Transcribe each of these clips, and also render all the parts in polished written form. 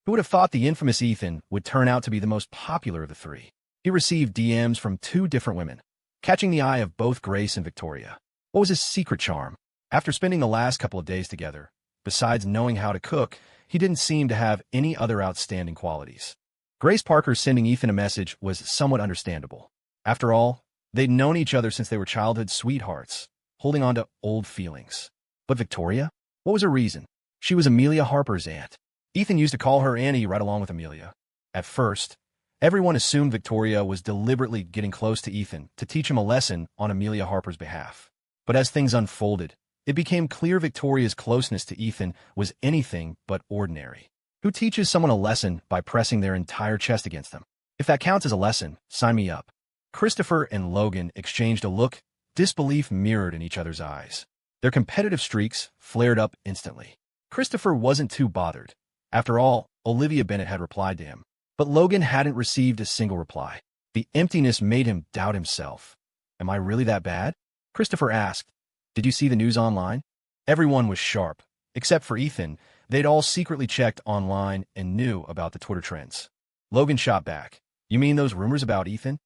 Who would have thought the infamous Ethan would turn out to be the most popular of the three? He received DMs from two different women, catching the eye of both Grace and Victoria. What was his secret charm? After spending the last couple of days together, besides knowing how to cook, he didn't seem to have any other outstanding qualities. Grace Parker sending Ethan a message was somewhat understandable. After all, they'd known each other since they were childhood sweethearts, holding on to old feelings. But Victoria? What was her reason? She was Amelia Harper's aunt. Ethan used to call her Annie right along with Amelia. At first, everyone assumed Victoria was deliberately getting close to Ethan to teach him a lesson on Amelia Harper's behalf. But as things unfolded, it became clear Victoria's closeness to Ethan was anything but ordinary. Who teaches someone a lesson by pressing their entire chest against them? If that counts as a lesson, sign me up. Christopher and Logan exchanged a look, disbelief mirrored in each other's eyes. Their competitive streaks flared up instantly. Christopher wasn't too bothered. After all, Olivia Bennet had replied to him. But Logan hadn't received a single reply. The emptiness made him doubt himself. Am I really that bad? Christopher asked. Did you see the news online? Everyone was sharp. Except for Ethan, they'd all secretly checked online and knew about the Twitter trends. Logan shot back. You mean those rumors about Ethan?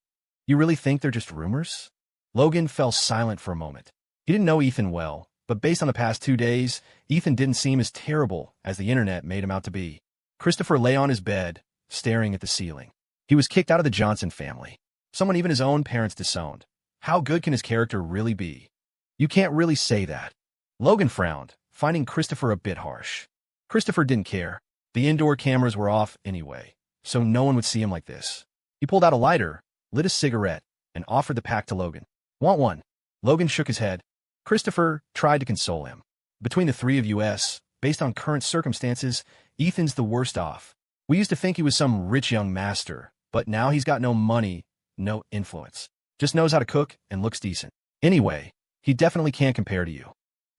You really think they're just rumors? Logan fell silent for a moment. He didn't know Ethan well, but based on the past 2 days, Ethan didn't seem as terrible as the internet made him out to be. Christopher lay on his bed, staring at the ceiling. He was kicked out of the Johnson family. Someone even his own parents disowned. How good can his character really be? You can't really say that. Logan frowned, finding Christopher a bit harsh. Christopher didn't care. The indoor cameras were off anyway, so no one would see him like this. He pulled out a lighter, lit a cigarette, and offered the pack to Logan. Want one? Logan shook his head. Christopher tried to console him. Between the three of us, based on current circumstances, Ethan's the worst off. We used to think he was some rich young master, but now he's got no money, no influence. Just knows how to cook and looks decent. Anyway, he definitely can't compare to you.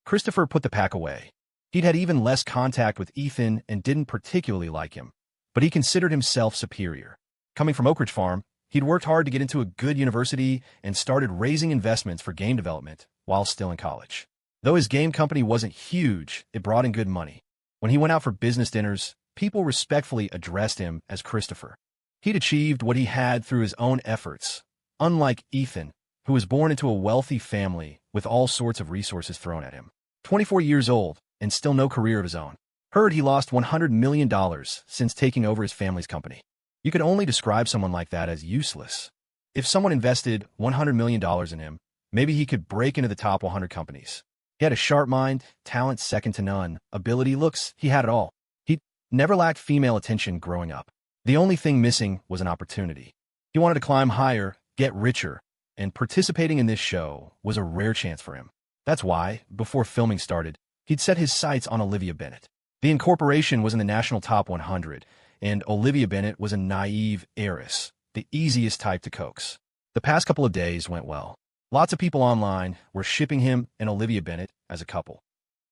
Christopher put the pack away. He'd had even less contact with Ethan and didn't particularly like him, but he considered himself superior. Coming from Oak Ridge Farm, he'd worked hard to get into a good university and started raising investments for game development while still in college. Though his game company wasn't huge, it brought in good money. When he went out for business dinners, people respectfully addressed him as Christopher. He'd achieved what he had through his own efforts, unlike Ethan, who was born into a wealthy family with all sorts of resources thrown at him. 24 years old and still no career of his own. Heard he lost $100 million since taking over his family's company. You could only describe someone like that as useless. If someone invested $100 million in him, maybe he could break into the top 100 companies. He had a sharp mind, talent second to none, ability, looks, he had it all. He never lacked female attention growing up. The only thing missing was an opportunity. He wanted to climb higher, get richer, and participating in this show was a rare chance for him. That's why, before filming started, he'd set his sights on Olivia Bennet. The incorporation was in the national top 100, and Olivia Bennet was a naive heiress, the easiest type to coax. The past couple of days went well. Lots of people online were shipping him and Olivia Bennet as a couple.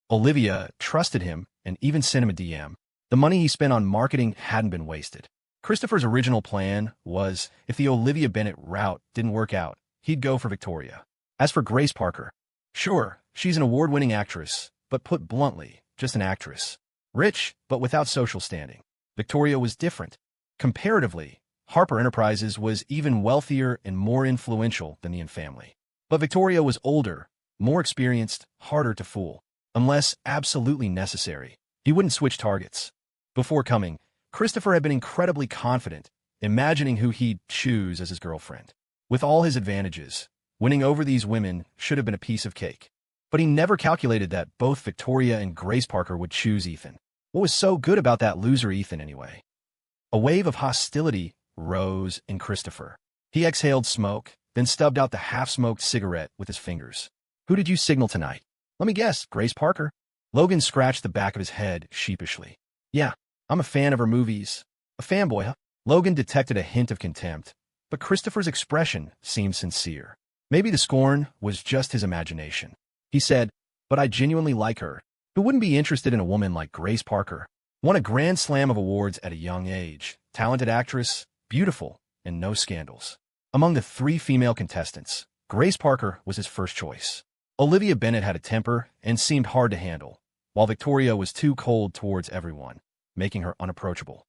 Olivia trusted him and even sent him a DM. The money he spent on marketing hadn't been wasted. Christopher's original plan was, if the Olivia Bennet route didn't work out, he'd go for Victoria. As for Grace Parker, sure, she's an award-winning actress, but put bluntly, just an actress. Rich, but without social standing. Victoria was different. Comparatively, Harper Enterprises was even wealthier and more influential than the Inn family. But Victoria was older, more experienced, harder to fool. Unless absolutely necessary, he wouldn't switch targets. Before coming, Christopher had been incredibly confident, imagining who he'd choose as his girlfriend. With all his advantages, winning over these women should have been a piece of cake. But he never calculated that both Victoria and Grace Parker would choose Ethan. What was so good about that loser Ethan anyway? A wave of hostility rose in Christopher. He exhaled smoke, then stubbed out the half-smoked cigarette with his fingers. Who did you signal tonight? Let me guess, Grace Parker? Logan scratched the back of his head sheepishly. Yeah, I'm a fan of her movies. A fanboy, huh? Logan detected a hint of contempt, but Christopher's expression seemed sincere. Maybe the scorn was just his imagination. He said, but I genuinely like her. Who wouldn't be interested in a woman like Grace Parker? Won a grand slam of awards at a young age. Talented actress, beautiful, and no scandals. Among the 3 female contestants, Grace Parker was his first choice. Olivia Bennet had a temper and seemed hard to handle, while Victoria was too cold towards everyone, making her unapproachable.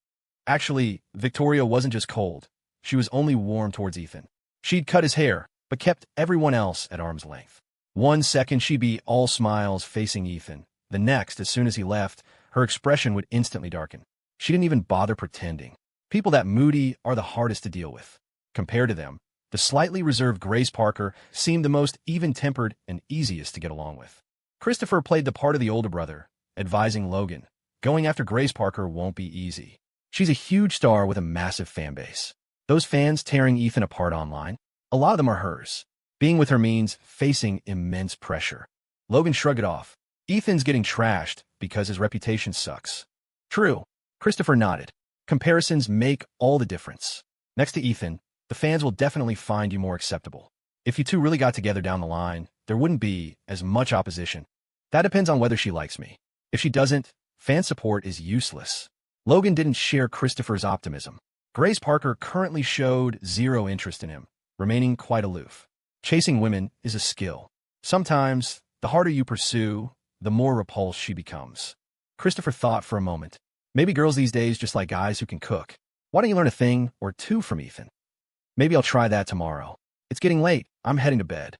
Actually, Victoria wasn't just cold. She was only warm towards Ethan. She'd cut his hair, but kept everyone else at arm's length. One second she'd be all smiles facing Ethan. The next, as soon as he left, her expression would instantly darken. She didn't even bother pretending. People that moody are the hardest to deal with. Compared to them, the slightly reserved Grace Parker seemed the most even-tempered and easiest to get along with. Christopher played the part of the older brother, advising Logan, going after Grace Parker won't be easy. She's a huge star with a massive fan base. Those fans tearing Ethan apart online, a lot of them are hers. Being with her means facing immense pressure. Logan shrugged it off. Ethan's getting trashed because his reputation sucks. True. Christopher nodded. Comparisons make all the difference. Next to Ethan, the fans will definitely find you more acceptable. If you two really got together down the line, there wouldn't be as much opposition. That depends on whether she likes me. If she doesn't, fan support is useless. Logan didn't share Christopher's optimism. Grace Parker currently showed zero interest in him, remaining quite aloof. Chasing women is a skill. Sometimes, the harder you pursue, the more repulsed she becomes. Christopher thought for a moment. Maybe girls these days just like guys who can cook. Why don't you learn a thing or two from Ethan? Maybe I'll try that tomorrow. It's getting late. I'm heading to bed.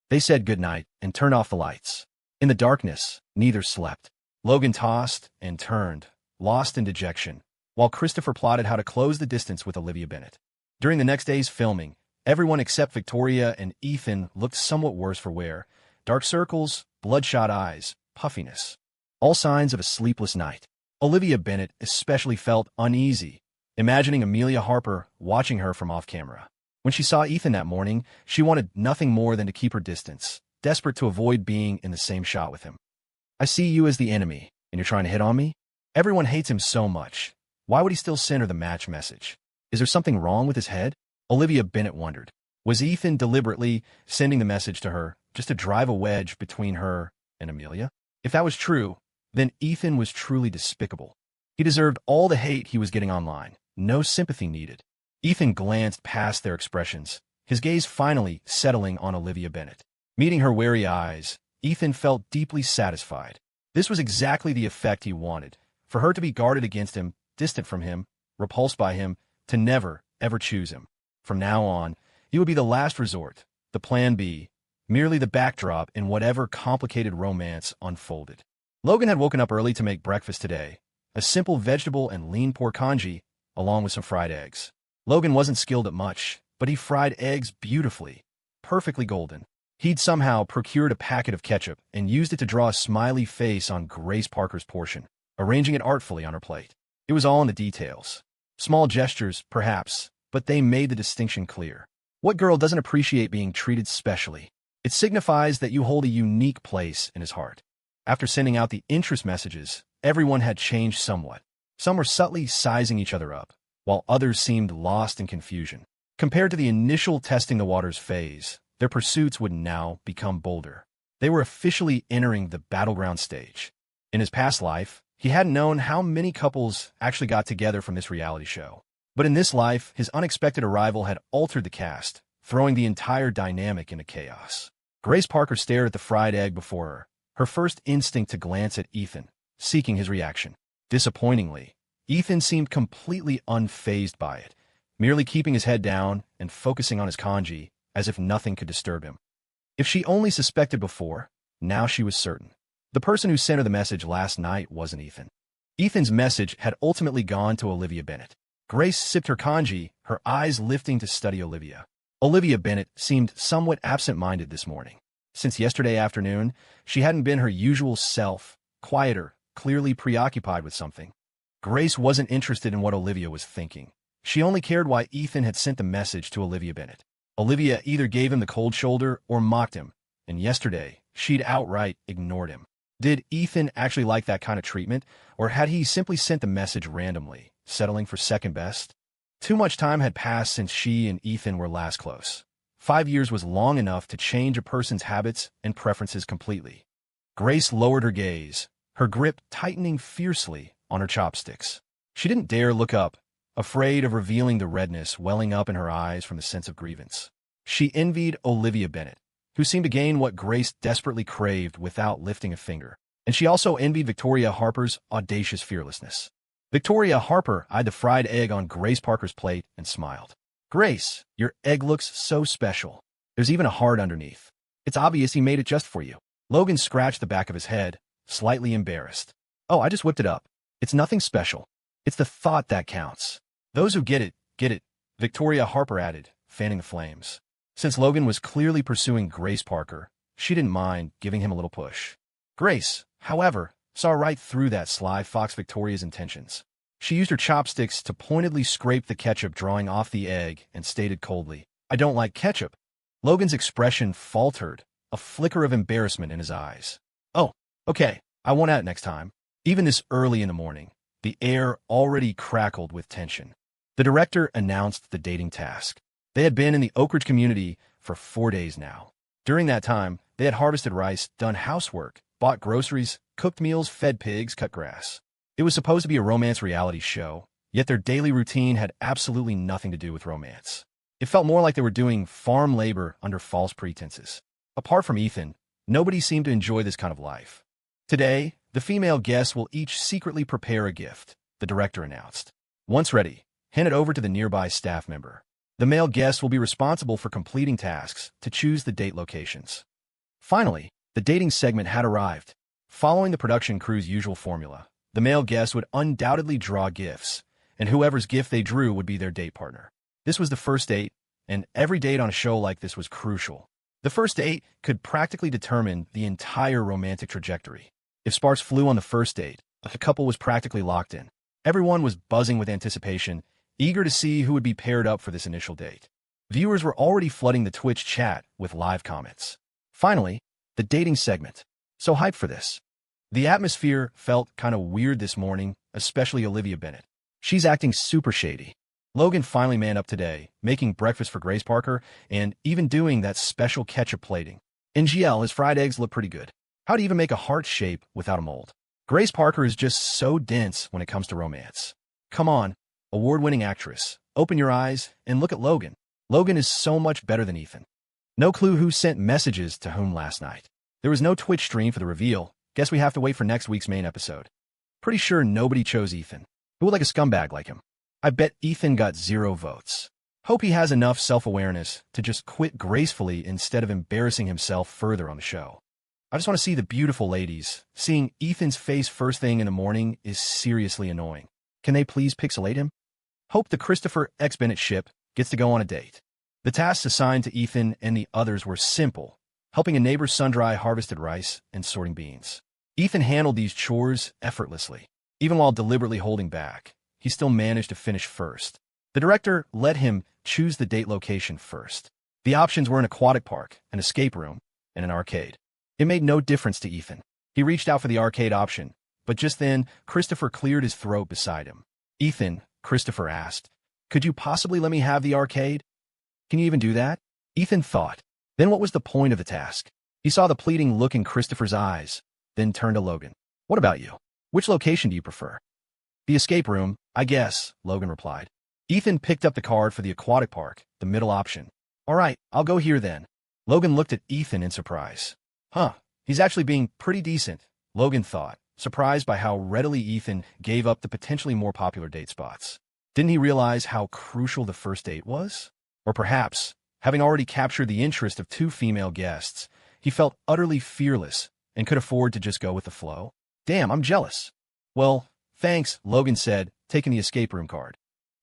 They said goodnight and turned off the lights. In the darkness, neither slept. Logan tossed and turned, lost in dejection, while Christopher plotted how to close the distance with Olivia Bennet. During the next day's filming, everyone except Victoria and Ethan looked somewhat worse for wear. Dark circles, bloodshot eyes, puffiness. All signs of a sleepless night. Olivia Bennet especially felt uneasy, imagining Amelia Harper watching her from off-camera. When she saw Ethan that morning, she wanted nothing more than to keep her distance, desperate to avoid being in the same shot with him. I see you as the enemy, and you're trying to hit on me? Everyone hates him so much. Why would he still send her the match message? Is there something wrong with his head? Olivia Bennet wondered. Was Ethan deliberately sending the message to her just to drive a wedge between her and Amelia? If that was true, then Ethan was truly despicable. He deserved all the hate he was getting online. No sympathy needed. Ethan glanced past their expressions, his gaze finally settling on Olivia Bennet. Meeting her wary eyes, Ethan felt deeply satisfied. This was exactly the effect he wanted, for her to be guarded against him, distant from him, repulsed by him, to never, ever choose him. From now on, he would be the last resort, the plan B, merely the backdrop in whatever complicated romance unfolded. Logan had woken up early to make breakfast today, a simple vegetable and lean pork congee, along with some fried eggs. Logan wasn't skilled at much, but he fried eggs beautifully, perfectly golden. He'd somehow procured a packet of ketchup and used it to draw a smiley face on Grace Parker's portion, arranging it artfully on her plate. It was all in the details. Small gestures, perhaps, but they made the distinction clear. What girl doesn't appreciate being treated specially? It signifies that you hold a unique place in his heart. After sending out the interest messages, everyone had changed somewhat. Some were subtly sizing each other up, while others seemed lost in confusion. Compared to the initial testing the waters phase, their pursuits would now become bolder. They were officially entering the battleground stage. In his past life, he hadn't known how many couples actually got together from this reality show. But in this life, his unexpected arrival had altered the cast, throwing the entire dynamic into chaos. Grace Parker stared at the fried egg before her first instinct to glance at Ethan, seeking his reaction. Disappointingly, Ethan seemed completely unfazed by it, merely keeping his head down and focusing on his congee as if nothing could disturb him. If she only suspected before, now she was certain. The person who sent her the message last night wasn't Ethan. Ethan's message had ultimately gone to Olivia Bennet. Grace sipped her congee, her eyes lifting to study Olivia. Olivia Bennet seemed somewhat absent-minded this morning. Since yesterday afternoon, she hadn't been her usual self, quieter, clearly preoccupied with something. Grace wasn't interested in what Olivia was thinking. She only cared why Ethan had sent the message to Olivia Bennet. Olivia either gave him the cold shoulder or mocked him, and yesterday, she'd outright ignored him. Did Ethan actually like that kind of treatment, or had he simply sent the message randomly, settling for second best? Too much time had passed since she and Ethan were last close. 5 years was long enough to change a person's habits and preferences completely. Grace lowered her gaze, her grip tightening fiercely on her chopsticks. She didn't dare look up, afraid of revealing the redness welling up in her eyes from the sense of grievance. She envied Olivia Bennet, who seemed to gain what Grace desperately craved without lifting a finger. And she also envied Victoria Harper's audacious fearlessness. Victoria Harper eyed the fried egg on Grace Parker's plate and smiled. Grace, your egg looks so special. There's even a heart underneath. It's obvious he made it just for you. Logan scratched the back of his head, slightly embarrassed. Oh, I just whipped it up. It's nothing special. It's the thought that counts. Those who get it, Victoria Harper added, fanning the flames. Since Logan was clearly pursuing Grace Parker, she didn't mind giving him a little push. Grace, however, saw right through that sly fox Victoria's intentions. She used her chopsticks to pointedly scrape the ketchup drawing off the egg and stated coldly, I don't like ketchup. Logan's expression faltered, a flicker of embarrassment in his eyes. Oh, okay, I won't at it next time. Even this early in the morning, the air already crackled with tension. The director announced the dating task. They had been in the Oak Ridge community for 4 days now. During that time, they had harvested rice, done housework, bought groceries, cooked meals, fed pigs, cut grass. It was supposed to be a romance reality show, yet their daily routine had absolutely nothing to do with romance. It felt more like they were doing farm labor under false pretenses. Apart from Ethan, nobody seemed to enjoy this kind of life. Today, the female guests will each secretly prepare a gift, the director announced. Once ready, hand it over to the nearby staff member. The male guests will be responsible for completing tasks to choose the date locations. Finally, the dating segment had arrived. Following the production crew's usual formula, the male guests would undoubtedly draw gifts, and whoever's gift they drew would be their date partner. This was the first date, and every date on a show like this was crucial. The first date could practically determine the entire romantic trajectory. If sparks flew on the first date, the couple was practically locked in. Everyone was buzzing with anticipation, eager to see who would be paired up for this initial date. Viewers were already flooding the Twitch chat with live comments. Finally, the dating segment. So hyped for this. The atmosphere felt kind of weird this morning, especially Olivia Bennett. She's acting super shady. Logan finally manned up today, making breakfast for Grace Parker and even doing that special ketchup plating. In GL, his fried eggs look pretty good. How to even make a heart shape without a mold. Grace Parker is just so dense when it comes to romance. Come on, award-winning actress, open your eyes and look at Logan. Logan is so much better than Ethan. No clue who sent messages to whom last night. There was no Twitch stream for the reveal. Guess we have to wait for next week's main episode. Pretty sure nobody chose Ethan. Who would like a scumbag like him? I bet Ethan got 0 votes. Hope he has enough self-awareness to just quit gracefully instead of embarrassing himself further on the show. I just want to see the beautiful ladies. Seeing Ethan's face first thing in the morning is seriously annoying. Can they please pixelate him? Hope the Christopher X. Bennett ship gets to go on a date. The tasks assigned to Ethan and the others were simple, helping a neighbor's sun-dry harvested rice and sorting beans. Ethan handled these chores effortlessly. Even while deliberately holding back, he still managed to finish first. The director let him choose the date location first. The options were an aquatic park, an escape room, and an arcade. It made no difference to Ethan. He reached out for the arcade option, but just then, Christopher cleared his throat beside him. Ethan, Christopher asked, could you possibly let me have the arcade? Can you even do that? Ethan thought. Then what was the point of the task? He saw the pleading look in Christopher's eyes, then turned to Logan. What about you? Which location do you prefer? The escape room, I guess, Logan replied. Ethan picked up the card for the aquatic park, the middle option. All right, I'll go here then. Logan looked at Ethan in surprise. Huh, he's actually being pretty decent, Logan thought, surprised by how readily Ethan gave up the potentially more popular date spots. Didn't he realize how crucial the first date was? Or perhaps, having already captured the interest of 2 female guests, he felt utterly fearless and could afford to just go with the flow? Damn, I'm jealous. Well, thanks, Logan said, taking the escape room card.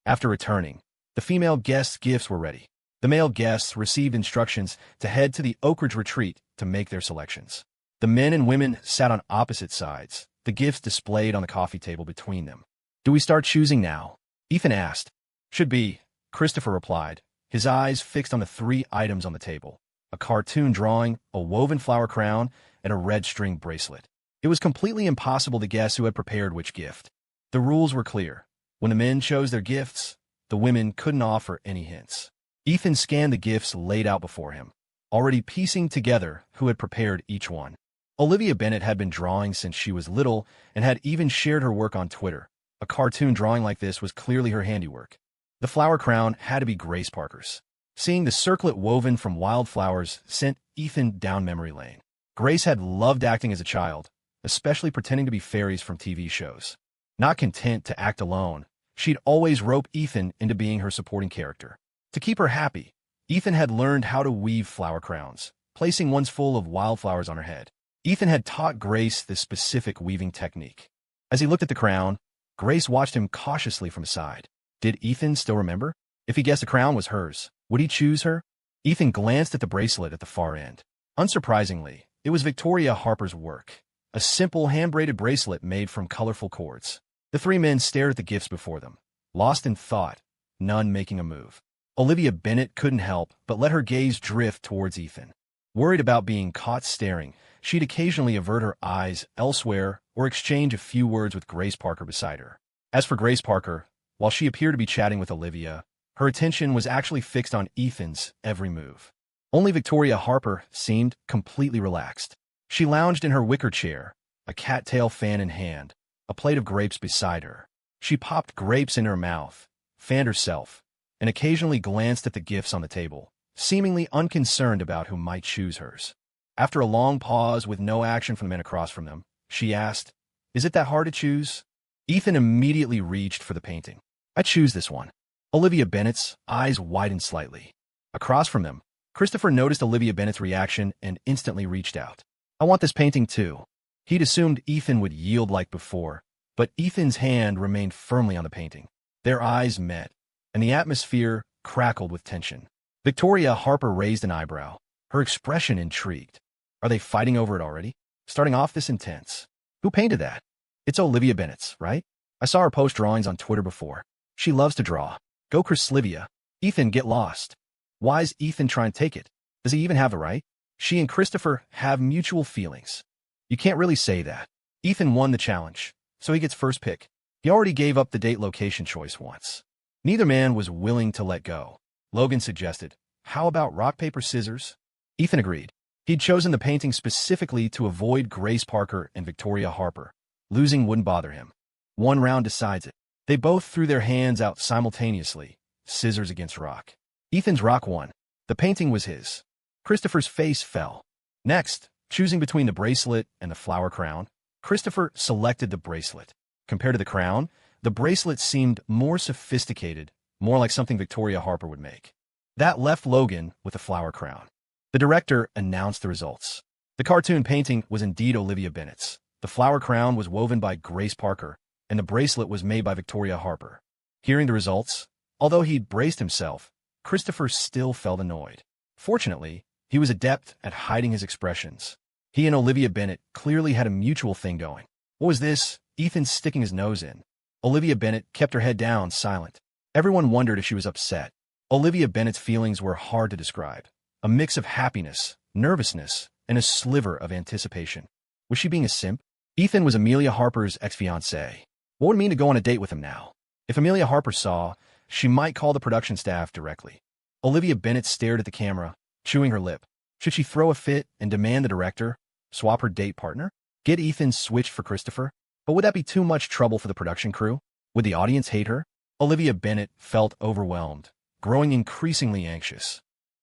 After returning, the female guests' gifts were ready. The male guests received instructions to head to the Oak Ridge retreat to make their selections. The men and women sat on opposite sides, the gifts displayed on the coffee table between them. Do we start choosing now? Ethan asked. Should be, Christopher replied, his eyes fixed on the 3 items on the table, a cartoon drawing, a woven flower crown, and a red string bracelet. It was completely impossible to guess who had prepared which gift. The rules were clear. When the men chose their gifts, the women couldn't offer any hints. Ethan scanned the gifts laid out before him, already piecing together who had prepared each one. Olivia Bennett had been drawing since she was little and had even shared her work on Twitter. A cartoon drawing like this was clearly her handiwork. The flower crown had to be Grace Parker's. Seeing the circlet woven from wildflowers sent Ethan down memory lane. Grace had loved acting as a child, especially pretending to be fairies from TV shows. Not content to act alone, she'd always rope Ethan into being her supporting character. To keep her happy, Ethan had learned how to weave flower crowns, placing ones full of wildflowers on her head. Ethan had taught Grace this specific weaving technique. As he looked at the crown, Grace watched him cautiously from aside. Did Ethan still remember? If he guessed the crown was hers, would he choose her? Ethan glanced at the bracelet at the far end. Unsurprisingly, it was Victoria Harper's work, a simple hand-braided bracelet made from colorful cords. The three men stared at the gifts before them, lost in thought, none making a move. Olivia Bennet couldn't help but let her gaze drift towards Ethan. Worried about being caught staring, she'd occasionally avert her eyes elsewhere or exchange a few words with Grace Parker beside her. As for Grace Parker, while she appeared to be chatting with Olivia, her attention was actually fixed on Ethan's every move. Only Victoria Harper seemed completely relaxed. She lounged in her wicker chair, a cattail fan in hand, a plate of grapes beside her. She popped grapes in her mouth, fanned herself, and occasionally glanced at the gifts on the table, seemingly unconcerned about who might choose hers. After a long pause with no action from the men across from them, she asked, "Is it that hard to choose?" Ethan immediately reached for the painting. "I choose this one." Olivia Bennet's eyes widened slightly. Across from them, Christopher noticed Olivia Bennet's reaction and instantly reached out. "I want this painting too." He'd assumed Ethan would yield like before, but Ethan's hand remained firmly on the painting. Their eyes met, and the atmosphere crackled with tension. Victoria Harper raised an eyebrow, her expression intrigued. Are they fighting over it already? Starting off this intense. Who painted that? It's Olivia Bennet's, right? I saw her post drawings on Twitter before. She loves to draw. Go Chris Livia. Ethan, get lost. Why's Ethan trying to take it? Does he even have the right? She and Christopher have mutual feelings. You can't really say that. Ethan won the challenge, so he gets first pick. He already gave up the date location choice once. Neither man was willing to let go. Logan suggested, "How about rock, paper, scissors?" Ethan agreed. He'd chosen the painting specifically to avoid Grace Parker and Victoria Harper. Losing wouldn't bother him. One round decides it. They both threw their hands out simultaneously, scissors against rock. Ethan's rock won. The painting was his. Christopher's face fell. Next, choosing between the bracelet and the flower crown, Christopher selected the bracelet. Compared to the crown, the bracelet seemed more sophisticated, more like something Victoria Harper would make. That left Logan with the flower crown. The director announced the results. The cartoon painting was indeed Olivia Bennet's. The flower crown was woven by Grace Parker, and the bracelet was made by Victoria Harper. Hearing the results, although he'd braced himself, Christopher still felt annoyed. Fortunately, he was adept at hiding his expressions. He and Olivia Bennet clearly had a mutual thing going. What was this? Ethan sticking his nose in. Olivia Bennet kept her head down, silent. Everyone wondered if she was upset. Olivia Bennet's feelings were hard to describe. A mix of happiness, nervousness, and a sliver of anticipation. Was she being a simp? Ethan was Amelia Harper's ex-fiancée. What would it mean to go on a date with him now? If Amelia Harper saw, she might call the production staff directly. Olivia Bennet stared at the camera, chewing her lip. Should she throw a fit and demand the director swap her date partner? Get Ethan switched for Christopher? But would that be too much trouble for the production crew? Would the audience hate her? Olivia Bennet felt overwhelmed, growing increasingly anxious.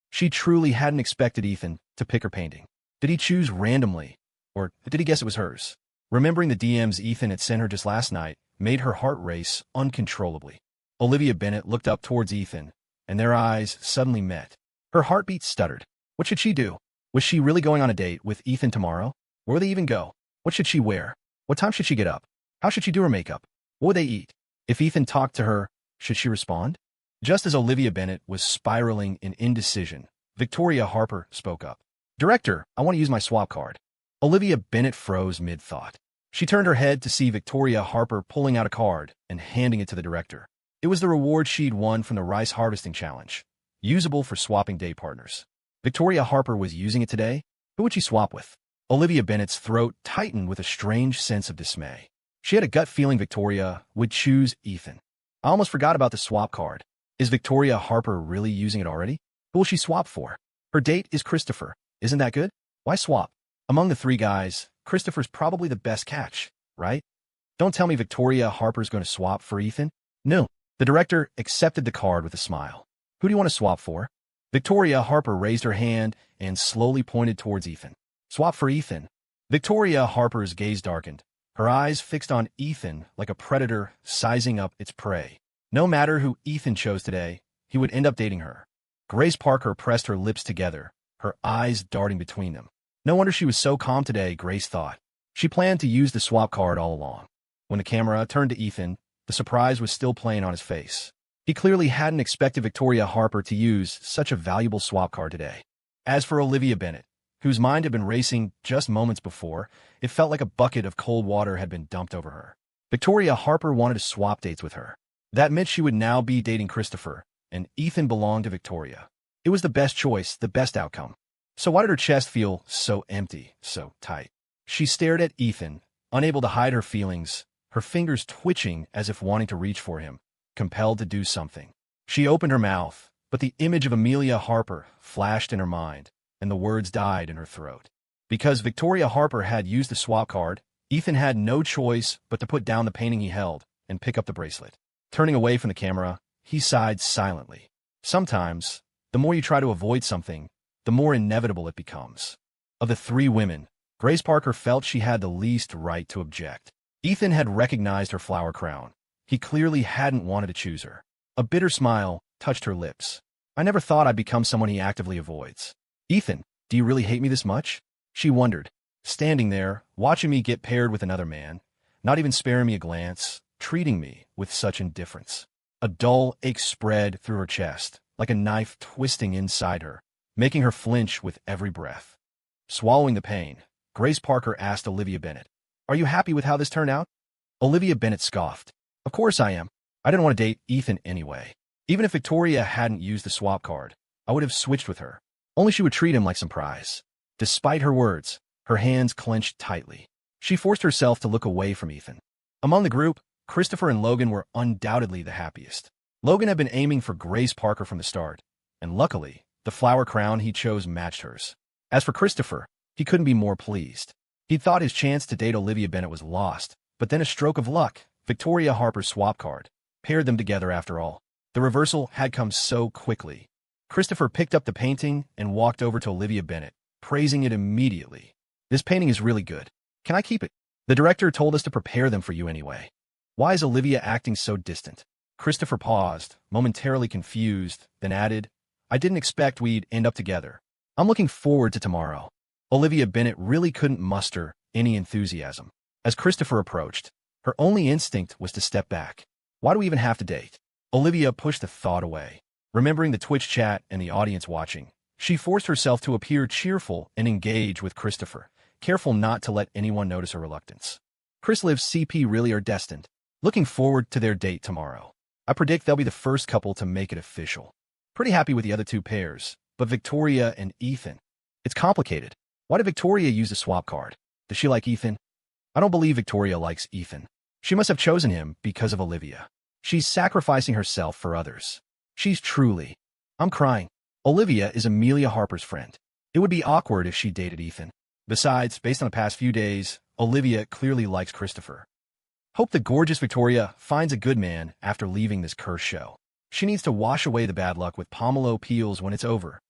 She truly hadn't expected Ethan to pick her painting. Did he choose randomly? Or did he guess it was hers? Remembering the DMs Ethan had sent her just last night made her heart race uncontrollably. Olivia Bennet looked up towards Ethan, and their eyes suddenly met. Her heartbeat stuttered. What should she do? Was she really going on a date with Ethan tomorrow? Where would they even go? What should she wear? What time should she get up? How should she do her makeup? What would they eat? If Ethan talked to her, should she respond? Just as Olivia Bennet was spiraling in indecision, Victoria Harper spoke up. "Director, I want to use my swap card." Olivia Bennet froze mid-thought. She turned her head to see Victoria Harper pulling out a card and handing it to the director. It was the reward she'd won from the rice harvesting challenge, usable for swapping date partners. Victoria Harper was using it today. Who would she swap with? Olivia Bennet's throat tightened with a strange sense of dismay. She had a gut feeling Victoria would choose Ethan. I almost forgot about the swap card. Is Victoria Harper really using it already? Who will she swap for? Her date is Christopher. Isn't that good? Why swap? Among the three guys, Christopher's probably the best catch, right? Don't tell me Victoria Harper's going to swap for Ethan? No. The director accepted the card with a smile. Who do you want to swap for? Victoria Harper raised her hand and slowly pointed towards Ethan. Swap for Ethan. Victoria Harper's gaze darkened, her eyes fixed on Ethan like a predator sizing up its prey. No matter who Ethan chose today, he would end up dating her. Grace Parker pressed her lips together, her eyes darting between them. No wonder she was so calm today, Grace thought. She planned to use the swap card all along. When the camera turned to Ethan, the surprise was still playing on his face. He clearly hadn't expected Victoria Harper to use such a valuable swap card today. As for Olivia Bennet, whose mind had been racing just moments before, it felt like a bucket of cold water had been dumped over her. Victoria Harper wanted to swap dates with her. That meant she would now be dating Christopher, and Ethan belonged to Victoria. It was the best choice, the best outcome. So why did her chest feel so empty, so tight? She stared at Ethan, unable to hide her feelings, her fingers twitching as if wanting to reach for him, compelled to do something. She opened her mouth, but the image of Amelia Harper flashed in her mind, and the words died in her throat. Because Victoria Harper had used the swap card, Ethan had no choice but to put down the painting he held and pick up the bracelet. Turning away from the camera, he sighed silently. Sometimes, the more you try to avoid something, the more inevitable it becomes. Of the three women, Grace Parker felt she had the least right to object. Ethan had recognized her flower crown. He clearly hadn't wanted to choose her. A bitter smile touched her lips. I never thought I'd become someone he actively avoids. Ethan, do you really hate me this much? She wondered, standing there, watching me get paired with another man, not even sparing me a glance, treating me with such indifference. A dull ache spread through her chest, like a knife twisting inside her, making her flinch with every breath. Swallowing the pain, Grace Parker asked Olivia Bennet, "Are you happy with how this turned out?" Olivia Bennet scoffed. "Of course I am. I didn't want to date Ethan anyway. Even if Victoria hadn't used the swap card, I would have switched with her. Only she would treat him like some prize." Despite her words, her hands clenched tightly. She forced herself to look away from Ethan. Among the group, Christopher and Logan were undoubtedly the happiest. Logan had been aiming for Grace Parker from the start, and luckily, the flower crown he chose matched hers. As for Christopher, he couldn't be more pleased. He thought his chance to date Olivia Bennet was lost, but then a stroke of luck, Victoria Harper's swap card, paired them together after all. The reversal had come so quickly. Christopher picked up the painting and walked over to Olivia Bennet, praising it immediately. "This painting is really good. Can I keep it? The director told us to prepare them for you anyway." Why is Olivia acting so distant? Christopher paused, momentarily confused, then added, "I didn't expect we'd end up together. I'm looking forward to tomorrow." Olivia Bennet really couldn't muster any enthusiasm. As Christopher approached, her only instinct was to step back. Why do we even have to date? Olivia pushed the thought away. Remembering the Twitch chat and the audience watching, she forced herself to appear cheerful and engage with Christopher, careful not to let anyone notice her reluctance. Chris Liv's CP really are destined. Looking forward to their date tomorrow. I predict they'll be the first couple to make it official. Pretty happy with the other two pairs, but Victoria and Ethan. It's complicated. Why did Victoria use the swap card? Does she like Ethan? I don't believe Victoria likes Ethan. She must have chosen him because of Olivia. She's sacrificing herself for others. She's truly... I'm crying. Olivia is Amelia Harper's friend. It would be awkward if she dated Ethan. Besides, based on the past few days, Olivia clearly likes Christopher. Hope the gorgeous Victoria finds a good man after leaving this cursed show. She needs to wash away the bad luck with pomelo peels when it's over.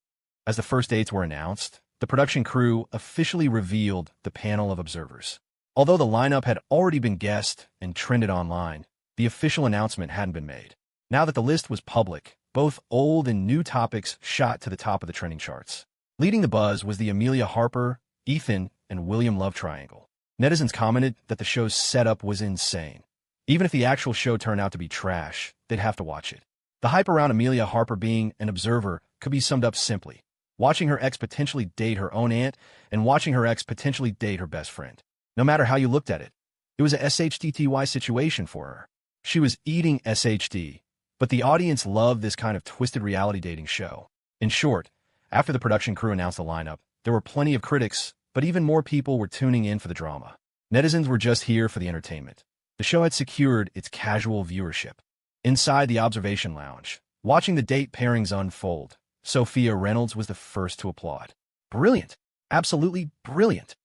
As the first dates were announced, the production crew officially revealed the panel of observers. Although the lineup had already been guessed and trended online, the official announcement hadn't been made. Now that the list was public, both old and new topics shot to the top of the trending charts. Leading the buzz was the Amelia Harper, Ethan, and William love triangle. Netizens commented that the show's setup was insane. Even if the actual show turned out to be trash, they'd have to watch it. The hype around Amelia Harper being an observer could be summed up simply: watching her ex potentially date her own aunt and watching her ex potentially date her best friend. No matter how you looked at it, it was a SHDTY situation for her. She was eating SHD, but the audience loved this kind of twisted reality dating show. In short, after the production crew announced the lineup, there were plenty of critics, but even more people were tuning in for the drama. Netizens were just here for the entertainment. The show had secured its casual viewership. Inside the observation lounge, watching the date pairings unfold, Sophia Reynolds was the first to applaud. Brilliant. Absolutely brilliant.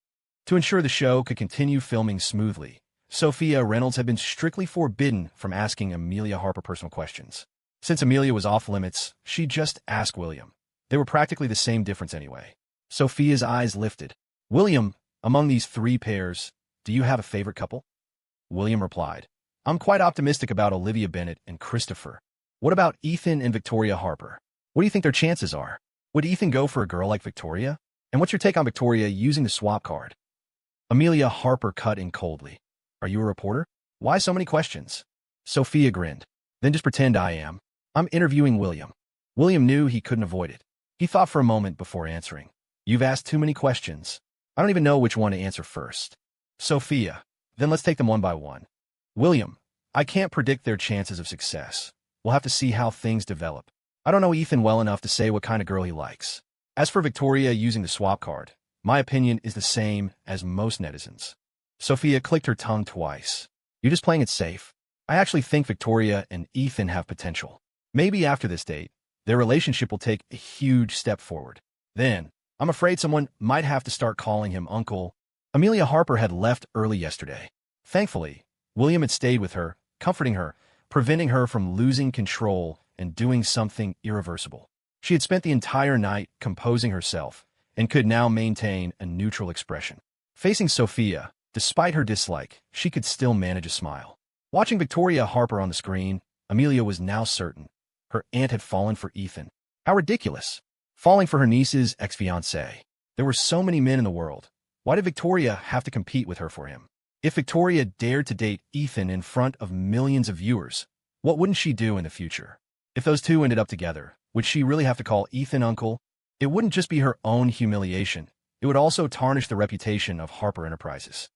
To ensure the show could continue filming smoothly, Sophia Reynolds had been strictly forbidden from asking Amelia Harper personal questions. Since Amelia was off limits, she'd just ask William. They were practically the same difference anyway. Sophia's eyes lifted. "William, among these three pairs, do you have a favorite couple?" William replied. I'm quite optimistic about Olivia Bennet and Christopher. What about Ethan and Victoria Harper? What do you think their chances are? Would Ethan go for a girl like Victoria? And what's your take on Victoria using the swap card? Amelia Harper cut in coldly. Are you a reporter? Why so many questions? Sophia grinned. Then just pretend I am. I'm interviewing William. William knew he couldn't avoid it. He thought for a moment before answering. You've asked too many questions. I don't even know which one to answer first. Sophia. Then let's take them one by one. William. I can't predict their chances of success. We'll have to see how things develop. I don't know Ethan well enough to say what kind of girl he likes. As for Victoria using the swap card, my opinion is the same as most netizens. Sophia clicked her tongue twice. You're just playing it safe. I actually think Victoria and Ethan have potential. Maybe after this date, their relationship will take a huge step forward. Then, I'm afraid someone might have to start calling him Uncle. Amelia Harper had left early yesterday. Thankfully, William had stayed with her, comforting her, preventing her from losing control and doing something irreversible. She had spent the entire night composing herself and could now maintain a neutral expression. Facing Sophia, despite her dislike, she could still manage a smile. Watching Victoria Harper on the screen, Amelia was now certain. Her aunt had fallen for Ethan. How ridiculous. Falling for her niece's ex-fiancé. There were so many men in the world. Why did Victoria have to compete with her for him? If Victoria dared to date Ethan in front of millions of viewers, what wouldn't she do in the future? If those two ended up together, would she really have to call Ethan Uncle? It wouldn't just be her own humiliation. It would also tarnish the reputation of Harper Enterprises.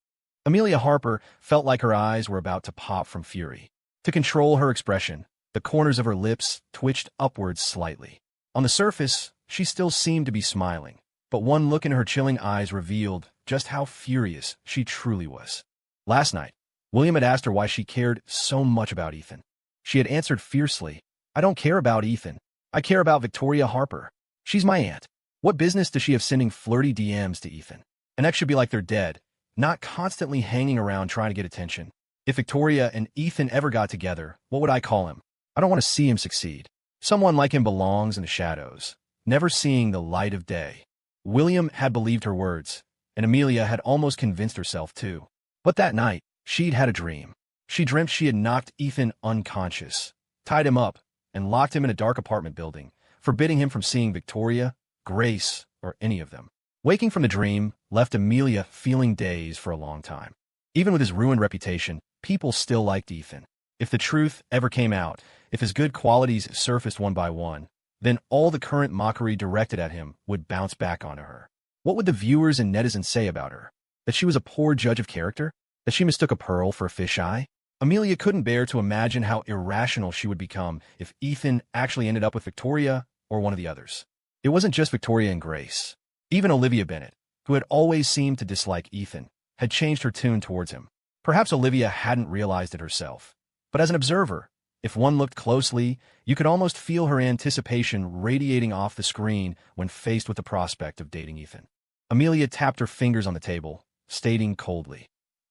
Amelia Harper felt like her eyes were about to pop from fury. To control her expression, the corners of her lips twitched upwards slightly. On the surface, she still seemed to be smiling, but one look in her chilling eyes revealed just how furious she truly was. Last night, William had asked her why she cared so much about Ethan. She had answered fiercely, I don't care about Ethan. I care about Victoria Harper. She's my aunt. What business does she have sending flirty DMs to Ethan? An ex should be like they're dead, not constantly hanging around trying to get attention. If Victoria and Ethan ever got together, what would I call him? I don't want to see him succeed. Someone like him belongs in the shadows, never seeing the light of day. William had believed her words, and Amelia had almost convinced herself too. But that night, she'd had a dream. She dreamt she had knocked Ethan unconscious, tied him up, and locked him in a dark apartment building, forbidding him from seeing Victoria, Grace, or any of them. Waking from the dream left Amelia feeling dazed for a long time. Even with his ruined reputation, people still liked Ethan. If the truth ever came out, if his good qualities surfaced one by one, then all the current mockery directed at him would bounce back onto her. What would the viewers and netizens say about her? That she was a poor judge of character? That she mistook a pearl for a fisheye? Amelia couldn't bear to imagine how irrational she would become if Ethan actually ended up with Victoria or one of the others. It wasn't just Victoria and Grace. Even Olivia Bennet, who had always seemed to dislike Ethan, had changed her tune towards him. Perhaps Olivia hadn't realized it herself. But as an observer, if one looked closely, you could almost feel her anticipation radiating off the screen when faced with the prospect of dating Ethan. Amelia tapped her fingers on the table, stating coldly,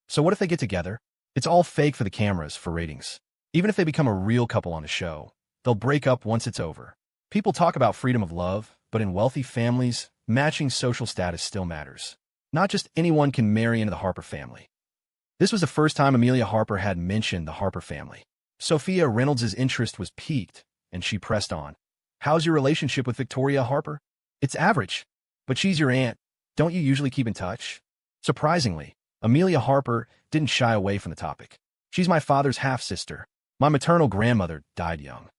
So what if they get together? It's all fake for the cameras, for ratings. Even if they become a real couple on a show, they'll break up once it's over. People talk about freedom of love, but in wealthy families, matching social status still matters. Not just anyone can marry into the Harper family. This was the first time Amelia Harper had mentioned the Harper family. Sophia Reynolds' interest was piqued, and she pressed on. How's your relationship with Victoria Harper? It's average, but she's your aunt. Don't you usually keep in touch? Surprisingly, Amelia Harper didn't shy away from the topic. She's my father's half-sister. My maternal grandmother died young.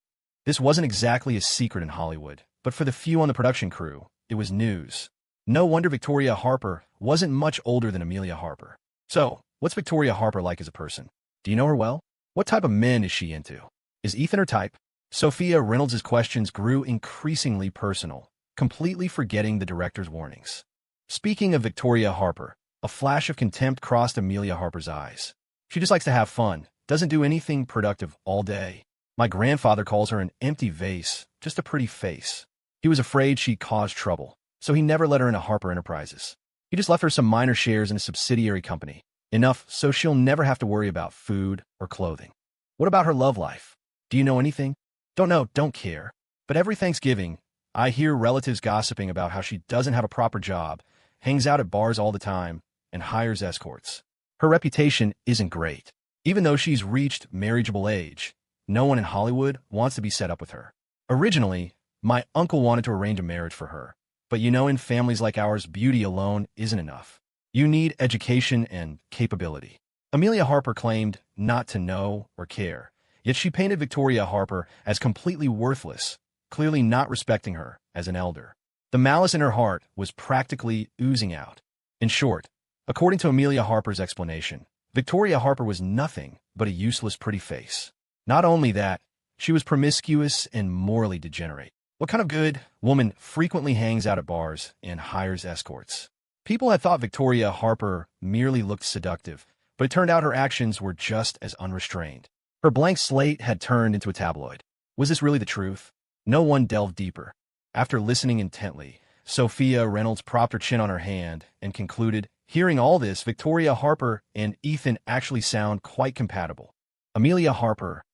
This wasn't exactly a secret in Hollywood, but for the few on the production crew, it was news. No wonder Victoria Harper wasn't much older than Amelia Harper. So, what's Victoria Harper like as a person? Do you know her well? What type of men is she into? Is Ethan her type? Sophia Reynolds' questions grew increasingly personal, completely forgetting the director's warnings. Speaking of Victoria Harper, a flash of contempt crossed Amelia Harper's eyes. She just likes to have fun, doesn't do anything productive all day. My grandfather calls her an empty vase, just a pretty face. He was afraid she'd cause trouble, so he never let her into Harper Enterprises. He just left her some minor shares in a subsidiary company. Enough so she'll never have to worry about food or clothing. What about her love life? Do you know anything? Don't know, don't care. But every Thanksgiving, I hear relatives gossiping about how she doesn't have a proper job, hangs out at bars all the time, and hires escorts. Her reputation isn't great. Even though she's reached marriageable age, no one in Hollywood wants to be set up with her. Originally, my uncle wanted to arrange a marriage for her, but in families like ours, beauty alone isn't enough. You need education and capability. Amelia Harper claimed not to know or care, yet she painted Victoria Harper as completely worthless, clearly not respecting her as an elder. The malice in her heart was practically oozing out. In short, according to Amelia Harper's explanation, Victoria Harper was nothing but a useless pretty face. Not only that, she was promiscuous and morally degenerate. What kind of good woman frequently hangs out at bars and hires escorts? People had thought Victoria Harper merely looked seductive, but it turned out her actions were just as unrestrained. Her blank slate had turned into a tabloid. Was this really the truth? No one delved deeper. After listening intently, Sophia Reynolds propped her chin on her hand and concluded, hearing all this, Victoria Harper and Ethan actually sound quite compatible. Amelia Harper.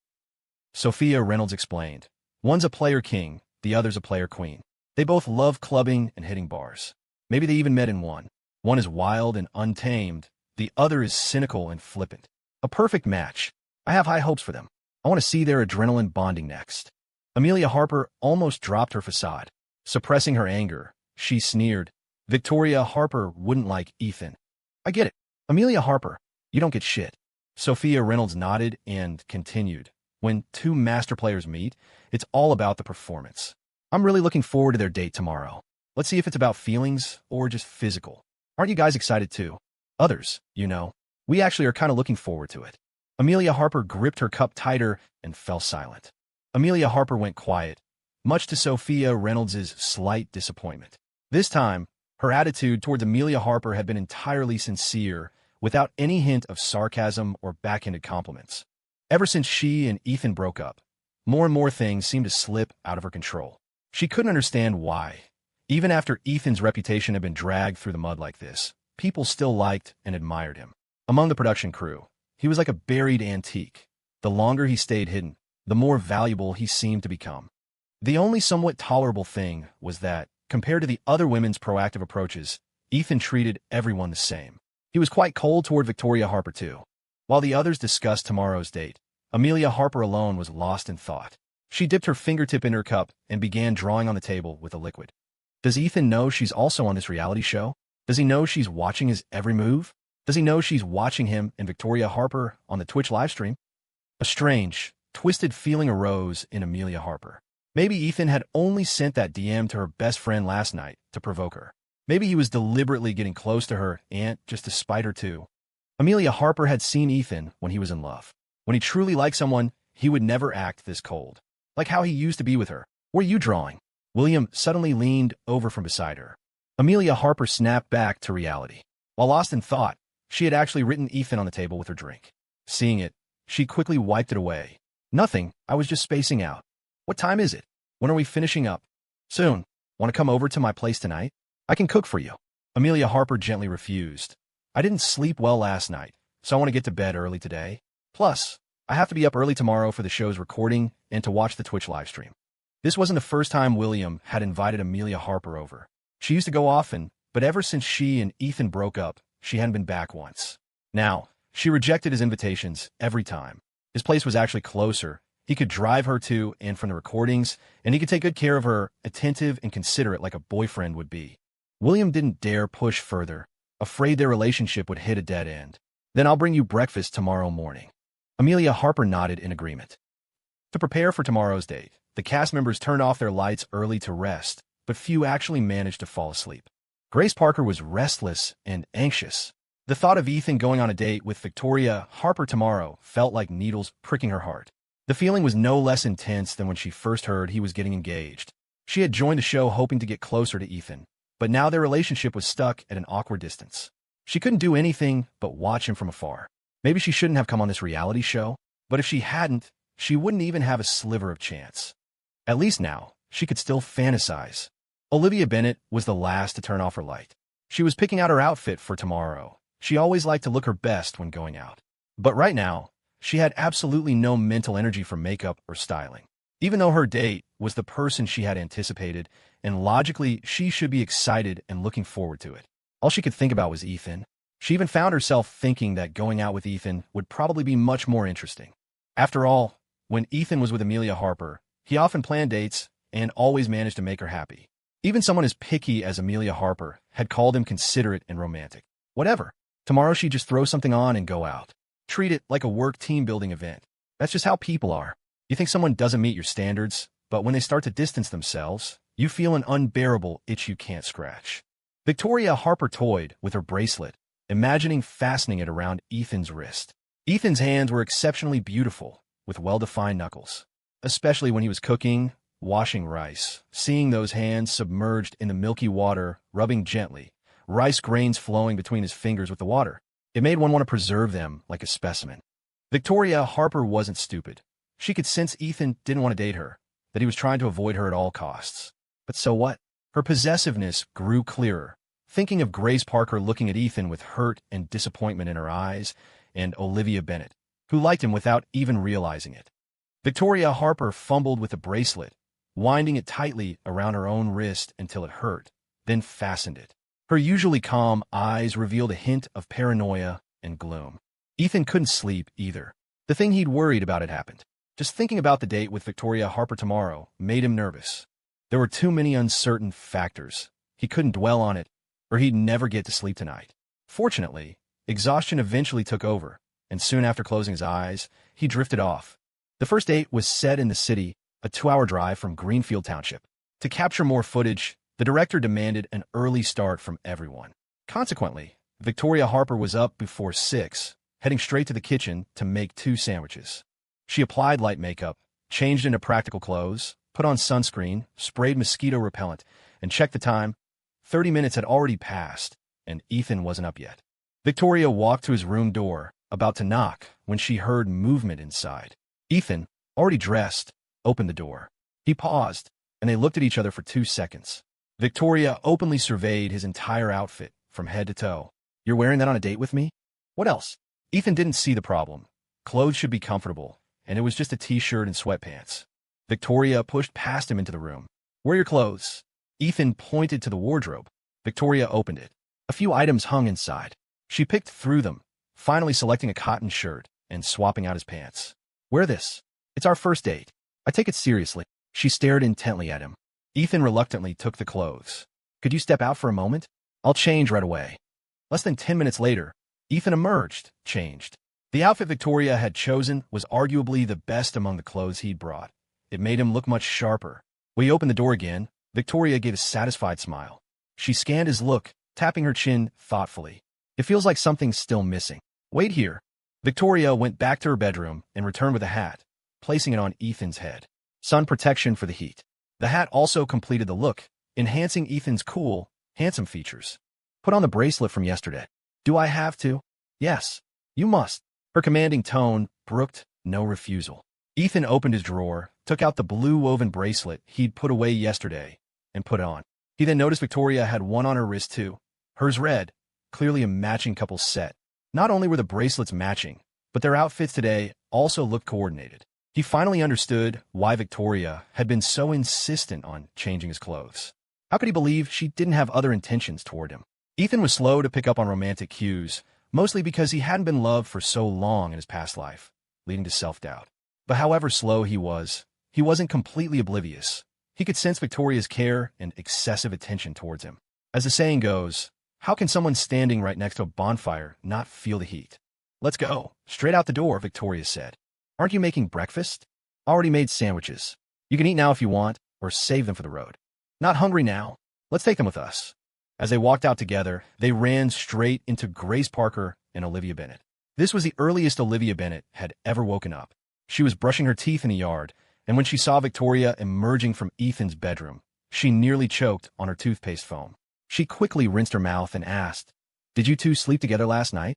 Sophia Reynolds explained, one's a player king, the other's a player queen. They both love clubbing and hitting bars. Maybe they even met in one. One is wild and untamed, the other is cynical and flippant. A perfect match. I have high hopes for them. I want to see their adrenaline bonding next. Amelia Harper almost dropped her facade. Suppressing her anger, she sneered, Victoria Harper wouldn't like Ethan. I get it. Amelia Harper, you don't get shit. Sophia Reynolds nodded and continued, when two master players meet, it's all about the performance. I'm really looking forward to their date tomorrow. Let's see if it's about feelings or just physical. Aren't you guys excited too? Others, we actually are kind of looking forward to it. Amelia Harper gripped her cup tighter and fell silent. Amelia Harper went quiet, much to Sophia Reynolds' slight disappointment. This time, her attitude towards Amelia Harper had been entirely sincere, without any hint of sarcasm or backhanded compliments. Ever since she and Ethan broke up, more and more things seemed to slip out of her control. She couldn't understand why. Even after Ethan's reputation had been dragged through the mud like this, people still liked and admired him. Among the production crew, he was like a buried antique. The longer he stayed hidden, the more valuable he seemed to become. The only somewhat tolerable thing was that, compared to the other women's proactive approaches, Ethan treated everyone the same. He was quite cold toward Victoria Harper too. While the others discussed tomorrow's date, Amelia Harper alone was lost in thought. She dipped her fingertip in her cup and began drawing on the table with a liquid. Does Ethan know she's also on this reality show? Does he know she's watching his every move? Does he know she's watching him and Victoria Harper on the Twitch livestream? A strange, twisted feeling arose in Amelia Harper. Maybe Ethan had only sent that DM to her best friend last night to provoke her. Maybe he was deliberately getting close to her and just to spite her too. Amelia Harper had seen Ethan when he was in love. When he truly liked someone, he would never act this cold. Like how he used to be with her. What are you drawing? William suddenly leaned over from beside her. Amelia Harper snapped back to reality. While lost in thought, she had actually written Ethan on the table with her drink. Seeing it, she quickly wiped it away. Nothing, I was just spacing out. What time is it? When are we finishing up? Soon. Want to come over to my place tonight? I can cook for you. Amelia Harper gently refused. I didn't sleep well last night, so I want to get to bed early today. Plus, I have to be up early tomorrow for the show's recording and to watch the Twitch livestream. This wasn't the first time William had invited Amelia Harper over. She used to go often, but ever since she and Ethan broke up, she hadn't been back once. Now, she rejected his invitations every time. His place was actually closer. He could drive her to and from the recordings, and he could take good care of her, attentive and considerate like a boyfriend would be. William didn't dare push further, afraid their relationship would hit a dead end. Then I'll bring you breakfast tomorrow morning. Amelia Harper nodded in agreement. To prepare for tomorrow's date, the cast members turned off their lights early to rest, but few actually managed to fall asleep. Grace Parker was restless and anxious. The thought of Ethan going on a date with Victoria Harper tomorrow felt like needles pricking her heart. The feeling was no less intense than when she first heard he was getting engaged. She had joined the show hoping to get closer to Ethan, but now their relationship was stuck at an awkward distance. She couldn't do anything but watch him from afar. Maybe she shouldn't have come on this reality show, but if she hadn't, she wouldn't even have a sliver of chance. At least now, she could still fantasize. Olivia Bennett was the last to turn off her light. She was picking out her outfit for tomorrow. She always liked to look her best when going out. But right now, she had absolutely no mental energy for makeup or styling. Even though her date was the person she had anticipated, and logically she should be excited and looking forward to it, all she could think about was Ethan. She even found herself thinking that going out with Ethan would probably be much more interesting. After all, when Ethan was with Amelia Harper, he often planned dates and always managed to make her happy. Even someone as picky as Amelia Harper had called him considerate and romantic. Whatever. Tomorrow she'd just throw something on and go out. Treat it like a work team-building event. That's just how people are. You think someone doesn't meet your standards, but when they start to distance themselves, you feel an unbearable itch you can't scratch. Victoria Harper toyed with her bracelet, imagining fastening it around Ethan's wrist. Ethan's hands were exceptionally beautiful, with well-defined knuckles. Especially when he was cooking, washing rice, seeing those hands submerged in the milky water, rubbing gently, rice grains flowing between his fingers with the water. It made one want to preserve them like a specimen. Victoria Harper wasn't stupid. She could sense Ethan didn't want to date her, that he was trying to avoid her at all costs. But so what? Her possessiveness grew clearer, thinking of Grace Parker looking at Ethan with hurt and disappointment in her eyes, and Olivia Bennet, who liked him without even realizing it. Victoria Harper fumbled with the bracelet, winding it tightly around her own wrist until it hurt, then fastened it. Her usually calm eyes revealed a hint of paranoia and gloom. Ethan couldn't sleep either. The thing he'd worried about had happened. Just thinking about the date with Victoria Harper tomorrow made him nervous. There were too many uncertain factors. He couldn't dwell on it, or he'd never get to sleep tonight. Fortunately, exhaustion eventually took over, and soon after closing his eyes, he drifted off. The first date was set in the city, a 2-hour drive from Greenfield Township. To capture more footage, the director demanded an early start from everyone. Consequently, Victoria Harper was up before 6, heading straight to the kitchen to make 2 sandwiches. She applied light makeup, changed into practical clothes, put on sunscreen, sprayed mosquito repellent, and checked the time. 30 minutes had already passed, and Ethan wasn't up yet. Victoria walked to his room door, about to knock, when she heard movement inside. Ethan, already dressed, opened the door. He paused, and they looked at each other for 2 seconds. Victoria openly surveyed his entire outfit, from head to toe. "You're wearing that on a date with me? What else?" Ethan didn't see the problem. Clothes should be comfortable, and it was just a t-shirt and sweatpants. Victoria pushed past him into the room. "Where are your clothes?" Ethan pointed to the wardrobe. Victoria opened it. A few items hung inside. She picked through them, finally selecting a cotton shirt and swapping out his pants. "Wear this. It's our first date. I take it seriously." She stared intently at him. Ethan reluctantly took the clothes. "Could you step out for a moment? I'll change right away." Less than 10 minutes later, Ethan emerged, changed. The outfit Victoria had chosen was arguably the best among the clothes he'd brought. It made him look much sharper. When he opened the door again, Victoria gave a satisfied smile. She scanned his look, tapping her chin thoughtfully. "It feels like something's still missing. Wait here." Victoria went back to her bedroom and returned with a hat, placing it on Ethan's head. Sun protection for the heat. The hat also completed the look, enhancing Ethan's cool, handsome features. "Put on the bracelet from yesterday." "Do I have to?" "Yes, you must." Her commanding tone brooked no refusal. Ethan opened his drawer, took out the blue woven bracelet he'd put away yesterday, and put it on. He then noticed Victoria had one on her wrist too. Hers red, clearly a matching couple set. Not only were the bracelets matching, but their outfits today also looked coordinated. He finally understood why Victoria had been so insistent on changing his clothes. How could he believe she didn't have other intentions toward him? Ethan was slow to pick up on romantic cues, mostly because he hadn't been loved for so long in his past life, leading to self-doubt. But however slow he wasn't completely oblivious. He could sense Victoria's care and excessive attention towards him. As the saying goes, how can someone standing right next to a bonfire not feel the heat? "Let's go." Straight out the door, Victoria said. "Aren't you making breakfast?" "Already made sandwiches. You can eat now if you want, or save them for the road." "Not hungry now. Let's take them with us." As they walked out together, they ran straight into Grace Parker and Olivia Bennet. This was the earliest Olivia Bennet had ever woken up. She was brushing her teeth in the yard, and when she saw Victoria emerging from Ethan's bedroom, she nearly choked on her toothpaste foam. She quickly rinsed her mouth and asked, "Did you two sleep together last night?"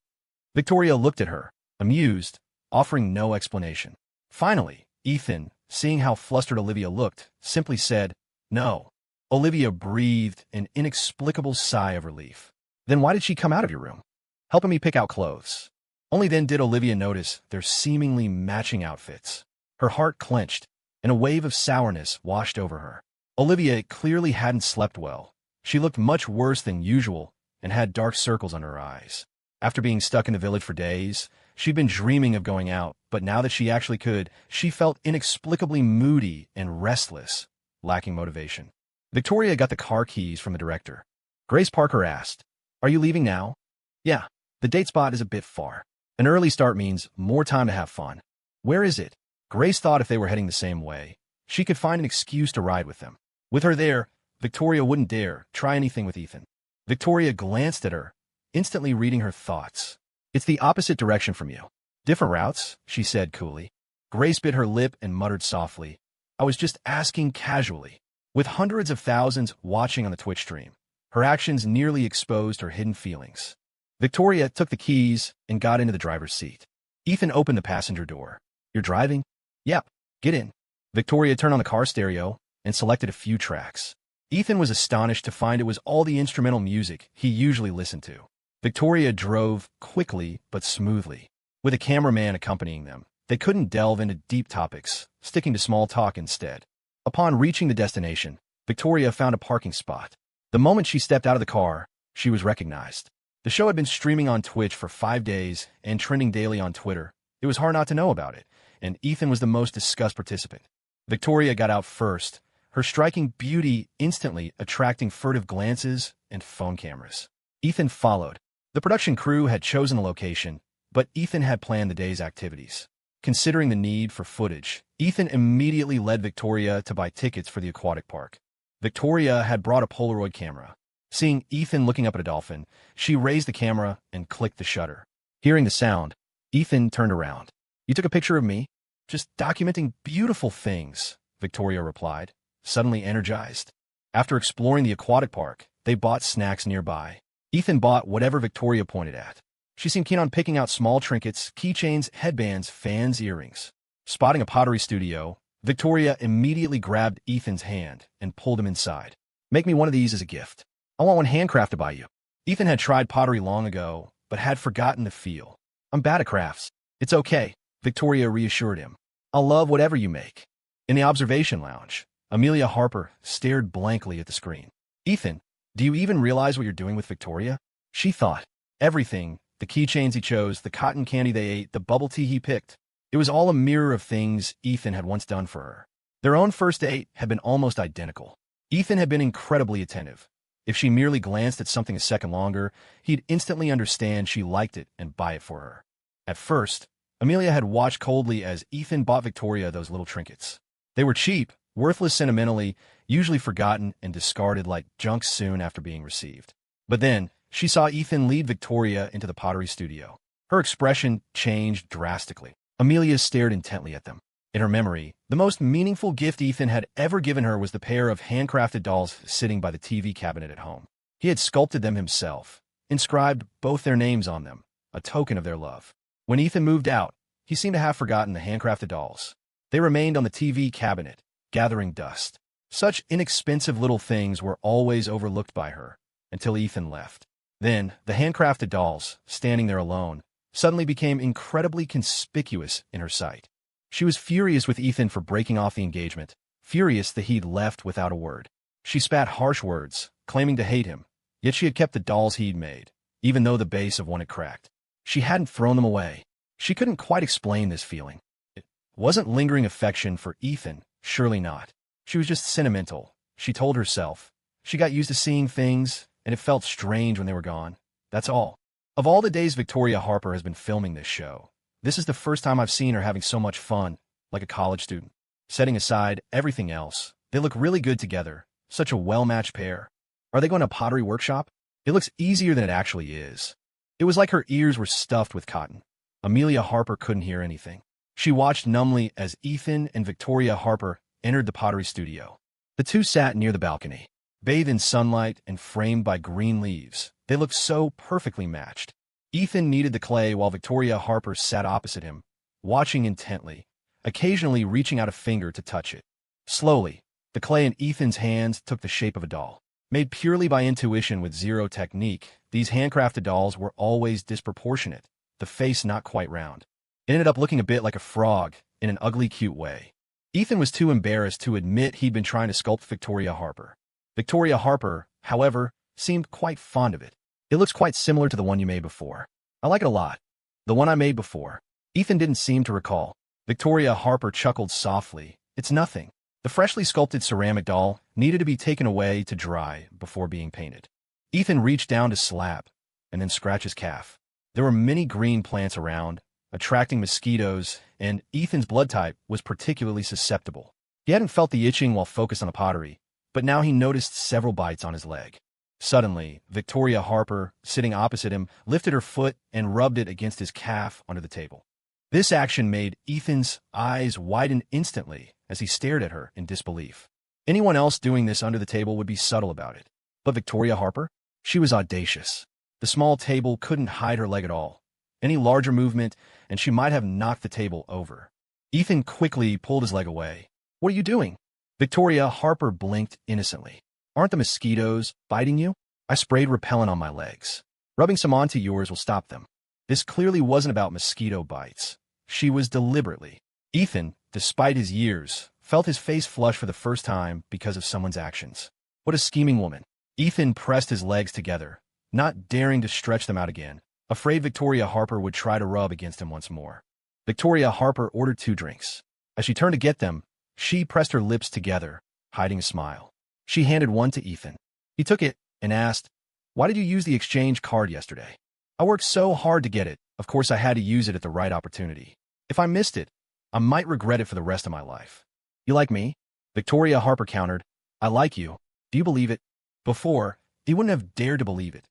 Victoria looked at her, amused, offering no explanation. Finally, Ethan, seeing how flustered Olivia looked, simply said, "No." Olivia breathed an inexplicable sigh of relief. "Then why did she come out of your room?" "Helping me pick out clothes." Only then did Olivia notice their seemingly matching outfits. Her heart clenched, and a wave of sourness washed over her. Olivia clearly hadn't slept well. She looked much worse than usual and had dark circles under her eyes. After being stuck in the village for days, she'd been dreaming of going out, but now that she actually could, she felt inexplicably moody and restless, lacking motivation. Victoria got the car keys from the director. Grace Parker asked, "Are you leaving now?" "Yeah, the date spot is a bit far. An early start means more time to have fun." "Where is it?" Grace thought if they were heading the same way, she could find an excuse to ride with them. With her there, Victoria wouldn't dare try anything with Ethan. Victoria glanced at her, instantly reading her thoughts. "It's the opposite direction from you." "Different routes," she said coolly. Grace bit her lip and muttered softly, "I was just asking casually." With hundreds of thousands watching on the Twitch stream, her actions nearly exposed her hidden feelings. Victoria took the keys and got into the driver's seat. Ethan opened the passenger door. "You're driving?" "Yep, get in." Victoria turned on the car stereo and selected a few tracks. Ethan was astonished to find it was all the instrumental music he usually listened to. Victoria drove quickly but smoothly. With a cameraman accompanying them, they couldn't delve into deep topics, sticking to small talk instead. Upon reaching the destination, Victoria found a parking spot. The moment she stepped out of the car, she was recognized. The show had been streaming on Twitch for 5 days and trending daily on Twitter. It was hard not to know about it, and Ethan was the most discussed participant. Victoria got out first, her striking beauty instantly attracting furtive glances and phone cameras. Ethan followed. The production crew had chosen a location, but Ethan had planned the day's activities. Considering the need for footage, Ethan immediately led Victoria to buy tickets for the aquatic park. Victoria had brought a Polaroid camera. Seeing Ethan looking up at a dolphin, she raised the camera and clicked the shutter. Hearing the sound, Ethan turned around. "You took a picture of me?" "Just documenting beautiful things," Victoria replied, suddenly energized. After exploring the aquatic park, they bought snacks nearby. Ethan bought whatever Victoria pointed at. She seemed keen on picking out small trinkets, keychains, headbands, fans, earrings. Spotting a pottery studio, Victoria immediately grabbed Ethan's hand and pulled him inside. "Make me one of these as a gift. I want one handcrafted by you." Ethan had tried pottery long ago, but had forgotten the feel. "I'm bad at crafts." "It's okay," Victoria reassured him. "I'll love whatever you make." In the observation lounge, Amelia Harper stared blankly at the screen. "Ethan, do you even realize what you're doing with Victoria?" She thought. Everything, the keychains he chose, the cotton candy they ate, the bubble tea he picked, it was all a mirror of things Ethan had once done for her. Their own first date had been almost identical. Ethan had been incredibly attentive. If she merely glanced at something a second longer, he'd instantly understand she liked it and buy it for her. At first, Amelia had watched coldly as Ethan bought Victoria those little trinkets. They were cheap, worthless sentimentally, usually forgotten and discarded like junk soon after being received. But then, she saw Ethan lead Victoria into the pottery studio. Her expression changed drastically. Amelia stared intently at them. In her memory, the most meaningful gift Ethan had ever given her was the pair of handcrafted dolls sitting by the TV cabinet at home. He had sculpted them himself, inscribed both their names on them, a token of their love. When Ethan moved out, he seemed to have forgotten the handcrafted dolls. They remained on the TV cabinet, gathering dust. Such inexpensive little things were always overlooked by her, until Ethan left. Then, the handcrafted dolls, standing there alone, suddenly became incredibly conspicuous in her sight. She was furious with Ethan for breaking off the engagement, furious that he'd left without a word. She spat harsh words, claiming to hate him, yet she had kept the dolls he'd made, even though the base of one had cracked. She hadn't thrown them away. She couldn't quite explain this feeling. It wasn't lingering affection for Ethan, surely not. She was just sentimental, she told herself. She got used to seeing things, and it felt strange when they were gone. That's all. Of all the days Victoria Harper has been filming this show, this is the first time I've seen her having so much fun, like a college student. Setting aside everything else, they look really good together, such a well-matched pair. Are they going to a pottery workshop? It looks easier than it actually is. It was like her ears were stuffed with cotton. Amelia Harper couldn't hear anything. She watched numbly as Ethan and Victoria Harper entered the pottery studio. The two sat near the balcony, bathed in sunlight and framed by green leaves. They looked so perfectly matched. Ethan kneaded the clay while Victoria Harper sat opposite him, watching intently, occasionally reaching out a finger to touch it. Slowly, the clay in Ethan's hands took the shape of a doll. Made purely by intuition with zero technique, these handcrafted dolls were always disproportionate, the face not quite round. It ended up looking a bit like a frog, in an ugly cute way. Ethan was too embarrassed to admit he'd been trying to sculpt Victoria Harper. Victoria Harper, however, seemed quite fond of it. It looks quite similar to the one you made before. I like it a lot. The one I made before. Ethan didn't seem to recall. Victoria Harper chuckled softly. It's nothing. The freshly sculpted ceramic doll needed to be taken away to dry before being painted. Ethan reached down to slap and then scratch his calf. There were many green plants around, attracting mosquitoes, and Ethan's blood type was particularly susceptible. He hadn't felt the itching while focused on the pottery, but now he noticed several bites on his leg. Suddenly, Victoria Harper, sitting opposite him, lifted her foot and rubbed it against his calf under the table. This action made Ethan's eyes widen instantly as he stared at her in disbelief. Anyone else doing this under the table would be subtle about it. But Victoria Harper? She was audacious. The small table couldn't hide her leg at all. Any larger movement, and she might have knocked the table over. Ethan quickly pulled his leg away. What are you doing? Victoria Harper blinked innocently. Aren't the mosquitoes biting you? I sprayed repellent on my legs. Rubbing some onto yours will stop them. This clearly wasn't about mosquito bites. She was deliberately. Ethan, despite his years, felt his face flush for the first time because of someone's actions. What a scheming woman. Ethan pressed his legs together, not daring to stretch them out again, afraid Victoria Harper would try to rub against him once more. Victoria Harper ordered 2 drinks. As she turned to get them, she pressed her lips together, hiding a smile. She handed one to Ethan. He took it and asked, "Why did you use the exchange card yesterday?" "I worked so hard to get it. Of course I had to use it at the right opportunity. If I missed it, I might regret it for the rest of my life." "You like me?" Victoria Harper countered. "I like you. Do you believe it?" Before, he wouldn't have dared to believe it.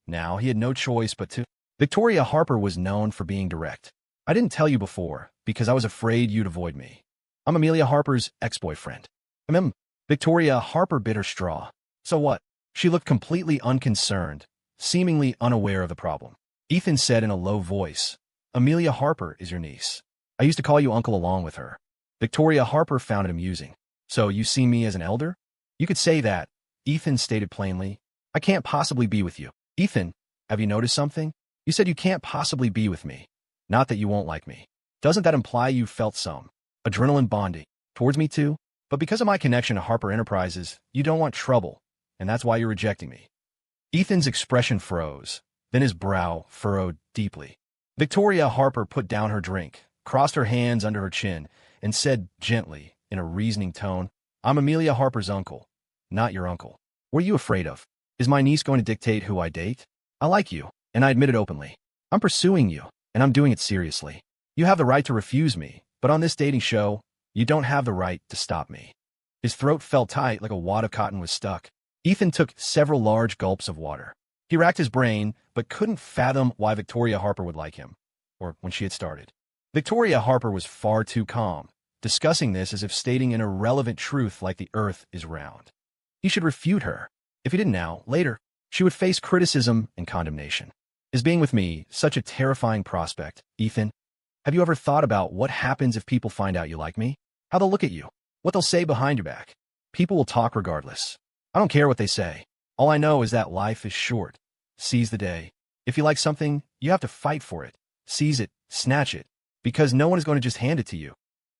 Now he had no choice but to. Victoria Harper was known for being direct. "I didn't tell you before because I was afraid you'd avoid me. I'm Amelia Harper's ex-boyfriend." Victoria Harper bit her straw. "So what?" She looked completely unconcerned, seemingly unaware of the problem. Ethan said in a low voice, "Amelia Harper is your niece. I used to call you uncle along with her." Victoria Harper found it amusing. "So you see me as an elder?" "You could say that," Ethan stated plainly. "I can't possibly be with you." "Ethan, have you noticed something? You said you can't possibly be with me. Not that you won't like me. Doesn't that imply you felt some adrenaline bonding towards me too? But because of my connection to Harper Enterprises, you don't want trouble, and that's why you're rejecting me." Ethan's expression froze, then his brow furrowed deeply. Victoria Harper put down her drink, crossed her hands under her chin, and said gently, in a reasoning tone, "I'm Amelia Harper's uncle, not your uncle. What are you afraid of? Is my niece going to dictate who I date? I like you, and I admit it openly. I'm pursuing you, and I'm doing it seriously. You have the right to refuse me, but on this dating show, you don't have the right to stop me." His throat felt tight like a wad of cotton was stuck. Ethan took several large gulps of water. He racked his brain, but couldn't fathom why Victoria Harper would like him, or when she had started. Victoria Harper was far too calm, discussing this as if stating an irrelevant truth like the earth is round. He should refute her. If he didn't now, later, she would face criticism and condemnation. "Is being with me such a terrifying prospect, Ethan? Have you ever thought about what happens if people find out you like me? How they'll look at you, what they'll say behind your back. People will talk regardless. I don't care what they say. All I know is that life is short. Seize the day. If you like something, you have to fight for it. Seize it, snatch it, because no one is going to just hand it to you."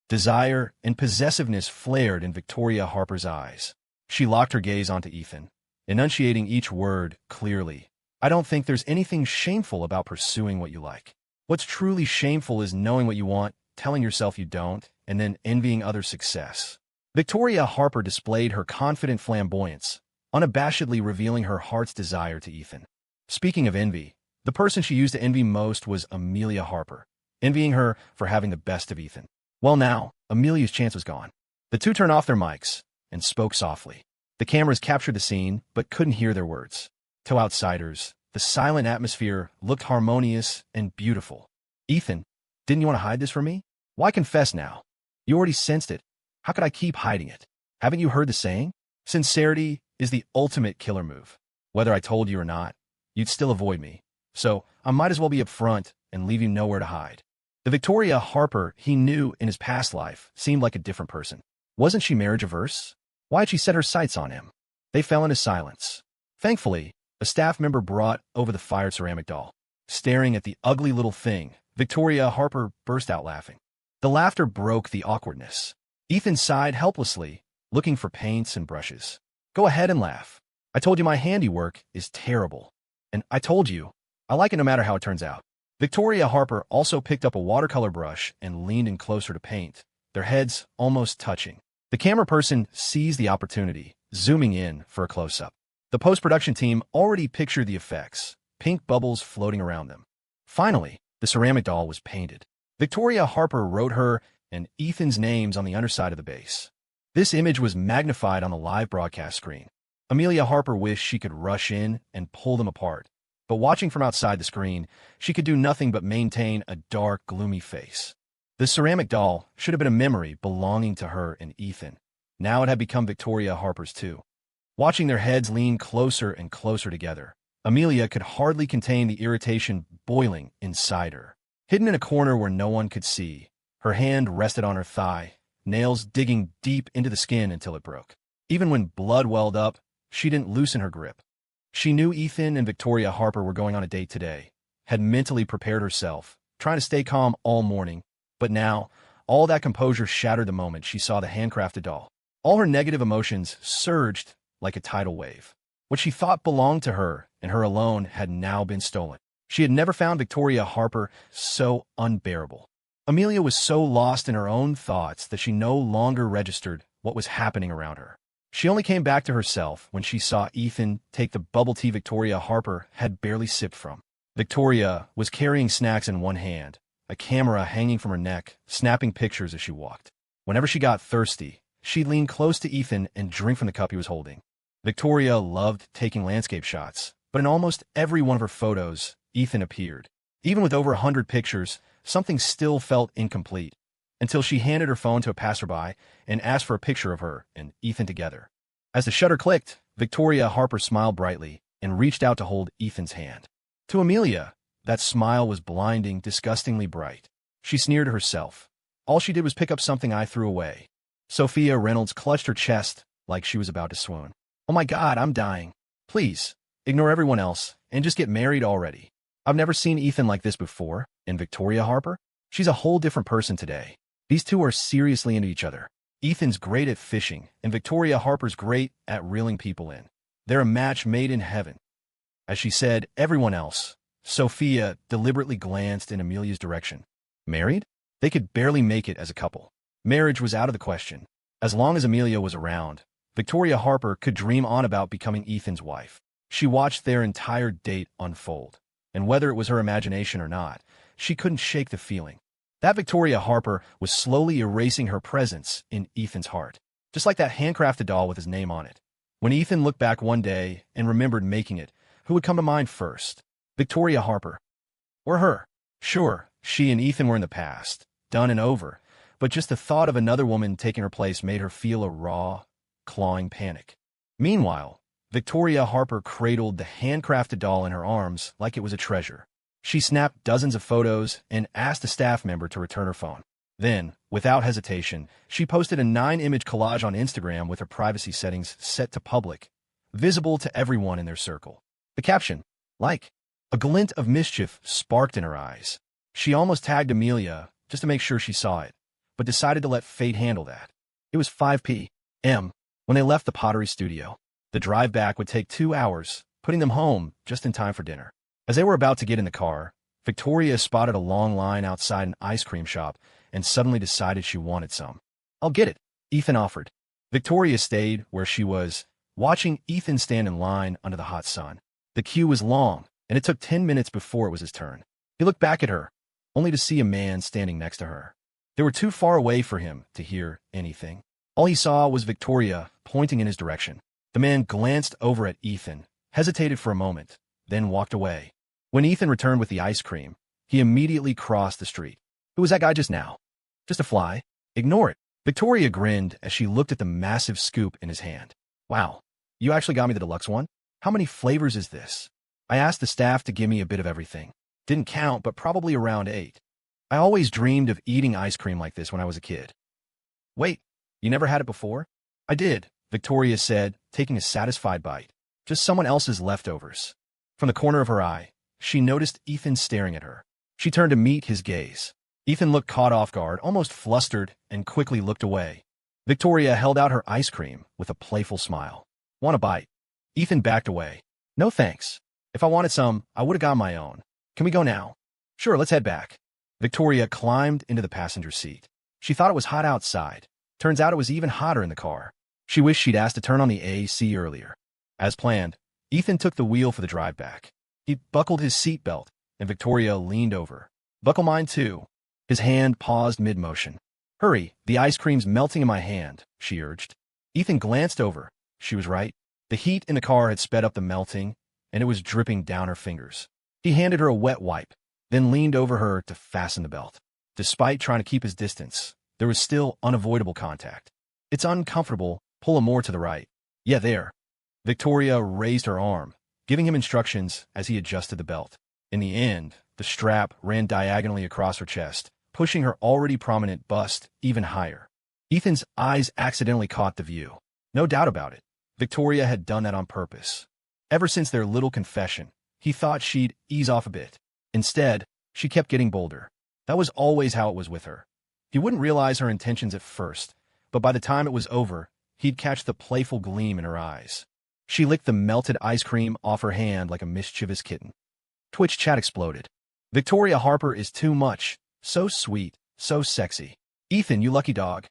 Desire and possessiveness flared in Victoria Harper's eyes. She locked her gaze onto Ethan, enunciating each word clearly. "I don't think there's anything shameful about pursuing what you like. What's truly shameful is knowing what you want, telling yourself you don't, and then envying others' success." Victoria Harper displayed her confident flamboyance, unabashedly revealing her heart's desire to Ethan. Speaking of envy, the person she used to envy most was Amelia Harper, envying her for having the best of Ethan. Well now, Amelia's chance was gone. The two turned off their mics and spoke softly. The cameras captured the scene, but couldn't hear their words. To outsiders, the silent atmosphere looked harmonious and beautiful. "Ethan, didn't you want to hide this from me? Why confess now? You already sensed it. How could I keep hiding it? Haven't you heard the saying? Sincerity is the ultimate killer move. Whether I told you or not, you'd still avoid me. So I might as well be upfront and leave you nowhere to hide." The Victoria Harper he knew in his past life seemed like a different person. Wasn't she marriage averse? Why had she set her sights on him? They fell into silence. Thankfully, a staff member brought over the fired ceramic doll. Staring at the ugly little thing, Victoria Harper burst out laughing. The laughter broke the awkwardness. Ethan sighed helplessly, looking for paints and brushes. "Go ahead and laugh. I told you my handiwork is terrible. And I told you, I like it no matter how it turns out. Victoria Harper also picked up a watercolor brush and leaned in closer to paint, their heads almost touching. The camera person seized the opportunity, zooming in for a close-up. The post-production team already pictured the effects, pink bubbles floating around them. Finally, the ceramic doll was painted. Victoria Harper wrote her and Ethan's names on the underside of the base. This image was magnified on the live broadcast screen. Amelia Harper wished she could rush in and pull them apart, but watching from outside the screen, she could do nothing but maintain a dark, gloomy face. The ceramic doll should have been a memory belonging to her and Ethan. Now it had become Victoria Harper's too. Watching their heads lean closer and closer together, Amelia could hardly contain the irritation boiling inside her. Hidden in a corner where no one could see, her hand rested on her thigh, nails digging deep into the skin until it broke. Even when blood welled up, she didn't loosen her grip. She knew Ethan and Victoria Harper were going on a date today, had mentally prepared herself, trying to stay calm all morning, but now, all that composure shattered the moment she saw the handcrafted doll. All her negative emotions surged like a tidal wave. What she thought belonged to her and her alone had now been stolen. She had never found Victoria Harper so unbearable. Amelia was so lost in her own thoughts that she no longer registered what was happening around her. She only came back to herself when she saw Ethan take the bubble tea Victoria Harper had barely sipped from. Victoria was carrying snacks in one hand, a camera hanging from her neck, snapping pictures as she walked. Whenever she got thirsty, she'd lean close to Ethan and drink from the cup he was holding. Victoria loved taking landscape shots, but in almost every one of her photos, Ethan appeared. Even with over 100 pictures, something still felt incomplete, until she handed her phone to a passerby and asked for a picture of her and Ethan together. As the shutter clicked, Victoria Harper smiled brightly and reached out to hold Ethan's hand. To Amelia, that smile was blinding, disgustingly bright. She sneered to herself. All she did was pick up something I threw away. Sophia Reynolds clutched her chest like she was about to swoon. Oh my God, I'm dying. Please, ignore everyone else and just get married already. I've never seen Ethan like this before, and Victoria Harper? She's a whole different person today. These two are seriously into each other. Ethan's great at fishing, and Victoria Harper's great at reeling people in. They're a match made in heaven. As she said, everyone else, Sophia deliberately glanced in Amelia's direction. Married? They could barely make it as a couple. Marriage was out of the question. As long as Amelia was around, Victoria Harper could dream on about becoming Ethan's wife. She watched their entire date unfold, and whether it was her imagination or not, she couldn't shake the feeling. That Victoria Harper was slowly erasing her presence in Ethan's heart, just like that handcrafted doll with his name on it. When Ethan looked back one day and remembered making it, who would come to mind first? Victoria Harper. Or her. Sure, she and Ethan were in the past, done and over, but just the thought of another woman taking her place made her feel a raw, clawing panic. Meanwhile, Victoria Harper cradled the handcrafted doll in her arms like it was a treasure. She snapped dozens of photos and asked a staff member to return her phone. Then, without hesitation, she posted a 9-image collage on Instagram with her privacy settings set to public, visible to everyone in their circle. The caption, like. A glint of mischief sparked in her eyes. She almost tagged Amelia just to make sure she saw it, but decided to let fate handle that. It was 5 p.m. when they left the pottery studio. The drive back would take 2 hours, putting them home just in time for dinner. As they were about to get in the car, Victoria spotted a long line outside an ice cream shop and suddenly decided she wanted some. I'll get it, Ethan offered. Victoria stayed where she was, watching Ethan stand in line under the hot sun. The queue was long, and it took 10 minutes before it was his turn. He looked back at her, only to see a man standing next to her. They were too far away for him to hear anything. All he saw was Victoria pointing in his direction. The man glanced over at Ethan, hesitated for a moment, then walked away. When Ethan returned with the ice cream, he immediately crossed the street. Who was that guy just now? Just a fly? Ignore it. Victoria grinned as she looked at the massive scoop in his hand. Wow, you actually got me the deluxe one? How many flavors is this? I asked the staff to give me a bit of everything. Didn't count, but probably around 8. I always dreamed of eating ice cream like this when I was a kid. Wait, you never had it before? I did, Victoria said, taking a satisfied bite. Just someone else's leftovers. From the corner of her eye, she noticed Ethan staring at her. She turned to meet his gaze. Ethan looked caught off guard, almost flustered, and quickly looked away. Victoria held out her ice cream with a playful smile. Want a bite? Ethan backed away. No thanks. If I wanted some, I would have got my own. Can we go now? Sure, let's head back. Victoria climbed into the passenger seat. She thought it was hot outside. Turns out it was even hotter in the car. She wished she'd asked to turn on the AC earlier. As planned, Ethan took the wheel for the drive back. He buckled his seatbelt, and Victoria leaned over. Buckle mine too. His hand paused mid-motion. Hurry, the ice cream's melting in my hand, she urged. Ethan glanced over. She was right. The heat in the car had sped up the melting, and it was dripping down her fingers. He handed her a wet wipe, then leaned over her to fasten the belt. Despite trying to keep his distance, there was still unavoidable contact. It's uncomfortable. Pull him more to the right. Yeah, there. Victoria raised her arm, giving him instructions as he adjusted the belt. In the end, the strap ran diagonally across her chest, pushing her already prominent bust even higher. Ethan's eyes accidentally caught the view. No doubt about it. Victoria had done that on purpose. Ever since their little confession, he thought she'd ease off a bit. Instead, she kept getting bolder. That was always how it was with her. He wouldn't realize her intentions at first, but by the time it was over, he'd catch the playful gleam in her eyes. She licked the melted ice cream off her hand like a mischievous kitten. Twitch chat exploded. Victoria Harper is too much. So sweet, so sexy. Ethan, you lucky dog.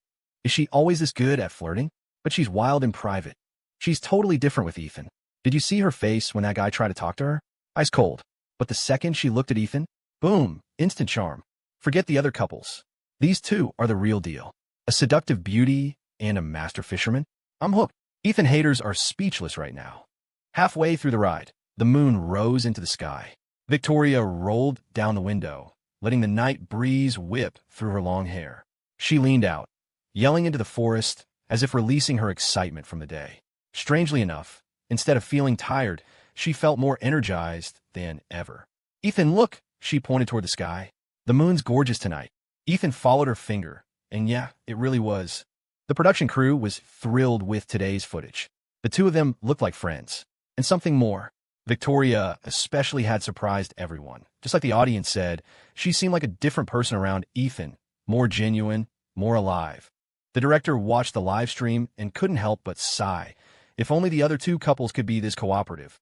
Is she always this good at flirting? But she's wild in private. She's totally different with Ethan. Did you see her face when that guy tried to talk to her? Ice cold. But the second she looked at Ethan, boom, instant charm. Forget the other couples. These two are the real deal. A seductive beauty and a master fisherman. I'm hooked. Ethan haters are speechless right now. Halfway through the ride, the moon rose into the sky. Victoria rolled down the window, letting the night breeze whip through her long hair. She leaned out, yelling into the forest as if releasing her excitement from the day. Strangely enough, instead of feeling tired, she felt more energized than ever. Ethan, look, she pointed toward the sky. The moon's gorgeous tonight. Ethan followed her finger, and yeah, it really was. The production crew was thrilled with today's footage. The two of them looked like friends. And something more. Victoria especially had surprised everyone. Just like the audience said, she seemed like a different person around Ethan, more genuine, more alive. The director watched the live stream and couldn't help but sigh. If only the other two couples could be this cooperative.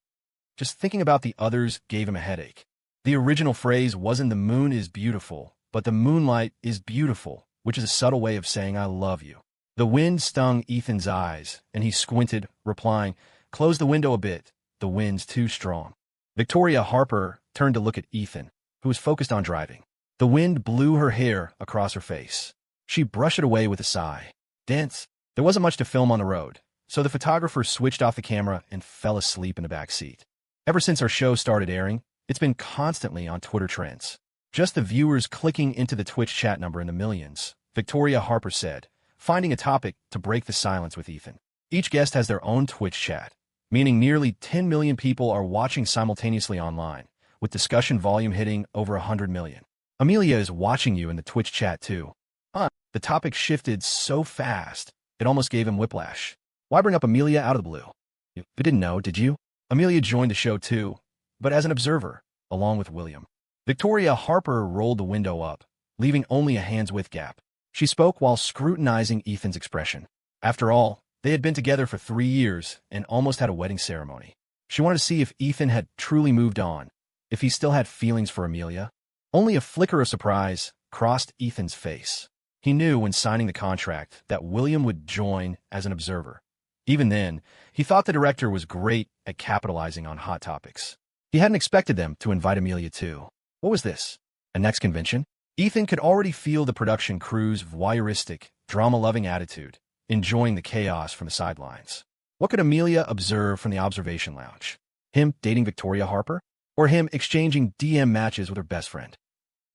Just thinking about the others gave him a headache. The original phrase wasn't "the moon is beautiful," but "the moonlight is beautiful," which is a subtle way of saying "I love you." The wind stung Ethan's eyes, and he squinted, replying, "Close the window a bit. The wind's too strong." Victoria Harper turned to look at Ethan, who was focused on driving. The wind blew her hair across her face. She brushed it away with a sigh. Dense. There wasn't much to film on the road, so the photographer switched off the camera and fell asleep in the back seat. Ever since our show started airing, it's been constantly on Twitter trends. Just the viewers clicking into the Twitch chat number in the millions, Victoria Harper said, finding a topic to break the silence with Ethan. Each guest has their own Twitch chat, meaning nearly 10 million people are watching simultaneously online, with discussion volume hitting over 100 million. Amelia is watching you in the Twitch chat too. The topic shifted so fast, it almost gave him whiplash. Why bring up Amelia out of the blue? You didn't know, did you? Amelia joined the show too, but as an observer, along with William. Victoria Harper rolled the window up, leaving only a hand's-width gap. She spoke while scrutinizing Ethan's expression. After all, they had been together for 3 years and almost had a wedding ceremony. She wanted to see if Ethan had truly moved on, if he still had feelings for Amelia. Only a flicker of surprise crossed Ethan's face. He knew when signing the contract that William would join as an observer. Even then, he thought the director was great at capitalizing on hot topics. He hadn't expected them to invite Amelia too. What was this? A next convention? Ethan could already feel the production crew's voyeuristic, drama-loving attitude, enjoying the chaos from the sidelines. What could Amelia observe from the observation lounge? Him dating Victoria Harper? Or him exchanging DM matches with her best friend?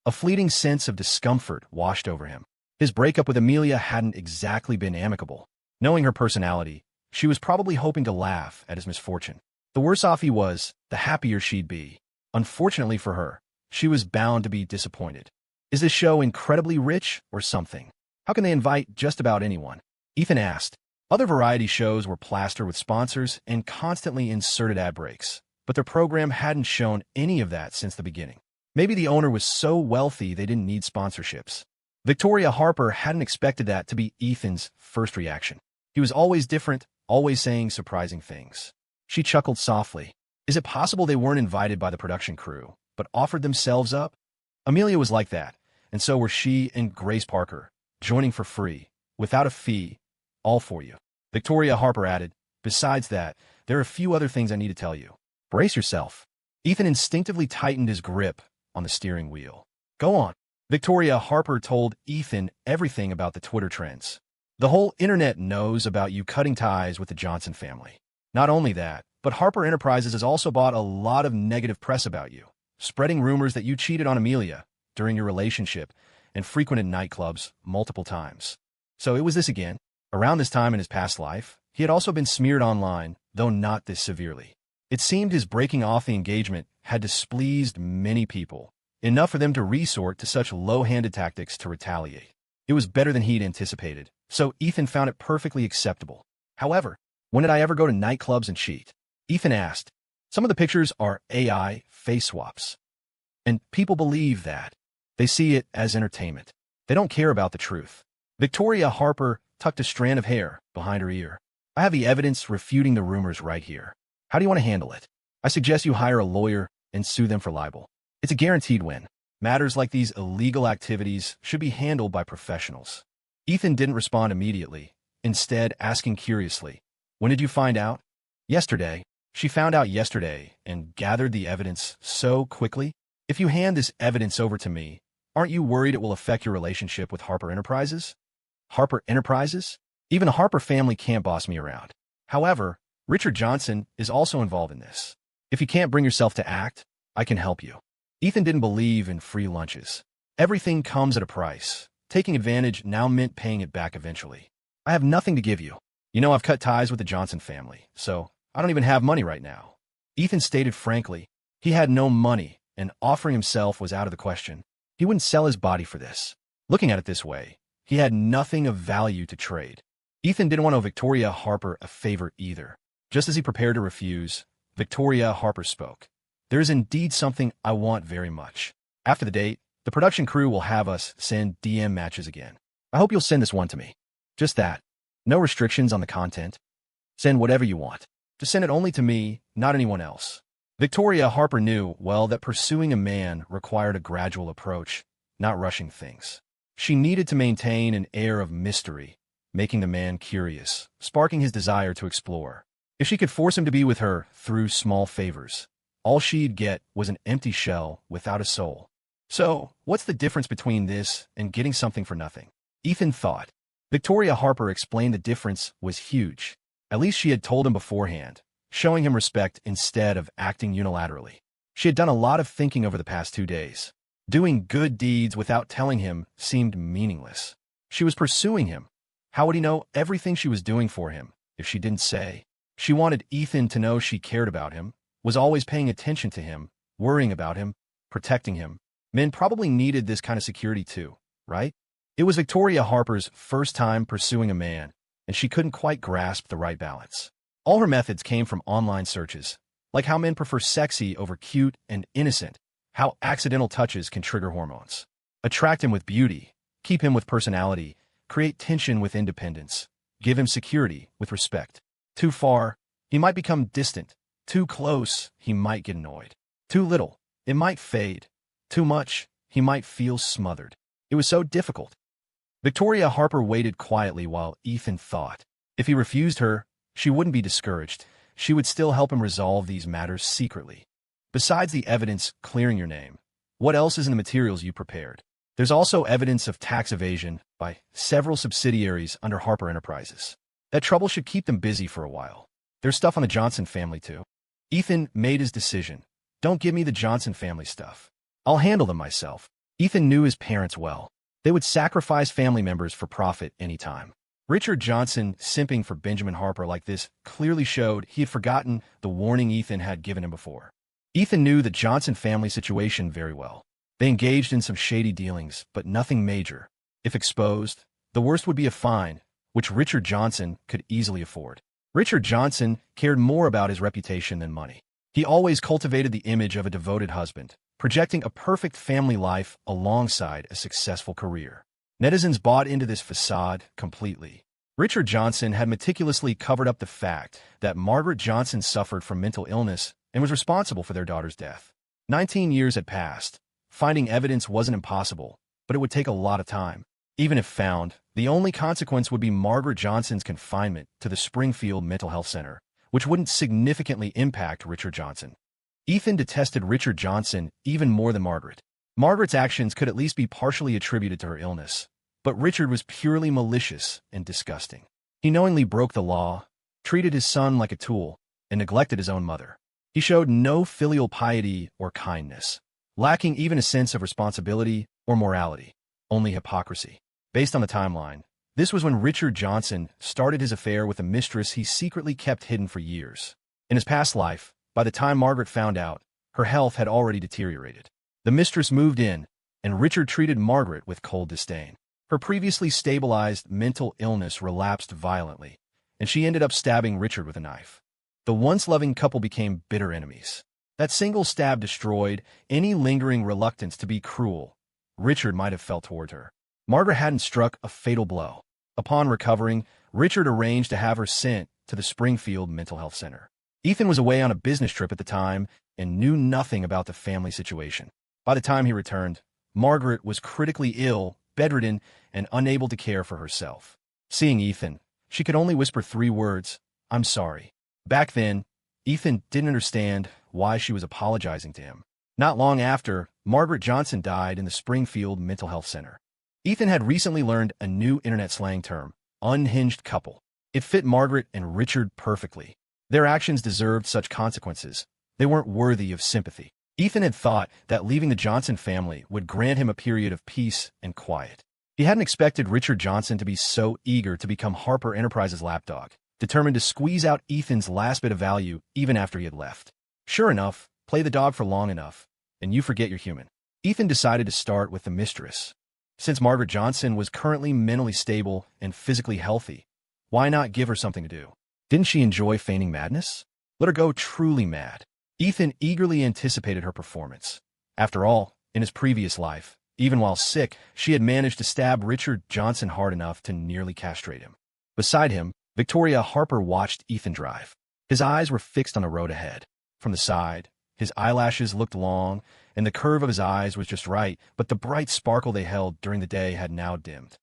A fleeting sense of discomfort washed over him. His breakup with Amelia hadn't exactly been amicable. Knowing her personality, she was probably hoping to laugh at his misfortune. The worse off he was, the happier she'd be. Unfortunately for her, she was bound to be disappointed. Is this show incredibly rich or something? How can they invite just about anyone? Ethan asked. Other variety shows were plastered with sponsors and constantly inserted ad breaks, but their program hadn't shown any of that since the beginning. Maybe the owner was so wealthy they didn't need sponsorships. Victoria Harper hadn't expected that to be Ethan's first reaction. He was always different, always saying surprising things. She chuckled softly. Is it possible they weren't invited by the production crew, but offered themselves up? Amelia was like that, and so were she and Grace Parker, joining for free, without a fee, all for you. Victoria Harper added, besides that, there are a few other things I need to tell you. Brace yourself. Ethan instinctively tightened his grip on the steering wheel. Go on. Victoria Harper told Ethan everything about the Twitter trends. The whole internet knows about you cutting ties with the Johnson family. Not only that, but Harper Enterprises has also bought a lot of negative press about you, spreading rumors that you cheated on Amelia during your relationship and frequented nightclubs multiple times. So it was this again. Around this time in his past life, he had also been smeared online, though not this severely. It seemed his breaking off the engagement had displeased many people, enough for them to resort to such low-handed tactics to retaliate. It was better than he'd anticipated, so Ethan found it perfectly acceptable. However, when did I ever go to nightclubs and cheat? Ethan asked. Some of the pictures are AI face swaps. And people believe that. They see it as entertainment. They don't care about the truth. Victoria Harper tucked a strand of hair behind her ear. I have the evidence refuting the rumors right here. How do you want to handle it? I suggest you hire a lawyer and sue them for libel. It's a guaranteed win. Matters like these illegal activities should be handled by professionals. Ethan didn't respond immediately, instead asking curiously, when did you find out? Yesterday. She found out yesterday and gathered the evidence so quickly. If you hand this evidence over to me, aren't you worried it will affect your relationship with Harper Enterprises? Harper Enterprises? Even the Harper family can't boss me around. However, Richard Johnson is also involved in this. If you can't bring yourself to act, I can help you. Ethan didn't believe in free lunches. Everything comes at a price. Taking advantage now meant paying it back eventually. I have nothing to give you. You know I've cut ties with the Johnson family, so I don't even have money right now. Ethan stated frankly, he had no money, and offering himself was out of the question. He wouldn't sell his body for this. Looking at it this way, he had nothing of value to trade. Ethan didn't want to owe Victoria Harper a favor either. Just as he prepared to refuse, Victoria Harper spoke. There is indeed something I want very much. After the date, the production crew will have us send DM matches again. I hope you'll send this one to me. Just that. No restrictions on the content. Send whatever you want. Just send it only to me, not anyone else. Victoria Harper knew, well, that pursuing a man required a gradual approach, not rushing things. She needed to maintain an air of mystery, making the man curious, sparking his desire to explore. If she could force him to be with her through small favors, all she'd get was an empty shell without a soul. So, what's the difference between this and getting something for nothing? Ethan thought. Victoria Harper explained the difference was huge. At least she had told him beforehand, showing him respect instead of acting unilaterally. She had done a lot of thinking over the past 2 days. Doing good deeds without telling him seemed meaningless. She was pursuing him. How would he know everything she was doing for him if she didn't say? She wanted Ethan to know she cared about him, was always paying attention to him, worrying about him, protecting him. Men probably needed this kind of security too, right? It was Victoria Harper's first time pursuing a man, and she couldn't quite grasp the right balance. All her methods came from online searches, like how men prefer sexy over cute and innocent, how accidental touches can trigger hormones, attract him with beauty, keep him with personality, create tension with independence, give him security with respect. Too far, he might become distant. Too close, he might get annoyed. Too little, it might fade. Too much, he might feel smothered. It was so difficult. Victoria Harper waited quietly while Ethan thought. If he refused her, she wouldn't be discouraged. She would still help him resolve these matters secretly. Besides the evidence clearing your name, what else is in the materials you prepared? There's also evidence of tax evasion by several subsidiaries under Harper Enterprises. That trouble should keep them busy for a while. There's stuff on the Johnson family too. Ethan made his decision. Don't give me the Johnson family stuff. I'll handle them myself. Ethan knew his parents well. They would sacrifice family members for profit anytime. Richard Johnson simping for Benjamin Harper like this clearly showed he had forgotten the warning Ethan had given him before. Ethan knew the Johnson family situation very well. They engaged in some shady dealings, but nothing major. If exposed, the worst would be a fine, which Richard Johnson could easily afford. Richard Johnson cared more about his reputation than money. He always cultivated the image of a devoted husband, projecting a perfect family life alongside a successful career. Netizens bought into this facade completely. Richard Johnson had meticulously covered up the fact that Margaret Johnson suffered from mental illness and was responsible for their daughter's death. 19 years had passed. Finding evidence wasn't impossible, but it would take a lot of time. Even if found, the only consequence would be Margaret Johnson's confinement to the Springfield Mental Health Center, which wouldn't significantly impact Richard Johnson. Ethan detested Richard Johnson even more than Margaret. Margaret's actions could at least be partially attributed to her illness, but Richard was purely malicious and disgusting. He knowingly broke the law, treated his son like a tool, and neglected his own mother. He showed no filial piety or kindness, lacking even a sense of responsibility or morality, only hypocrisy. Based on the timeline, this was when Richard Johnson started his affair with a mistress he secretly kept hidden for years. In his past life, by the time Margaret found out, her health had already deteriorated. The mistress moved in, and Richard treated Margaret with cold disdain. Her previously stabilized mental illness relapsed violently, and she ended up stabbing Richard with a knife. The once loving couple became bitter enemies. That single stab destroyed any lingering reluctance to be cruel Richard might have felt toward her. Margaret hadn't struck a fatal blow. Upon recovering, Richard arranged to have her sent to the Springfield Mental Health Center. Ethan was away on a business trip at the time and knew nothing about the family situation. By the time he returned, Margaret was critically ill, bedridden, and unable to care for herself. Seeing Ethan, she could only whisper 3 words, "I'm sorry." Back then, Ethan didn't understand why she was apologizing to him. Not long after, Margaret Johnson died in the Springfield Mental Health Center. Ethan had recently learned a new internet slang term, unhinged couple. It fit Margaret and Richard perfectly. Their actions deserved such consequences. They weren't worthy of sympathy. Ethan had thought that leaving the Johnson family would grant him a period of peace and quiet. He hadn't expected Richard Johnson to be so eager to become Harper Enterprises' lapdog, determined to squeeze out Ethan's last bit of value even after he had left. Sure enough, play the dog for long enough, and you forget you're human. Ethan decided to start with the mistress. Since Margaret Johnson was currently mentally stable and physically healthy, why not give her something to do? Didn't she enjoy feigning madness? Let her go truly mad. Ethan eagerly anticipated her performance. After all, in his previous life, even while sick, she had managed to stab Richard Johnson hard enough to nearly castrate him. Beside him, Victoria Harper watched Ethan drive. His eyes were fixed on the road ahead. From the side, his eyelashes looked long, and the curve of his eyes was just right, but the bright sparkle they held during the day had now dimmed.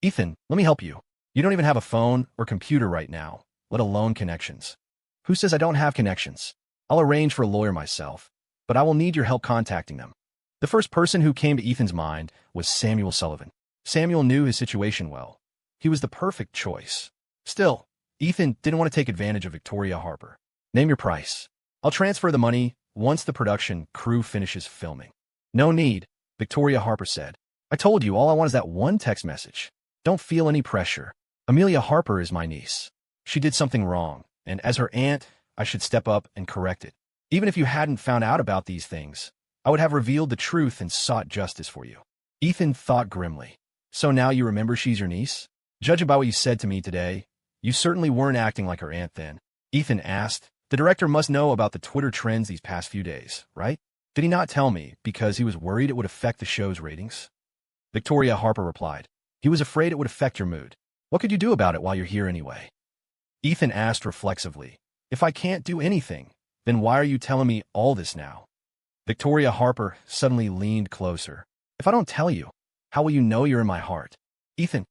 "Ethan, let me help you. You don't even have a phone or computer right now, let alone connections." "Who says I don't have connections? I'll arrange for a lawyer myself, but I will need your help contacting them." The first person who came to Ethan's mind was Samuel Sullivan. Samuel knew his situation well. He was the perfect choice. Still, Ethan didn't want to take advantage of Victoria Harper. "Name your price. I'll transfer the money once the production crew finishes filming." "No need," Victoria Harper said. "I told you all I want is that one text message. Don't feel any pressure. Amelia Harper is my niece. She did something wrong, and as her aunt, I should step up and correct it. Even if you hadn't found out about these things, I would have revealed the truth and sought justice for you." Ethan thought grimly. "So now you remember she's your niece? Judging by what you said to me today, you certainly weren't acting like her aunt then." Ethan asked. "The director must know about the Twitter trends these past few days, right? Did he not tell me because he was worried it would affect the show's ratings?" Victoria Harper replied. "He was afraid it would affect your mood. What could you do about it while you're here anyway?" Ethan asked reflexively. "If I can't do anything, then why are you telling me all this now?" Victoria Harper suddenly leaned closer. "If I don't tell you, how will you know you're in my heart?" "Ethan."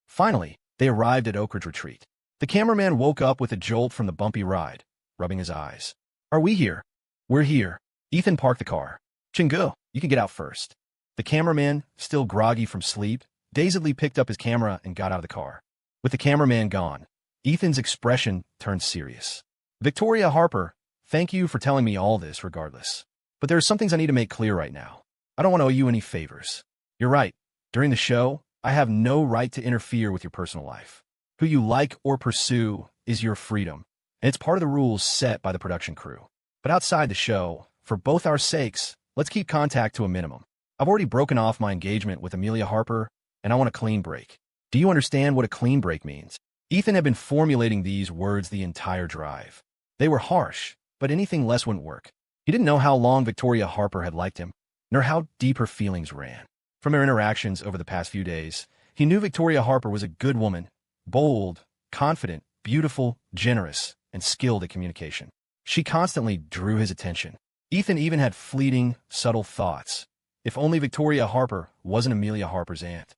Finally, they arrived at Oak Ridge Retreat. The cameraman woke up with a jolt from the bumpy ride, rubbing his eyes. "Are we here?" "We're here." Ethan parked the car. "Chingu, you can get out first." The cameraman, still groggy from sleep, dazedly picked up his camera and got out of the car. With the cameraman gone, Ethan's expression turned serious. "Victoria Harper, thank you for telling me all this regardless. But there are some things I need to make clear right now. I don't want to owe you any favors. You're right. During the show, I have no right to interfere with your personal life. Who you like or pursue is your freedom, and it's part of the rules set by the production crew. But outside the show, for both our sakes, let's keep contact to a minimum. I've already broken off my engagement with Amelia Harper, and I want a clean break. Do you understand what a clean break means?" Ethan had been formulating these words the entire drive. They were harsh, but anything less wouldn't work. He didn't know how long Victoria Harper had liked him, nor how deep her feelings ran. From their interactions over the past few days, he knew Victoria Harper was a good woman, bold, confident, beautiful, generous, and skilled at communication. She constantly drew his attention. Ethan even had fleeting, subtle thoughts. If only Victoria Harper wasn't Amelia Harper's aunt.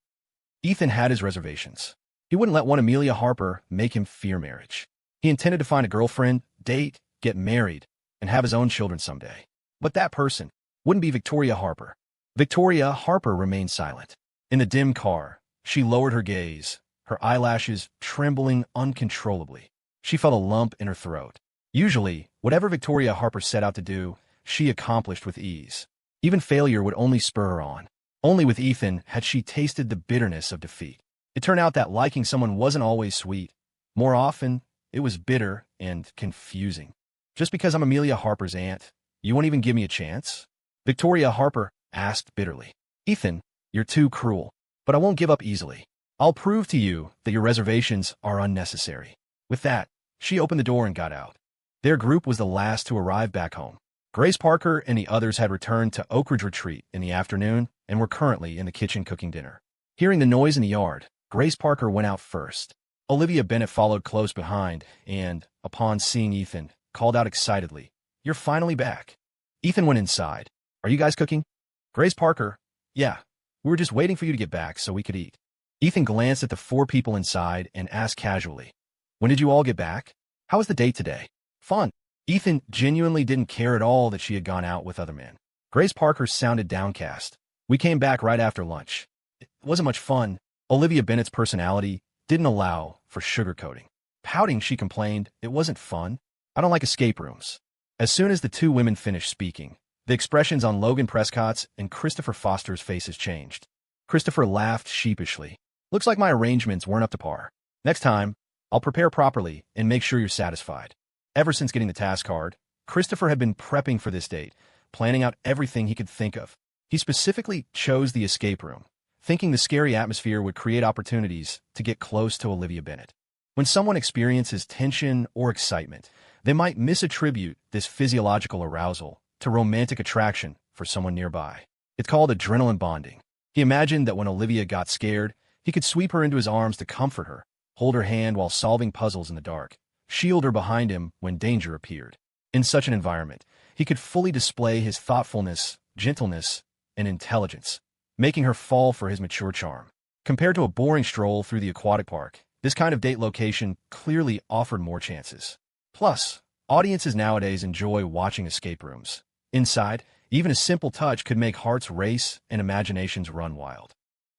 Ethan had his reservations. He wouldn't let one Amelia Harper make him fear marriage. He intended to find a girlfriend, date, get married, and have his own children someday. But that person wouldn't be Victoria Harper. Victoria Harper remained silent. In the dim car, she lowered her gaze, her eyelashes trembling uncontrollably. She felt a lump in her throat. Usually, whatever Victoria Harper set out to do, she accomplished with ease. Even failure would only spur her on. Only with Ethan had she tasted the bitterness of defeat. It turned out that liking someone wasn't always sweet. More often, it was bitter and confusing. Just because I'm Amelia Harper's aunt, you won't even give me a chance? Victoria Harper asked bitterly. Ethan, you're too cruel, but I won't give up easily. I'll prove to you that your reservations are unnecessary. With that, she opened the door and got out. Their group was the last to arrive back home. Grace Parker and the others had returned to Oak Ridge Retreat in the afternoon and were currently in the kitchen cooking dinner. Hearing the noise in the yard, Grace Parker went out first. Olivia Bennett followed close behind and, upon seeing Ethan, called out excitedly, "You're finally back." Ethan went inside. "Are you guys cooking?" Grace Parker, "Yeah, we were just waiting for you to get back so we could eat." Ethan glanced at the four people inside and asked casually, "When did you all get back? How was the date today?" "Fun." Ethan genuinely didn't care at all that she had gone out with other men. Grace Parker sounded downcast. "We came back right after lunch. It wasn't much fun." Olivia Bennett's personality didn't allow for sugarcoating. Pouting, she complained, "It wasn't fun. I don't like escape rooms." As soon as the two women finished speaking, the expressions on Logan Prescott's and Christopher Foster's faces changed. Christopher laughed sheepishly. "Looks like my arrangements weren't up to par. Next time, I'll prepare properly and make sure you're satisfied." Ever since getting the task card, Christopher had been prepping for this date, planning out everything he could think of. He specifically chose the escape room, thinking the scary atmosphere would create opportunities to get close to Olivia Bennett. When someone experiences tension or excitement, they might misattribute this physiological arousal to romantic attraction for someone nearby. It's called adrenaline bonding. He imagined that when Olivia got scared, he could sweep her into his arms to comfort her, hold her hand while solving puzzles in the dark, shield her behind him when danger appeared. In such an environment, he could fully display his thoughtfulness, gentleness, and intelligence, making her fall for his mature charm. Compared to a boring stroll through the aquatic park, this kind of date location clearly offered more chances. Plus, audiences nowadays enjoy watching escape rooms. Inside, even a simple touch could make hearts race and imaginations run wild.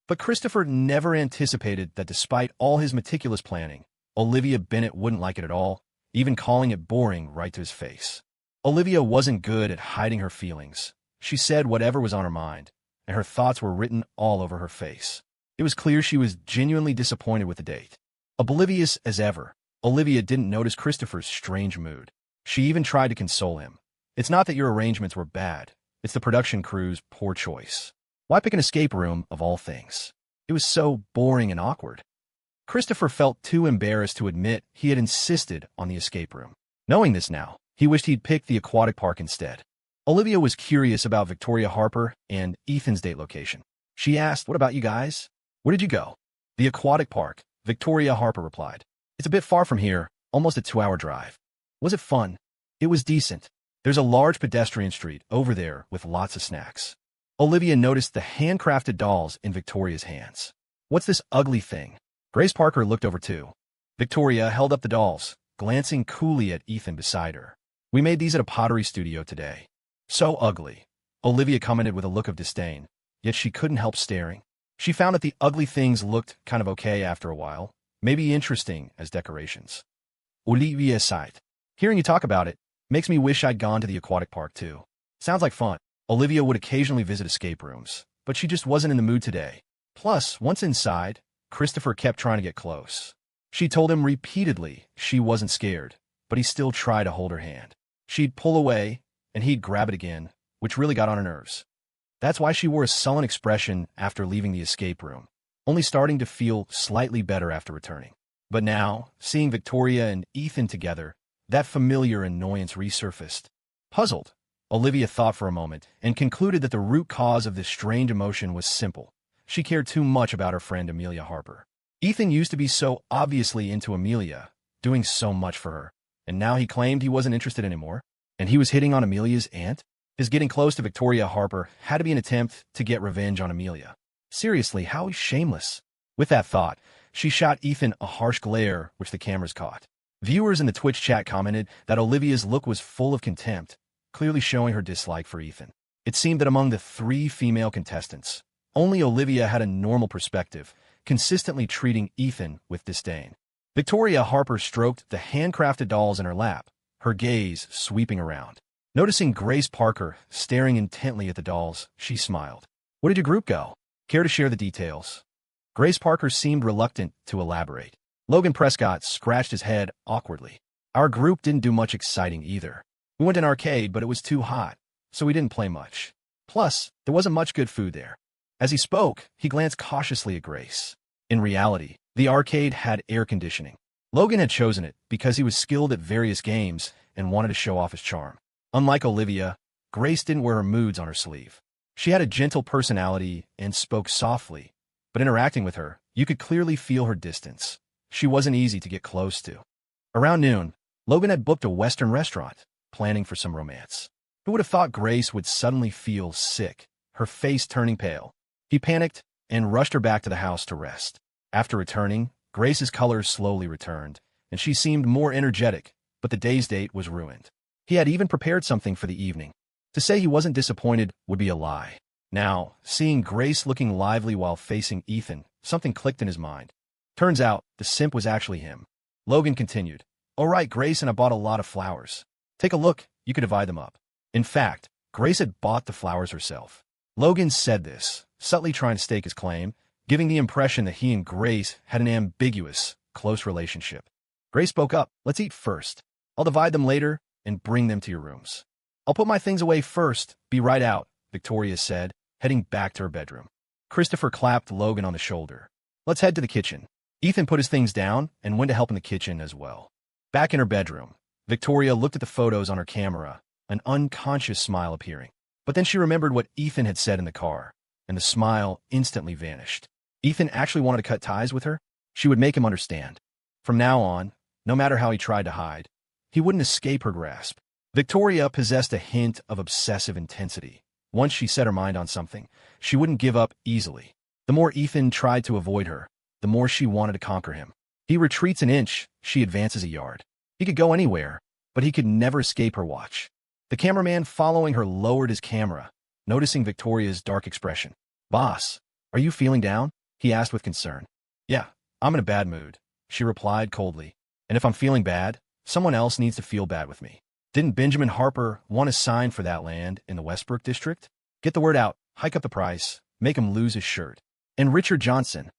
But Christopher never anticipated that despite all his meticulous planning, Olivia Bennett wouldn't like it at all, even calling it boring right to his face. Olivia wasn't good at hiding her feelings. She said whatever was on her mind, and her thoughts were written all over her face. It was clear she was genuinely disappointed with the date. Oblivious as ever, Olivia didn't notice Christopher's strange mood. She even tried to console him. "It's not that your arrangements were bad. It's the production crew's poor choice. Why pick an escape room of all things? It was so boring and awkward." Christopher felt too embarrassed to admit he had insisted on the escape room. Knowing this now, he wished he'd picked the aquatic park instead. Olivia was curious about Victoria Harper and Ethan's date location. She asked, "What about you guys? Where did you go?" "The aquatic park," Victoria Harper replied. "It's a bit far from here, almost a 2-hour drive." "Was it fun?" "It was decent. There's a large pedestrian street over there with lots of snacks." Olivia noticed the handcrafted dolls in Victoria's hands. "What's this ugly thing?" Grace Parker looked over too. Victoria held up the dolls, glancing coolly at Ethan beside her. "We made these at a pottery studio today." "So ugly," Olivia commented with a look of disdain, yet she couldn't help staring. She found that the ugly things looked kind of okay after a while, maybe interesting as decorations. Olivia sighed. "Hearing you talk about it makes me wish I'd gone to the aquatic park too. Sounds like fun." Olivia would occasionally visit escape rooms, but she just wasn't in the mood today. Plus, once inside, Christopher kept trying to get close. She told him repeatedly she wasn't scared, but he still tried to hold her hand. She'd pull away, and he'd grab it again, which really got on her nerves. That's why she wore a sullen expression after leaving the escape room, only starting to feel slightly better after returning. But now, seeing Victoria and Ethan together, that familiar annoyance resurfaced. Puzzled, Olivia thought for a moment and concluded that the root cause of this strange emotion was simple. She cared too much about her friend Amelia Harper. Ethan used to be so obviously into Amelia, doing so much for her, and now he claimed he wasn't interested anymore, and he was hitting on Amelia's aunt? His getting close to Victoria Harper had to be an attempt to get revenge on Amelia. Seriously, how shameless. With that thought, she shot Ethan a harsh glare which the cameras caught. Viewers in the Twitch chat commented that Olivia's look was full of contempt, clearly showing her dislike for Ethan. It seemed that among the 3 female contestants, only Olivia had a normal perspective, consistently treating Ethan with disdain. Victoria Harper stroked the handcrafted dolls in her lap, her gaze sweeping around. Noticing Grace Parker staring intently at the dolls, she smiled. "Where did your group go? Care to share the details?" Grace Parker seemed reluctant to elaborate. Logan Prescott scratched his head awkwardly. "Our group didn't do much exciting either. We went to an arcade, but it was too hot, so we didn't play much. Plus, there wasn't much good food there." As he spoke, he glanced cautiously at Grace. In reality, the arcade had air conditioning. Logan had chosen it because he was skilled at various games and wanted to show off his charm. Unlike Olivia, Grace didn't wear her moods on her sleeve. She had a gentle personality and spoke softly, but interacting with her, you could clearly feel her distance. She wasn't easy to get close to. Around noon, Logan had booked a Western restaurant, planning for some romance. Who would have thought Grace would suddenly feel sick, her face turning pale? He panicked and rushed her back to the house to rest. After returning, Grace's color slowly returned, and she seemed more energetic, but the day's date was ruined. He had even prepared something for the evening. To say he wasn't disappointed would be a lie. Now, seeing Grace looking lively while facing Ethan, something clicked in his mind. Turns out, the simp was actually him. Logan continued, "All right, Grace, and I bought a lot of flowers. Take a look, you could divide them up." In fact, Grace had bought the flowers herself. Logan said this, subtly trying to stake his claim, giving the impression that he and Grace had an ambiguous, close relationship. Grace spoke up, "Let's eat first. I'll divide them later and bring them to your rooms." "I'll put my things away first, be right out," Victoria said, heading back to her bedroom. Christopher clapped Logan on the shoulder. "Let's head to the kitchen." Ethan put his things down and went to help in the kitchen as well. Back in her bedroom, Victoria looked at the photos on her camera, an unconscious smile appearing. But then she remembered what Ethan had said in the car, and the smile instantly vanished. Ethan actually wanted to cut ties with her? She would make him understand. From now on, no matter how he tried to hide, he wouldn't escape her grasp. Victoria possessed a hint of obsessive intensity. Once she set her mind on something, she wouldn't give up easily. The more Ethan tried to avoid her, the more she wanted to conquer him. He retreats an inch, she advances a yard. He could go anywhere, but he could never escape her watch. The cameraman following her lowered his camera, noticing Victoria's dark expression. "Boss, are you feeling down?" he asked with concern. "Yeah, I'm in a bad mood," she replied coldly. "And if I'm feeling bad, someone else needs to feel bad with me. Didn't Benjamin Harper want to sign for that land in the Westbrook district? Get the word out, hike up the price, make him lose his shirt." And Richard Johnson.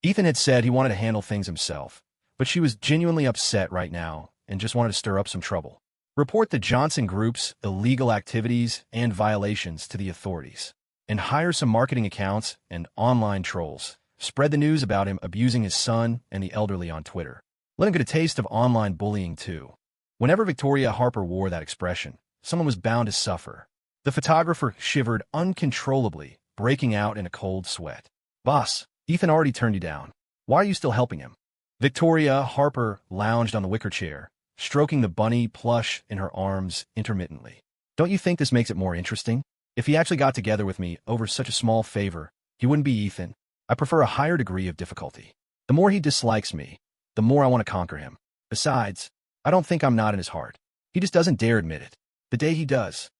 Ethan had said he wanted to handle things himself, but she was genuinely upset right now and just wanted to stir up some trouble. Report the Johnson Group's illegal activities and violations to the authorities, and hire some marketing accounts and online trolls. Spread the news about him abusing his son and the elderly on Twitter. Let him get a taste of online bullying too. Whenever Victoria Harper wore that expression, someone was bound to suffer. The photographer shivered uncontrollably, breaking out in a cold sweat. "Boss, Ethan already turned you down. Why are you still helping him?" Victoria Harper lounged on the wicker chair, stroking the bunny plush in her arms intermittently. "Don't you think this makes it more interesting? If he actually got together with me over such a small favor, he wouldn't be Ethan. I prefer a higher degree of difficulty. The more he dislikes me, the more I want to conquer him. Besides, I don't think I'm not in his heart. He just doesn't dare admit it. The day he does."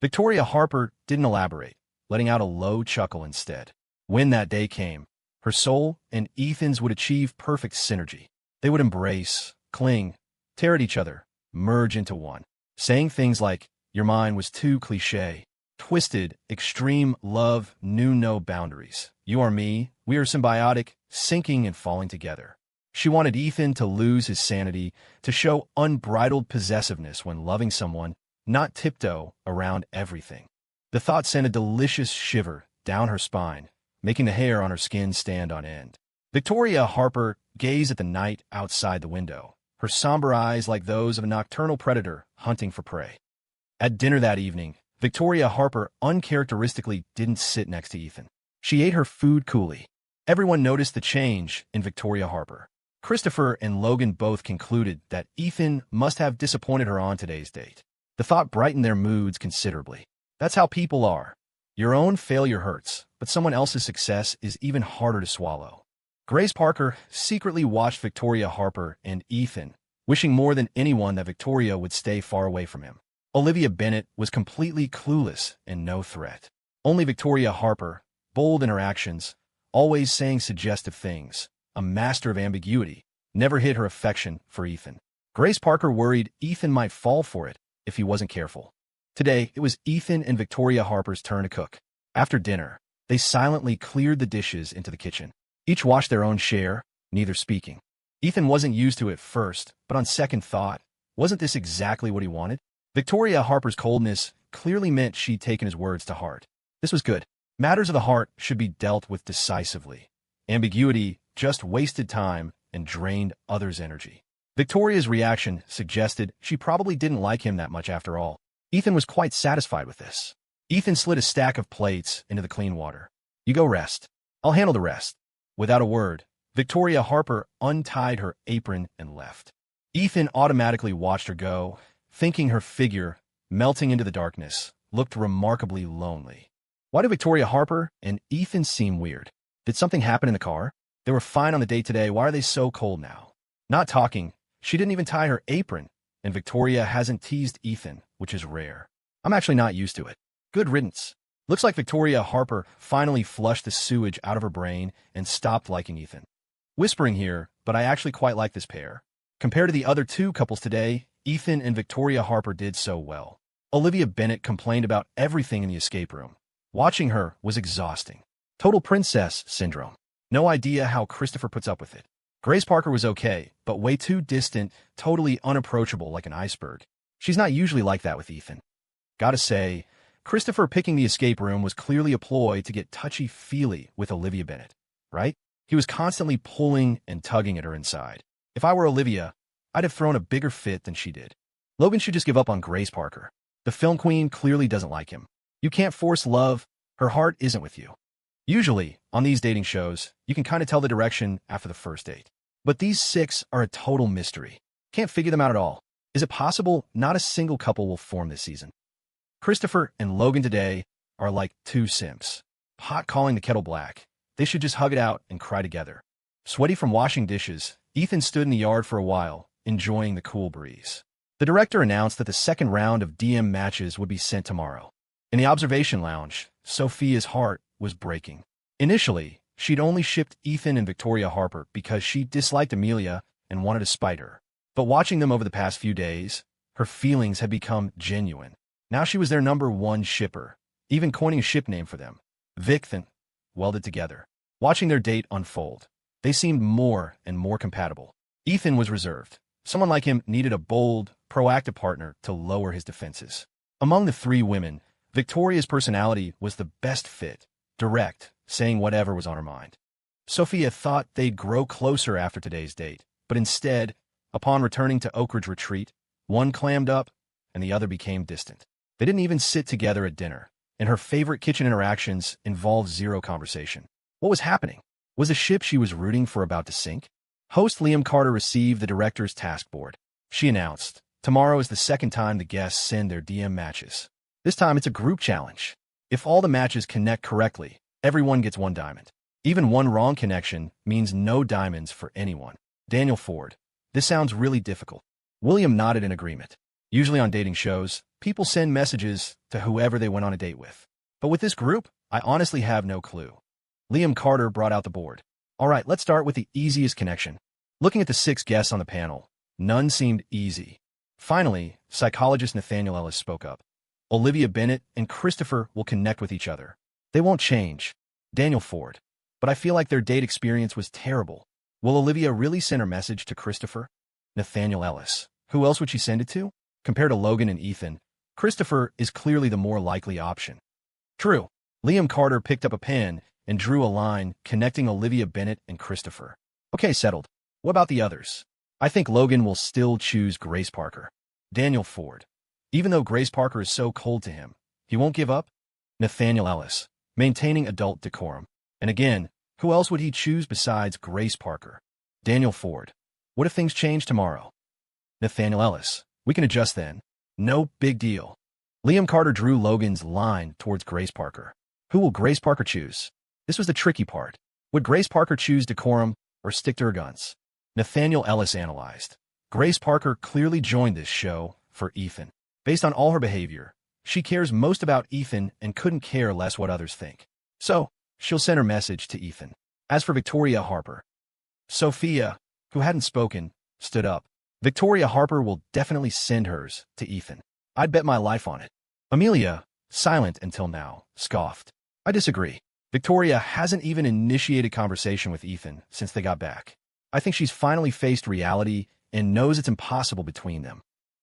Victoria Harper didn't elaborate, letting out a low chuckle instead. When that day came, her soul and Ethan's would achieve perfect synergy. They would embrace, cling, tear at each other, merge into one. Saying things like, "Your mind was too cliché," twisted, extreme love knew no boundaries. "You are me, we are symbiotic, sinking and falling together." She wanted Ethan to lose his sanity, to show unbridled possessiveness when loving someone, not tiptoe around everything. The thought sent a delicious shiver down her spine, making the hair on her skin stand on end. Victoria Harper gazed at the night outside the window, her somber eyes like those of a nocturnal predator hunting for prey. At dinner that evening, Victoria Harper uncharacteristically didn't sit next to Ethan. She ate her food coolly. Everyone noticed the change in Victoria Harper. Christopher and Logan both concluded that Ethan must have disappointed her on today's date. The thought brightened their moods considerably. That's how people are. Your own failure hurts, but someone else's success is even harder to swallow. Grace Parker secretly watched Victoria Harper and Ethan, wishing more than anyone that Victoria would stay far away from him. Olivia Bennet was completely clueless and no threat. Only Victoria Harper, bold in her actions, always saying suggestive things, a master of ambiguity, never hid her affection for Ethan. Grace Parker worried Ethan might fall for it if he wasn't careful. Today, it was Ethan and Victoria Harper's turn to cook. After dinner, they silently cleared the dishes into the kitchen. Each washed their own share, neither speaking. Ethan wasn't used to it first, but on second thought, wasn't this exactly what he wanted? Victoria Harper's coldness clearly meant she'd taken his words to heart. This was good. Matters of the heart should be dealt with decisively. Ambiguity just wasted time and drained others' energy. Victoria's reaction suggested she probably didn't like him that much after all. Ethan was quite satisfied with this. Ethan slid a stack of plates into the clean water. You go rest. I'll handle the rest. Without a word, Victoria Harper untied her apron and left. Ethan automatically watched her go, thinking her figure, melting into the darkness, looked remarkably lonely. Why do Victoria Harper and Ethan seem weird? Did something happen in the car? They were fine on the date today. Why are they so cold now? Not talking. She didn't even tie her apron, and Victoria hasn't teased Ethan, which is rare. I'm actually not used to it. Good riddance. Looks like Victoria Harper finally flushed the sewage out of her brain and stopped liking Ethan. Whispering here, but I actually quite like this pair. Compared to the other two couples today, Ethan and Victoria Harper did so well. Olivia Bennet complained about everything in the escape room. Watching her was exhausting. Total princess syndrome. No idea how Christopher puts up with it. Grace Parker was okay, but way too distant, totally unapproachable like an iceberg. She's not usually like that with Ethan. Gotta say, Christopher picking the escape room was clearly a ploy to get touchy-feely with Olivia Bennet, right? He was constantly pulling and tugging at her inside. If I were Olivia, I'd have thrown a bigger fit than she did. Logan should just give up on Grace Parker. The film queen clearly doesn't like him. You can't force love. Her heart isn't with you. Usually, on these dating shows, you can kind of tell the direction after the first date. But these 6 are a total mystery. Can't figure them out at all. Is it possible not a single couple will form this season? Christopher and Logan today are like two simps. Pot calling the kettle black. They should just hug it out and cry together. Sweaty from washing dishes, Ethan stood in the yard for a while, enjoying the cool breeze. The director announced that the second round of DM matches would be sent tomorrow. In the observation lounge, Sophia's heart was breaking. Initially, she'd only shipped Ethan and Victoria Harper because she disliked Amelia and wanted to spite her. But watching them over the past few days, her feelings had become genuine. Now she was their number one shipper, even coining a ship name for them, Victhan, welded together. Watching their date unfold, they seemed more and more compatible. Ethan was reserved. Someone like him needed a bold, proactive partner to lower his defenses. Among the 3 women, Victoria's personality was the best fit, direct, saying whatever was on her mind. Sophia thought they'd grow closer after today's date, but instead, upon returning to Oak Ridge Retreat, one clammed up and the other became distant. They didn't even sit together at dinner, and her favorite kitchen interactions involved zero conversation. What was happening? Was the ship she was rooting for about to sink? Host Liam Carter received the director's task board. She announced, tomorrow is the second time the guests send their DM matches. This time it's a group challenge. If all the matches connect correctly, everyone gets 1 diamond. Even one wrong connection means no diamonds for anyone. Daniel Ford. This sounds really difficult. William nodded in agreement. Usually on dating shows, people send messages to whoever they went on a date with. But with this group, I honestly have no clue. Liam Carter brought out the board. All right, let's start with the easiest connection. Looking at the 6 guests on the panel, none seemed easy. Finally, psychologist Nathaniel Ellis spoke up. Olivia Bennet and Christopher will connect with each other. They won't change. Daniel Ford. But I feel like their date experience was terrible. Will Olivia really send her message to Christopher? Nathaniel Ellis. Who else would she send it to? Compared to Logan and Ethan, Christopher is clearly the more likely option. True. Liam Carter picked up a pen and drew a line connecting Olivia Bennet and Christopher. Okay, settled. What about the others? I think Logan will still choose Grace Parker. Daniel Ford. Even though Grace Parker is so cold to him, he won't give up? Nathaniel Ellis. Maintaining adult decorum. And again, who else would he choose besides Grace Parker? Daniel Ford. What if things change tomorrow? Nathaniel Ellis. We can adjust then. No big deal. Liam Carter drew Logan's line towards Grace Parker. Who will Grace Parker choose? This was the tricky part. Would Grace Parker choose decorum or stick to her guns? Nathaniel Ellis analyzed. Grace Parker clearly joined this show for Ethan. Based on all her behavior, she cares most about Ethan and couldn't care less what others think. So, she'll send her message to Ethan. As for Victoria Harper, Sophia, who hadn't spoken, stood up. Victoria Harper will definitely send hers to Ethan. I'd bet my life on it. Amelia, silent until now, scoffed. I disagree. Victoria hasn't even initiated conversation with Ethan since they got back. I think she's finally faced reality and knows it's impossible between them.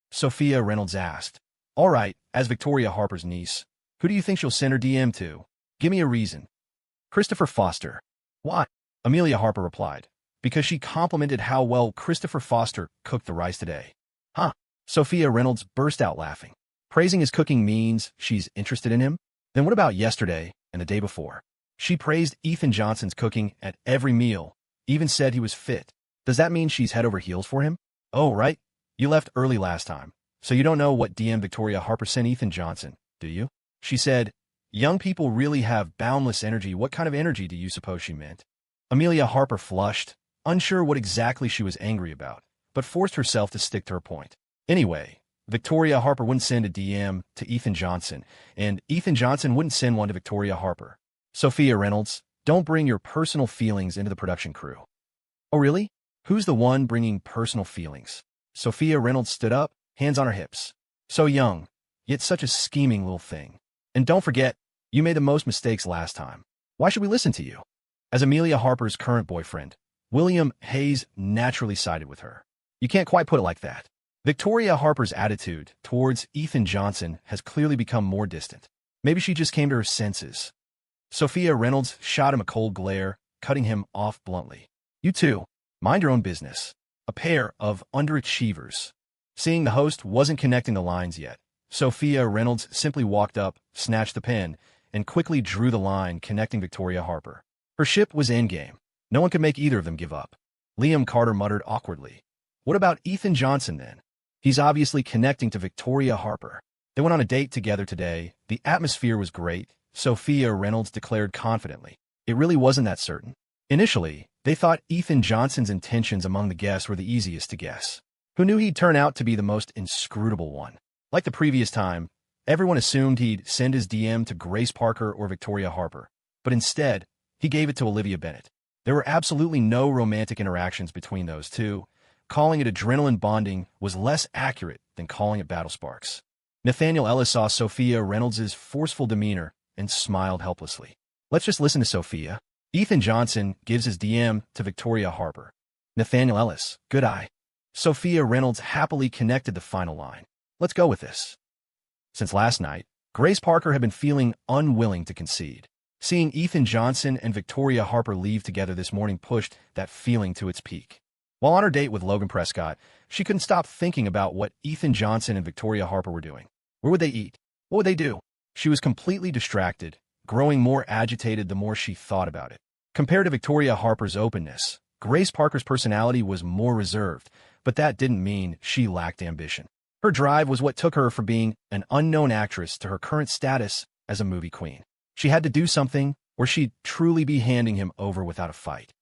Sophia Reynolds asked. All right, as Victoria Harper's niece, who do you think she'll send her DM to? Give me a reason. Christopher Foster. Why? Amelia Harper replied. Because she complimented how well Christopher Foster cooked the rice today. Huh? Sophia Reynolds burst out laughing. Praising his cooking means she's interested in him? Then what about yesterday and the day before? She praised Ethan Johnson's cooking at every meal, even said he was fit. Does that mean she's head over heels for him? Oh, right. You left early last time, so you don't know what DM Victoria Harper sent Ethan Johnson, do you? She said, young people really have boundless energy. What kind of energy do you suppose she meant? Amelia Harper flushed, unsure what exactly she was angry about, but forced herself to stick to her point. Anyway, Victoria Harper wouldn't send a DM to Ethan Johnson, and Ethan Johnson wouldn't send one to Victoria Harper. Sophia Reynolds, don't bring your personal feelings into the production crew. Oh, really? Who's the one bringing personal feelings? Sophia Reynolds stood up, hands on her hips. So young, yet such a scheming little thing. And don't forget, you made the most mistakes last time. Why should we listen to you? As Amelia Harper's current boyfriend, William Hayes naturally sided with her. You can't quite put it like that. Victoria Harper's attitude towards Ethan Johnson has clearly become more distant. Maybe she just came to her senses. Sophia Reynolds shot him a cold glare, cutting him off bluntly. You two, mind your own business. A pair of underachievers. Seeing the host wasn't connecting the lines yet, Sophia Reynolds simply walked up, snatched the pen, and quickly drew the line connecting Victoria Harper. Her ship was endgame. No one could make either of them give up. Liam Carter muttered awkwardly. What about Ethan Johnson then? He's obviously connecting to Victoria Harper. They went on a date together today. The atmosphere was great, Sophia Reynolds declared confidently. It really wasn't that certain. Initially, they thought Ethan Johnson's intentions among the guests were the easiest to guess. Who knew he'd turn out to be the most inscrutable one? Like the previous time, everyone assumed he'd send his DM to Grace Parker or Victoria Harper. But instead, he gave it to Olivia Bennett. There were absolutely no romantic interactions between those two. Calling it adrenaline bonding was less accurate than calling it battle sparks. Nathaniel Ellis saw Sophia Reynolds' forceful demeanor and smiled helplessly. Let's just listen to Sophia. Ethan Johnson gives his DM to Victoria Harper. Nathaniel Ellis, good eye. Sophia Reynolds happily connected the final line. Let's go with this. Since last night, Grace Parker had been feeling unwilling to concede. Seeing Ethan Johnson and Victoria Harper leave together this morning pushed that feeling to its peak. While on her date with Logan Prescott, she couldn't stop thinking about what Ethan Johnson and Victoria Harper were doing. Where would they eat? What would they do? She was completely distracted, growing more agitated the more she thought about it. Compared to Victoria Harper's openness, Grace Parker's personality was more reserved, but that didn't mean she lacked ambition. Her drive was what took her from being an unknown actress to her current status as a movie queen. She had to do something, or she'd truly be handing him over without a fight.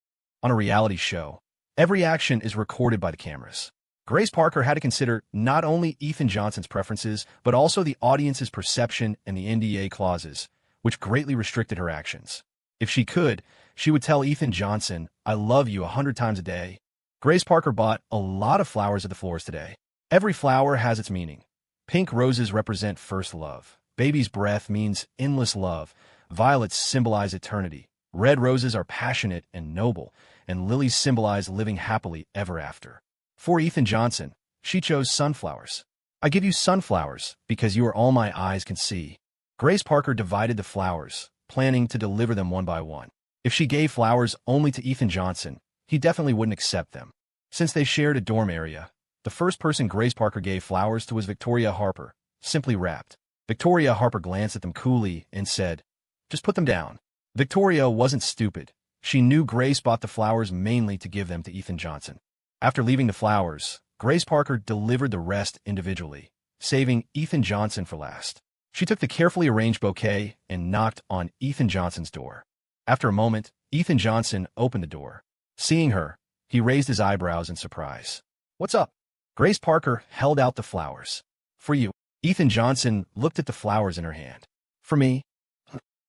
On a reality show, every action is recorded by the cameras. Grace Parker had to consider not only Ethan Johnson's preferences, but also the audience's perception and the NDA clauses, which greatly restricted her actions. If she could, she would tell Ethan Johnson, I love you 100 times a day. Grace Parker bought a lot of flowers at the florist today. Every flower has its meaning. Pink roses represent first love. Baby's breath means endless love. Violets symbolize eternity. Red roses are passionate and noble, and lilies symbolize living happily ever after. For Ethan Johnson, she chose sunflowers. I give you sunflowers because you are all my eyes can see. Grace Parker divided the flowers, planning to deliver them one by one. If she gave flowers only to Ethan Johnson, he definitely wouldn't accept them. Since they shared a dorm area, the first person Grace Parker gave flowers to was Victoria Harper, simply wrapped. Victoria Harper glanced at them coolly and said, just put them down. Victoria wasn't stupid. She knew Grace bought the flowers mainly to give them to Ethan Johnson. After leaving the flowers, Grace Parker delivered the rest individually, saving Ethan Johnson for last. She took the carefully arranged bouquet and knocked on Ethan Johnson's door. After a moment, Ethan Johnson opened the door. Seeing her, he raised his eyebrows in surprise. "What's up?" Grace Parker held out the flowers. "For you." Ethan Johnson looked at the flowers in her hand. "For me?"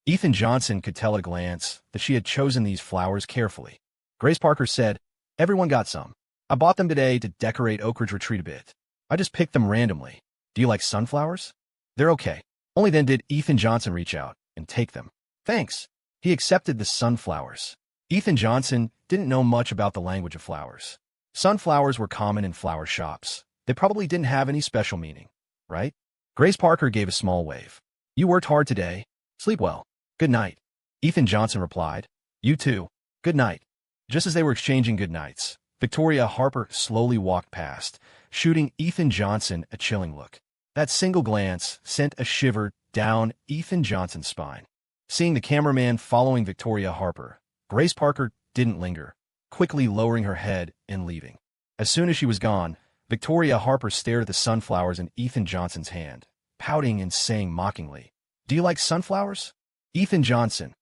Ethan Johnson could tell at a glance that she had chosen these flowers carefully. Grace Parker said, "Everyone got some. I bought them today to decorate Oak Ridge Retreat a bit. I just picked them randomly. Do you like sunflowers?" "They're okay." Only then did Ethan Johnson reach out and take them. "Thanks." He accepted the sunflowers. Ethan Johnson didn't know much about the language of flowers. Sunflowers were common in flower shops. They probably didn't have any special meaning, right? Grace Parker gave a small wave. "You worked hard today. Sleep well. Good night." Ethan Johnson replied, "You too. Good night." Just as they were exchanging good nights, Victoria Harper slowly walked past, shooting Ethan Johnson a chilling look. That single glance sent a shiver down Ethan Johnson's spine. Seeing the cameraman following Victoria Harper, Grace Parker didn't linger, quickly lowering her head and leaving. As soon as she was gone, Victoria Harper stared at the sunflowers in Ethan Johnson's hand, pouting and saying mockingly, "Do you like sunflowers?" Ethan Johnson.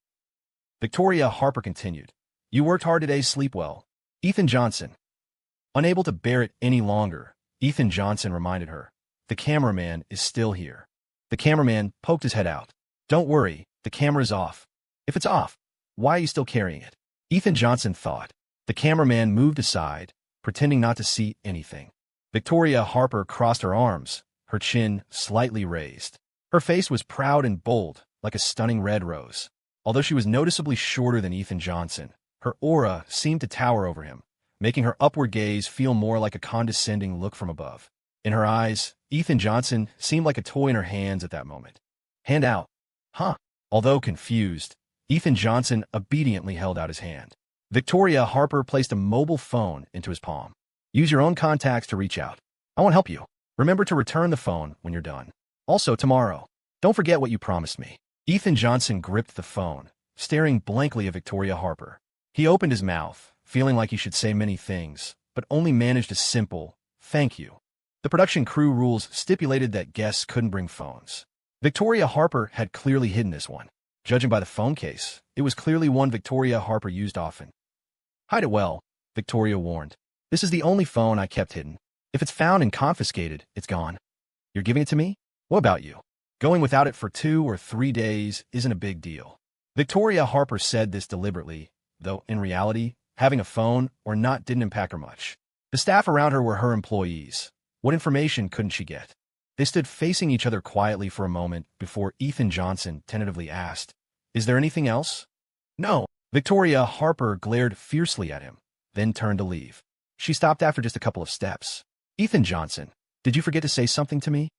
Victoria Harper continued, "You worked hard today, sleep well." Ethan Johnson. Unable to bear it any longer, Ethan Johnson reminded her, "The cameraman is still here." The cameraman poked his head out. "Don't worry, the camera's off." "If it's off, why are you still carrying it?" Ethan Johnson thought. The cameraman moved aside, pretending not to see anything. Victoria Harper crossed her arms, her chin slightly raised. Her face was proud and bold, like a stunning red rose. Although she was noticeably shorter than Ethan Johnson, her aura seemed to tower over him, making her upward gaze feel more like a condescending look from above. In her eyes, Ethan Johnson seemed like a toy in her hands at that moment. "Hand out." "Huh?" Although confused, Ethan Johnson obediently held out his hand. Victoria Harper placed a mobile phone into his palm. "Use your own contacts to reach out. I won't help you. Remember to return the phone when you're done. Also tomorrow. Don't forget what you promised me." Ethan Johnson gripped the phone, staring blankly at Victoria Harper. He opened his mouth, feeling like he should say many things, but only managed a simple, "Thank you." The production crew rules stipulated that guests couldn't bring phones. Victoria Harper had clearly hidden this one. Judging by the phone case, it was clearly one Victoria Harper used often. "Hide it well," Victoria warned. "This is the only phone I kept hidden. If it's found and confiscated, it's gone." "You're giving it to me? What about you?" "Going without it for 2 or 3 days isn't a big deal." Victoria Harper said this deliberately, though in reality, having a phone or not didn't impact her much. The staff around her were her employees. What information couldn't she get? They stood facing each other quietly for a moment before Ethan Johnson tentatively asked, "Is there anything else?" "No." Victoria Harper glared fiercely at him, then turned to leave. She stopped after just a couple of steps. "Ethan Johnson, did you forget to say something to me?"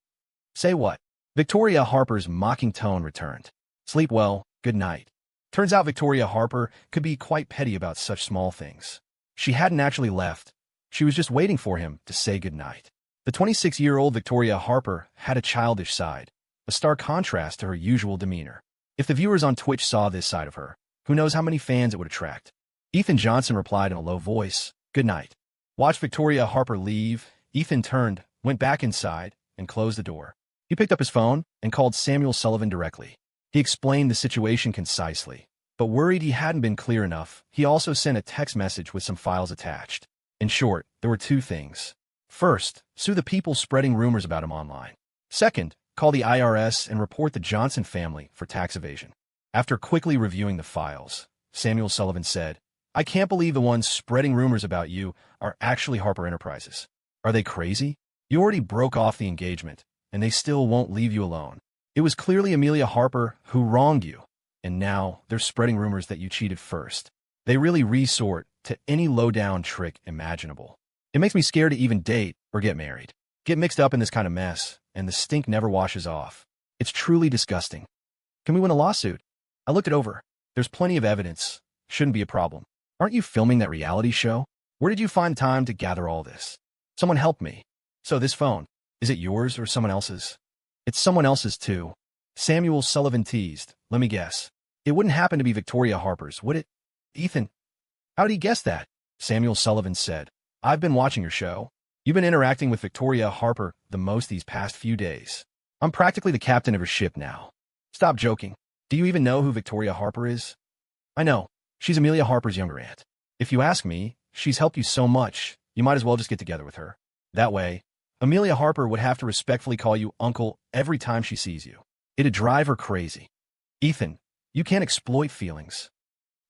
"Say what?" Victoria Harper's mocking tone returned. "Sleep well, good night." Turns out Victoria Harper could be quite petty about such small things. She hadn't actually left. She was just waiting for him to say good night. The 26-year-old Victoria Harper had a childish side, a stark contrast to her usual demeanor. If the viewers on Twitch saw this side of her, who knows how many fans it would attract. Ethan Johnson replied in a low voice, "Good night." Watched Victoria Harper leave, Ethan turned, went back inside, and closed the door. He picked up his phone and called Samuel Sullivan directly. He explained the situation concisely, but worried he hadn't been clear enough, he also sent a text message with some files attached. In short, there were 2 things. First, sue the people spreading rumors about him online. Second, call the IRS and report the Johnson family for tax evasion. After quickly reviewing the files, Samuel Sullivan said, "I can't believe the ones spreading rumors about you are actually Harper Enterprises. Are they crazy? You already broke off the engagement, and they still won't leave you alone. It was clearly Amelia Harper who wronged you, and now they're spreading rumors that you cheated first. They really resort to any low-down trick imaginable. It makes me scared to even date or get married. Get mixed up in this kind of mess, and the stink never washes off. It's truly disgusting. Can we win a lawsuit? I looked it over. There's plenty of evidence. Shouldn't be a problem. Aren't you filming that reality show? Where did you find time to gather all this? Someone help me. So this phone, is it yours or someone else's?" "It's someone else's too." Samuel Sullivan teased. "Let me guess. It wouldn't happen to be Victoria Harper's, would it?" "Ethan, how did he guess that?" Samuel Sullivan said. "I've been watching your show. You've been interacting with Victoria Harper the most these past few days. I'm practically the captain of her ship now. Stop joking. Do you even know who Victoria Harper is? I know. She's Amelia Harper's younger aunt. If you ask me, she's helped you so much, you might as well just get together with her. That way, Amelia Harper would have to respectfully call you uncle every time she sees you. It'd drive her crazy. Ethan, you can't exploit feelings.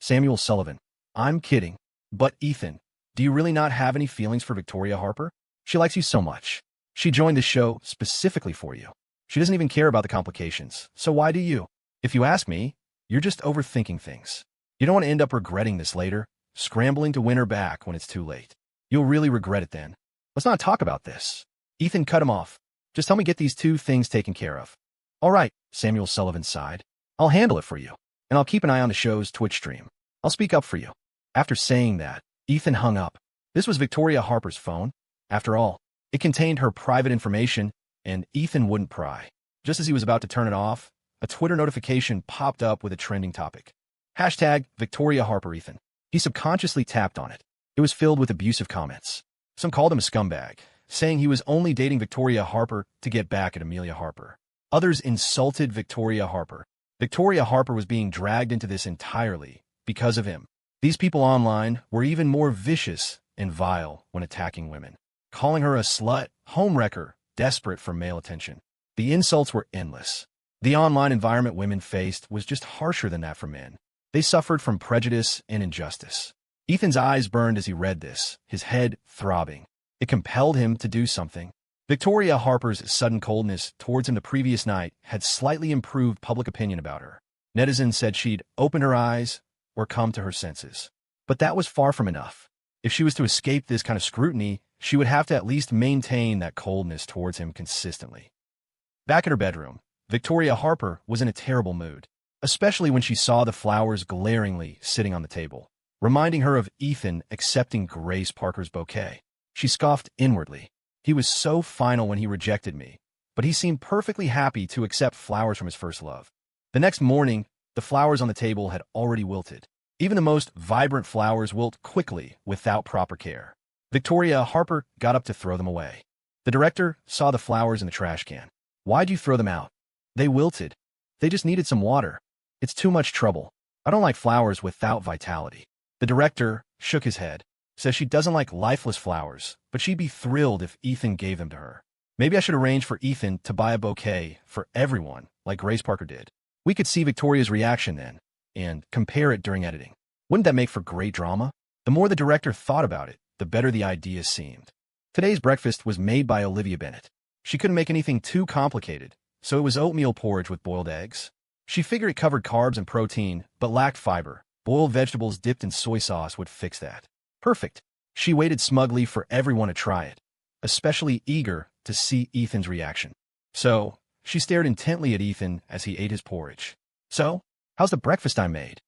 Samuel Sullivan, I'm kidding. But Ethan, do you really not have any feelings for Victoria Harper? She likes you so much. She joined the show specifically for you. She doesn't even care about the complications, so why do you? If you ask me, you're just overthinking things. You don't want to end up regretting this later, scrambling to win her back when it's too late. You'll really regret it then. Let's not talk about this. Ethan cut him off. Just help me get these two things taken care of. All right, Samuel Sullivan sighed. I'll handle it for you, and I'll keep an eye on the show's Twitch stream. I'll speak up for you. After saying that, Ethan hung up. This was Victoria Harper's phone. After all, it contained her private information, and Ethan wouldn't pry. Just as he was about to turn it off, a Twitter notification popped up with a trending topic. Hashtag Victoria Harper Ethan. He subconsciously tapped on it. It was filled with abusive comments. Some called him a scumbag, saying he was only dating Victoria Harper to get back at Amelia Harper. Others insulted Victoria Harper. Victoria Harper was being dragged into this entirely because of him. These people online were even more vicious and vile when attacking women, calling her a slut, homewrecker, desperate for male attention. The insults were endless. The online environment women faced was just harsher than that for men. They suffered from prejudice and injustice. Ethan's eyes burned as he read this, his head throbbing. It compelled him to do something. Victoria Harper's sudden coldness towards him the previous night had slightly improved public opinion about her. Netizens said she'd open her eyes or come to her senses. But that was far from enough. If she was to escape this kind of scrutiny, she would have to at least maintain that coldness towards him consistently. Back in her bedroom, Victoria Harper was in a terrible mood, especially when she saw the flowers glaringly sitting on the table, reminding her of Ethan accepting Grace Parker's bouquet. She scoffed inwardly. He was so final when he rejected me, but he seemed perfectly happy to accept flowers from his first love. The next morning, the flowers on the table had already wilted. Even the most vibrant flowers wilt quickly without proper care. Victoria Harper got up to throw them away. The director saw the flowers in the trash can. Why'd you throw them out? They wilted. They just needed some water. It's too much trouble. I don't like flowers without vitality. The director shook his head, says she doesn't like lifeless flowers, but she'd be thrilled if Ethan gave them to her. Maybe I should arrange for Ethan to buy a bouquet for everyone, like Grace Parker did. We could see Victoria's reaction then, and compare it during editing. Wouldn't that make for great drama? The more the director thought about it, the better the idea seemed. Today's breakfast was made by Olivia Bennett. She couldn't make anything too complicated, so it was oatmeal porridge with boiled eggs. She figured it covered carbs and protein, but lacked fiber. Boiled vegetables dipped in soy sauce would fix that. Perfect. She waited smugly for everyone to try it, especially eager to see Ethan's reaction. So, she stared intently at Ethan as he ate his porridge. So, how's the breakfast I made?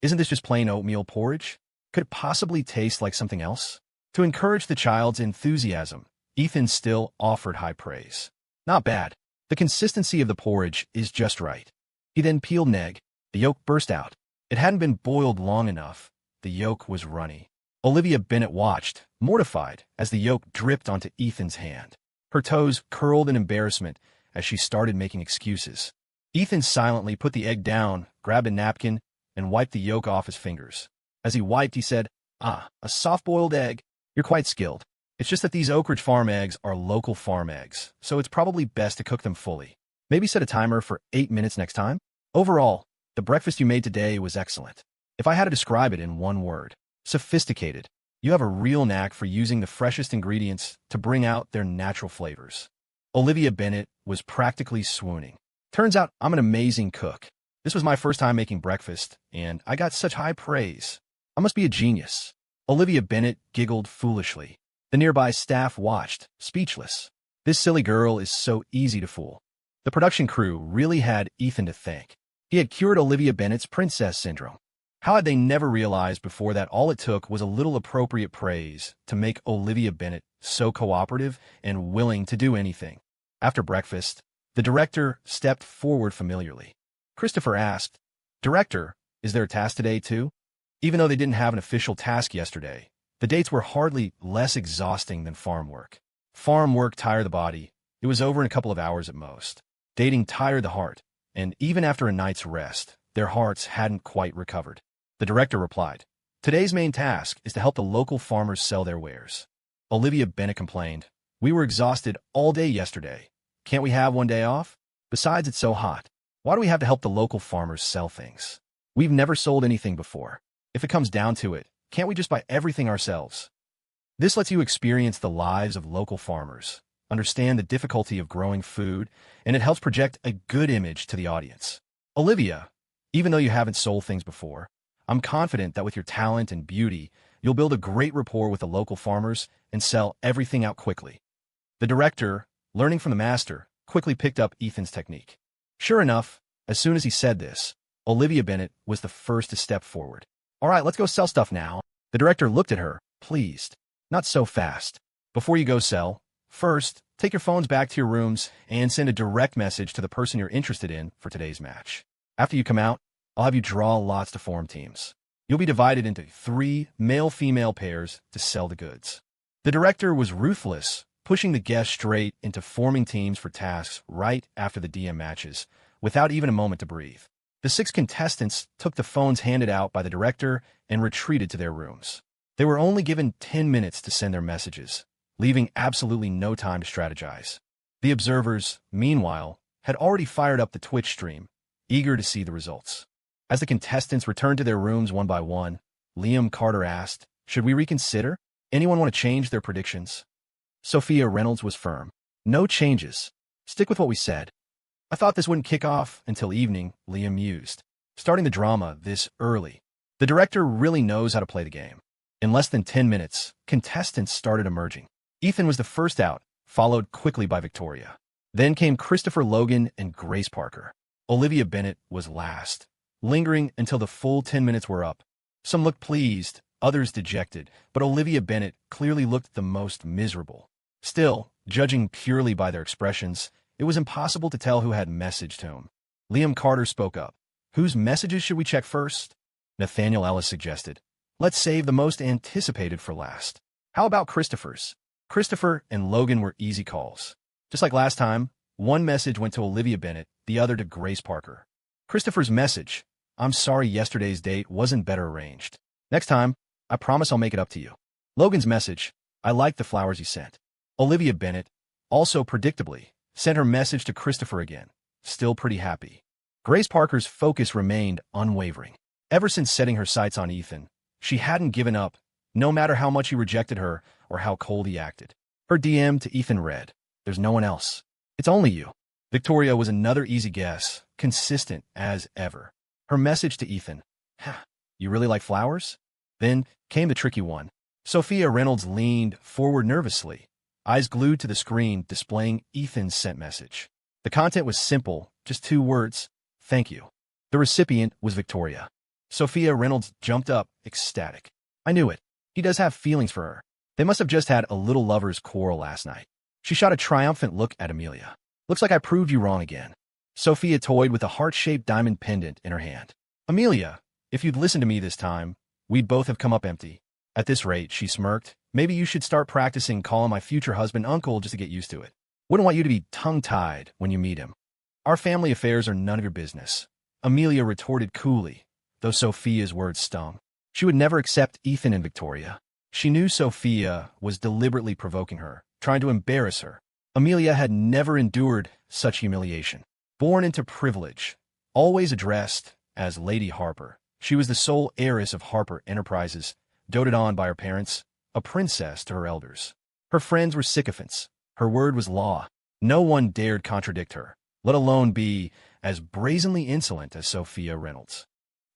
Isn't this just plain oatmeal porridge? Could it possibly taste like something else? To encourage the child's enthusiasm, Ethan still offered high praise. Not bad. The consistency of the porridge is just right. He then peeled an egg. The yolk burst out. It hadn't been boiled long enough. The yolk was runny. Olivia Bennett watched, mortified, as the yolk dripped onto Ethan's hand. Her toes curled in embarrassment as she started making excuses. Ethan silently put the egg down, grabbed a napkin, and wiped the yolk off his fingers. As he wiped, he said, "Ah, a soft-boiled egg. You're quite skilled. It's just that these Oak Ridge Farm eggs are local farm eggs, so it's probably best to cook them fully. Maybe set a timer for 8 minutes next time." Overall, the breakfast you made today was excellent. If I had to describe it in one word, sophisticated. You have a real knack for using the freshest ingredients to bring out their natural flavors. Olivia Bennett was practically swooning. Turns out I'm an amazing cook. This was my first time making breakfast, and I got such high praise. I must be a genius. Olivia Bennett giggled foolishly. The nearby staff watched, speechless. This silly girl is so easy to fool. The production crew really had Ethan to thank. He had cured Olivia Bennett's princess syndrome. How had they never realized before that all it took was a little appropriate praise to make Olivia Bennett so cooperative and willing to do anything? After breakfast, the director stepped forward familiarly. Christopher asked, "Director, is there a task today too?" Even though they didn't have an official task yesterday, the dates were hardly less exhausting than farm work. Farm work tired the body. It was over in a couple of hours at most. Dating tired the heart, and even after a night's rest, their hearts hadn't quite recovered. The director replied, "Today's main task is to help the local farmers sell their wares." Olivia Bennett complained, "We were exhausted all day yesterday. Can't we have one day off? Besides, it's so hot. Why do we have to help the local farmers sell things? We've never sold anything before. If it comes down to it, can't we just buy everything ourselves?" This lets you experience the lives of local farmers, understand the difficulty of growing food, and it helps project a good image to the audience. Olivia, even though you haven't sold things before, I'm confident that with your talent and beauty, you'll build a great rapport with the local farmers and sell everything out quickly. The director, learning from the master, quickly picked up Ethan's technique. Sure enough, as soon as he said this, Olivia Bennett was the first to step forward. "All right, let's go sell stuff now." The director looked at her, pleased. "Not so fast. Before you go sell, first, take your phones back to your rooms and send a direct message to the person you're interested in for today's match. After you come out, I'll have you draw lots to form teams. You'll be divided into 3 male-female pairs to sell the goods." The director was ruthless, pushing the guests straight into forming teams for tasks right after the DM matches, without even a moment to breathe. The 6 contestants took the phones handed out by the director and retreated to their rooms. They were only given 10 minutes to send their messages, leaving absolutely no time to strategize. The observers, meanwhile, had already fired up the Twitch stream, eager to see the results. As the contestants returned to their rooms one by one, Liam Carter asked, "Should we reconsider? Anyone want to change their predictions?" Sophia Reynolds was firm. "No changes. Stick with what we said." "I thought this wouldn't kick off until evening," Liam mused. "Starting the drama this early. The director really knows how to play the game." In less than 10 minutes, contestants started emerging. Ethan was the first out, followed quickly by Victoria. Then came Christopher Logan and Grace Parker. Olivia Bennett was last, lingering until the full 10 minutes were up. Some looked pleased, others dejected, but Olivia Bennett clearly looked the most miserable. Still, judging purely by their expressions, it was impossible to tell who had messaged whom. Liam Carter spoke up. "Whose messages should we check first?" Nathaniel Ellis suggested. "Let's save the most anticipated for last. How about Christopher's?" Christopher and Logan were easy calls. Just like last time, one message went to Olivia Bennett, the other to Grace Parker. Christopher's message: "I'm sorry yesterday's date wasn't better arranged. Next time, I promise I'll make it up to you." Logan's message: "I liked the flowers you sent." Olivia Bennett, also predictably, sent her message to Christopher again, still pretty happy. Grace Parker's focus remained unwavering. Ever since setting her sights on Ethan, she hadn't given up, no matter how much he rejected her or how cold he acted. Her DM to Ethan read, "There's no one else. It's only you." Victoria was another easy guess, consistent as ever. Her message to Ethan: "You really like flowers?" Then came the tricky one. Sophia Reynolds leaned forward nervously, eyes glued to the screen displaying Ethan's sent message. The content was simple, just 2 words: "Thank you." The recipient was Victoria. Sophia Reynolds jumped up, ecstatic. "I knew it. He does have feelings for her. They must have just had a little lover's quarrel last night." She shot a triumphant look at Amelia. "Looks like I proved you wrong again." Sophia toyed with a heart-shaped diamond pendant in her hand. "Amelia, if you'd listened to me this time, we'd both have come up empty." At this rate, she smirked, "Maybe you should start practicing calling my future husband uncle just to get used to it. Wouldn't want you to be tongue-tied when you meet him." "Our family affairs are none of your business," Amelia retorted coolly, though Sophia's words stung. She would never accept Ethan and Victoria. She knew Sophia was deliberately provoking her, trying to embarrass her. Amelia had never endured such humiliation. Born into privilege, always addressed as Lady Harper, she was the sole heiress of Harper Enterprises, doted on by her parents, a princess to her elders. Her friends were sycophants. Her word was law. No one dared contradict her, let alone be as brazenly insolent as Sophia Reynolds.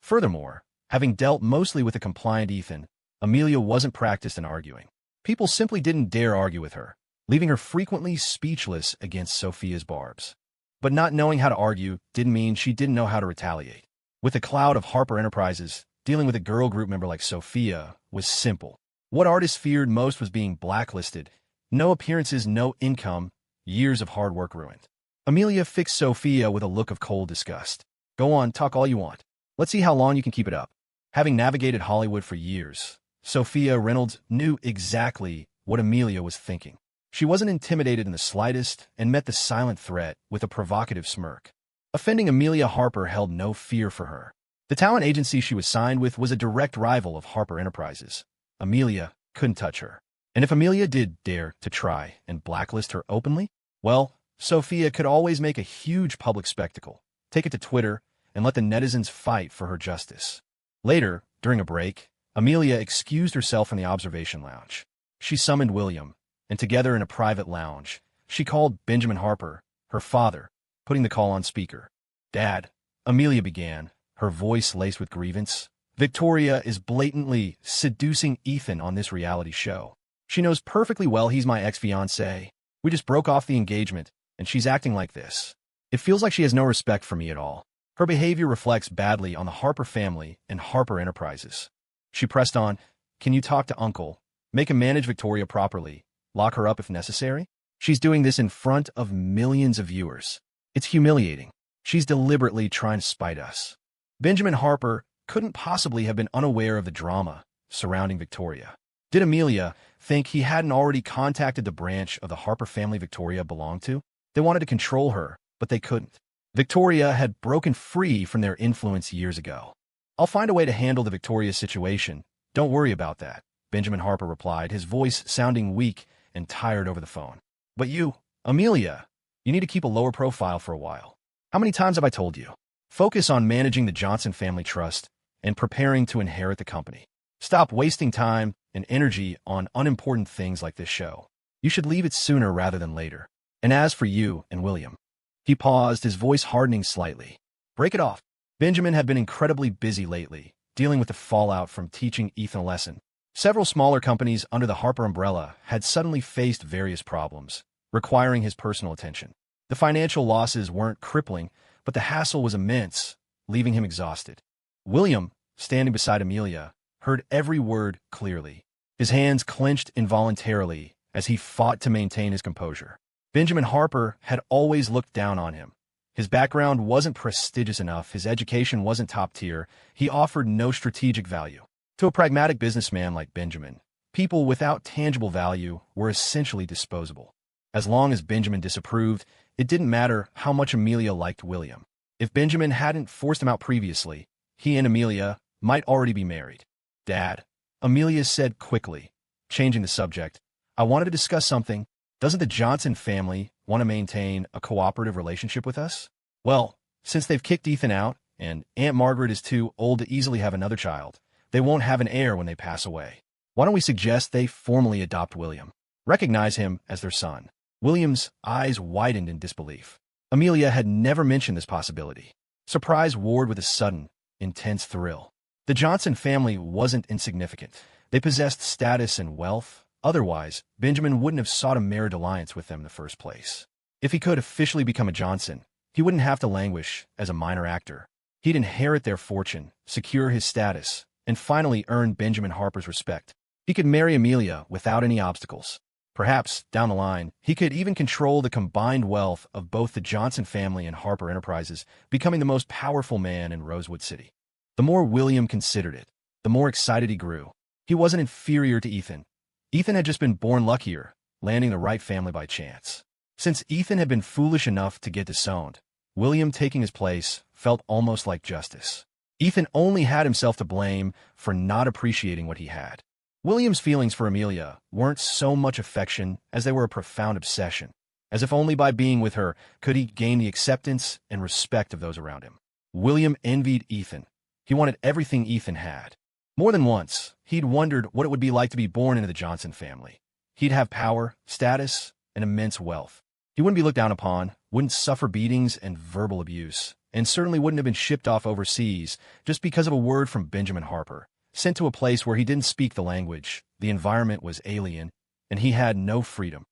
Furthermore, having dealt mostly with a compliant Ethan, Amelia wasn't practiced in arguing. People simply didn't dare argue with her, leaving her frequently speechless against Sophia's barbs. But not knowing how to argue didn't mean she didn't know how to retaliate. With the cloud of Harper Enterprises, dealing with a girl group member like Sophia was simple. What artists feared most was being blacklisted. No appearances, no income, years of hard work ruined. Amelia fixed Sophia with a look of cold disgust. "Go on, talk all you want. Let's see how long you can keep it up." Having navigated Hollywood for years, Sophia Reynolds knew exactly what Amelia was thinking. She wasn't intimidated in the slightest and met the silent threat with a provocative smirk. Offending Amelia Harper held no fear for her. The talent agency she was signed with was a direct rival of Harper Enterprises. Amelia couldn't touch her. And if Amelia did dare to try and blacklist her openly, well, Sophia could always make a huge public spectacle, take it to Twitter, and let the netizens fight for her justice. Later, during a break, Amelia excused herself from the observation lounge. She summoned William, and together in a private lounge, she called Benjamin Harper, her father, putting the call on speaker. "Dad," Amelia began, her voice laced with grievance, "Victoria is blatantly seducing Ethan on this reality show. She knows perfectly well he's my ex-fiancé. We just broke off the engagement, and she's acting like this. It feels like she has no respect for me at all. Her behavior reflects badly on the Harper family and Harper Enterprises." She pressed on, "Can you talk to Uncle? Make him manage Victoria properly. Lock her up if necessary? She's doing this in front of millions of viewers. It's humiliating. She's deliberately trying to spite us." Benjamin Harper couldn't possibly have been unaware of the drama surrounding Victoria. Did Amelia think he hadn't already contacted the branch of the Harper family Victoria belonged to? They wanted to control her, but they couldn't. Victoria had broken free from their influence years ago. "I'll find a way to handle the Victoria situation. Don't worry about that," Benjamin Harper replied, his voice sounding weak and tired over the phone. "But you, Amelia, you need to keep a lower profile for a while. How many times have I told you? Focus on managing the Johnson family trust and preparing to inherit the company. Stop wasting time and energy on unimportant things like this show. You should leave it sooner rather than later. And as for you and William." He paused, his voice hardening slightly. "Break it off." Benjamin had been incredibly busy lately, dealing with the fallout from teaching Ethan a lesson. Several smaller companies under the Harper umbrella had suddenly faced various problems, requiring his personal attention. The financial losses weren't crippling, but the hassle was immense, leaving him exhausted. William, standing beside Amelia, heard every word clearly. His hands clenched involuntarily as he fought to maintain his composure. Benjamin Harper had always looked down on him. His background wasn't prestigious enough, his education wasn't top tier, he offered no strategic value. To a pragmatic businessman like Benjamin, people without tangible value were essentially disposable. As long as Benjamin disapproved, it didn't matter how much Amelia liked William. If Benjamin hadn't forced him out previously, he and Amelia might already be married. "Dad," Amelia said quickly, changing the subject, "I wanted to discuss something. Doesn't the Johnson family want to maintain a cooperative relationship with us? Well, since they've kicked Ethan out, and Aunt Margaret is too old to easily have another child, they won't have an heir when they pass away. Why don't we suggest they formally adopt William? Recognize him as their son." William's eyes widened in disbelief. Amelia had never mentioned this possibility. Surprise warred with a sudden, intense thrill. The Johnson family wasn't insignificant. They possessed status and wealth. Otherwise, Benjamin wouldn't have sought a marriage alliance with them in the first place. If he could officially become a Johnson, he wouldn't have to languish as a minor actor. He'd inherit their fortune, secure his status, and finally earn Benjamin Harper's respect. He could marry Amelia without any obstacles. Perhaps, down the line, he could even control the combined wealth of both the Johnson family and Harper Enterprises, becoming the most powerful man in Rosewood City. The more William considered it, the more excited he grew. He wasn't inferior to Ethan. Ethan had just been born luckier, landing the right family by chance. Since Ethan had been foolish enough to get disowned, William taking his place felt almost like justice. Ethan only had himself to blame for not appreciating what he had. William's feelings for Amelia weren't so much affection as they were a profound obsession, as if only by being with her could he gain the acceptance and respect of those around him. William envied Ethan. He wanted everything Ethan had. More than once, he'd wondered what it would be like to be born into the Johnson family. He'd have power, status, and immense wealth. He wouldn't be looked down upon, wouldn't suffer beatings and verbal abuse, and certainly wouldn't have been shipped off overseas just because of a word from Benjamin Harper, sent to a place where he didn't speak the language, the environment was alien, and he had no freedom.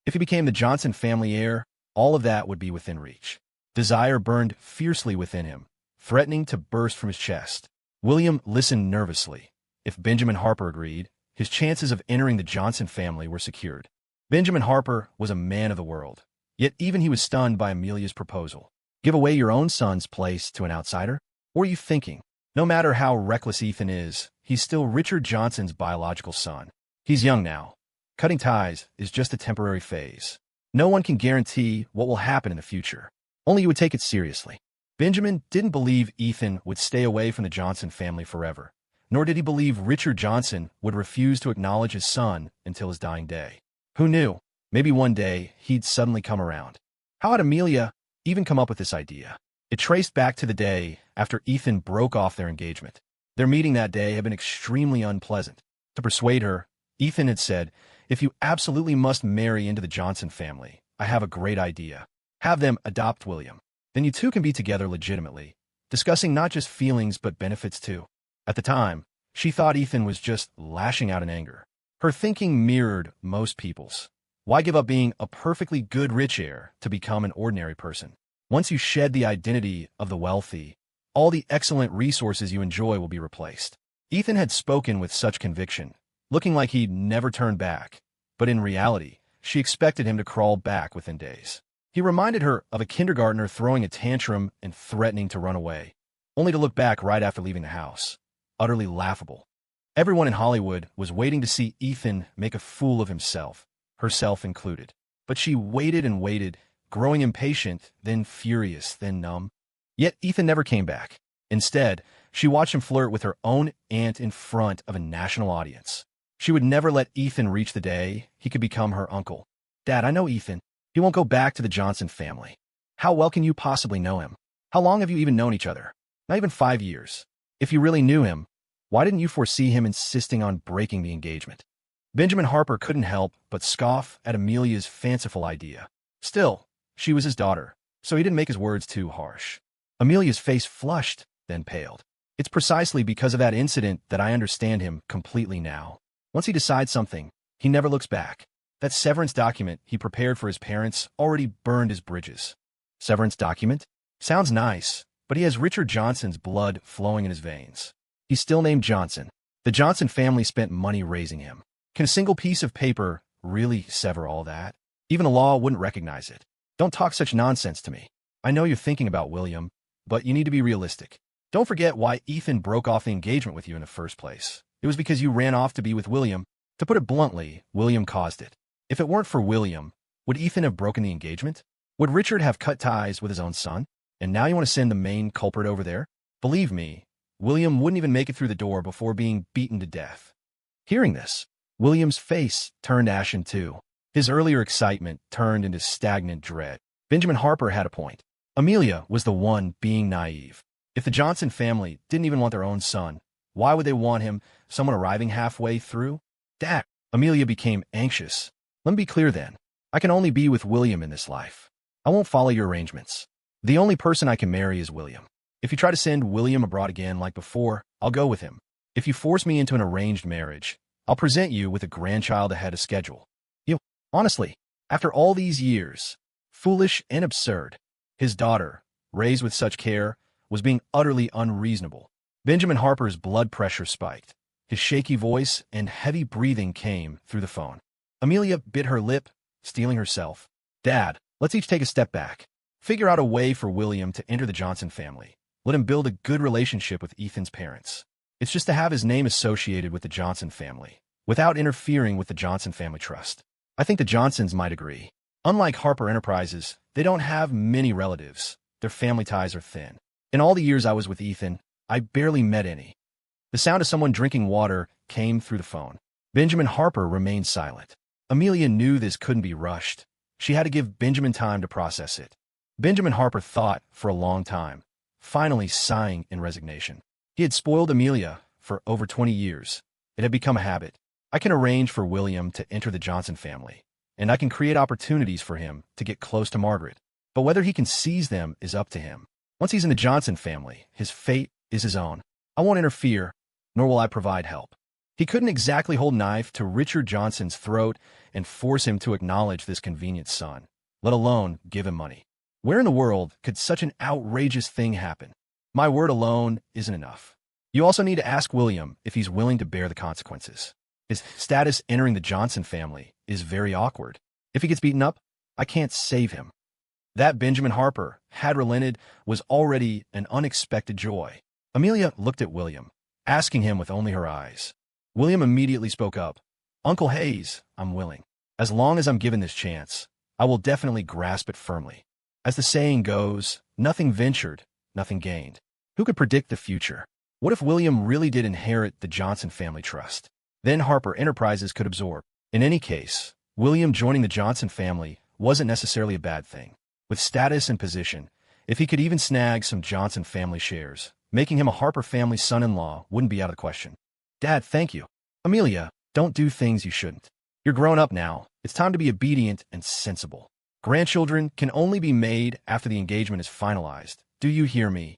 If he became the Johnson family heir, all of that would be within reach. Desire burned fiercely within him, threatening to burst from his chest. William listened nervously. If Benjamin Harper agreed, his chances of entering the Johnson family were secured. Benjamin Harper was a man of the world, yet even he was stunned by Amelia's proposal. Give away your own son's place to an outsider? What are you thinking? No matter how reckless Ethan is, he's still Richard Johnson's biological son. He's young now. Cutting ties is just a temporary phase. No one can guarantee what will happen in the future. Only you would take it seriously. Benjamin didn't believe Ethan would stay away from the Johnson family forever, nor did he believe Richard Johnson would refuse to acknowledge his son until his dying day. Who knew? Maybe one day he'd suddenly come around. How had Amelia even come up with this idea? It traced back to the day after Ethan broke off their engagement. Their meeting that day had been extremely unpleasant. To persuade her, Ethan had said, "If you absolutely must marry into the Johnson family, I have a great idea. Have them adopt William. Then you two can be together legitimately, discussing not just feelings but benefits too." At the time, she thought Ethan was just lashing out in anger. Her thinking mirrored most people's. Why give up being a perfectly good rich heir to become an ordinary person? Once you shed the identity of the wealthy, all the excellent resources you enjoy will be replaced. Ethan had spoken with such conviction, looking like he'd never turn back, but in reality, she expected him to crawl back within days. He reminded her of a kindergartner throwing a tantrum and threatening to run away, only to look back right after leaving the house. Utterly laughable. Everyone in Hollywood was waiting to see Ethan make a fool of himself, herself included. But she waited and waited, growing impatient, then furious, then numb. Yet Ethan never came back. Instead, she watched him flirt with her own aunt in front of a national audience. She would never let Ethan reach the day he could become her uncle. "Dad, I know Ethan. He won't go back to the Johnson family." "How well can you possibly know him? How long have you even known each other?" "Not even 5 years. If you really knew him, why didn't you foresee him insisting on breaking the engagement?" Benjamin Harper couldn't help but scoff at Amelia's fanciful idea. Still, she was his daughter, so he didn't make his words too harsh. Amelia's face flushed, then paled. "It's precisely because of that incident that I understand him completely now. Once he decides something, he never looks back. That severance document he prepared for his parents already burned his bridges." "Severance document? Sounds nice, but he has Richard Johnson's blood flowing in his veins. He's still named Johnson. The Johnson family spent money raising him. Can a single piece of paper really sever all that? Even the law wouldn't recognize it. Don't talk such nonsense to me. I know you're thinking about William, but you need to be realistic. Don't forget why Ethan broke off the engagement with you in the first place. It was because you ran off to be with William. To put it bluntly, William caused it. If it weren't for William, would Ethan have broken the engagement? Would Richard have cut ties with his own son? And now you want to send the main culprit over there? Believe me, William wouldn't even make it through the door before being beaten to death." Hearing this, William's face turned ashen too. His earlier excitement turned into stagnant dread. Benjamin Harper had a point. Amelia was the one being naive. If the Johnson family didn't even want their own son, why would they want him, someone arriving halfway through? "Dad," Amelia became anxious. "Let me be clear then. I can only be with William in this life. I won't follow your arrangements. The only person I can marry is William. If you try to send William abroad again like before, I'll go with him. If you force me into an arranged marriage, I'll present you with a grandchild ahead of schedule." Honestly, after all these years, foolish and absurd, his daughter, raised with such care, was being utterly unreasonable. Benjamin Harper's blood pressure spiked. His shaky voice and heavy breathing came through the phone. Amelia bit her lip, steeling herself. "Dad, let's each take a step back. Figure out a way for William to enter the Johnson family. Let him build a good relationship with Ethan's parents. It's just to have his name associated with the Johnson family, without interfering with the Johnson family trust. I think the Johnsons might agree. Unlike Harper Enterprises, they don't have many relatives. Their family ties are thin. In all the years I was with Ethan, I barely met any." The sound of someone drinking water came through the phone. Benjamin Harper remained silent. Amelia knew this couldn't be rushed. She had to give Benjamin time to process it. Benjamin Harper thought for a long time, finally sighing in resignation. He had spoiled Amelia for over 20 years. It had become a habit. "I can arrange for William to enter the Johnson family, and I can create opportunities for him to get close to Margaret. But whether he can seize them is up to him. Once he's in the Johnson family, his fate is his own. I won't interfere, nor will I provide help." He couldn't exactly hold a knife to Richard Johnson's throat and force him to acknowledge this convenient son, let alone give him money. Where in the world could such an outrageous thing happen? My word alone isn't enough. You also need to ask William if he's willing to bear the consequences. His status entering the Johnson family is very awkward. If he gets beaten up, I can't save him. That Benjamin Harper had relented was already an unexpected joy. Amelia looked at William, asking him with only her eyes. William immediately spoke up. Uncle Hayes, I'm willing. As long as I'm given this chance, I will definitely grasp it firmly. As the saying goes, nothing ventured, nothing gained. Who could predict the future? What if William really did inherit the Johnson family trust? Then Harper Enterprises could absorb. In any case, William joining the Johnson family wasn't necessarily a bad thing. With status and position, if he could even snag some Johnson family shares, making him a Harper family son-in-law wouldn't be out of the question. Dad, thank you. Amelia, don't do things you shouldn't. You're grown up now. It's time to be obedient and sensible. Grandchildren can only be made after the engagement is finalized. Do you hear me?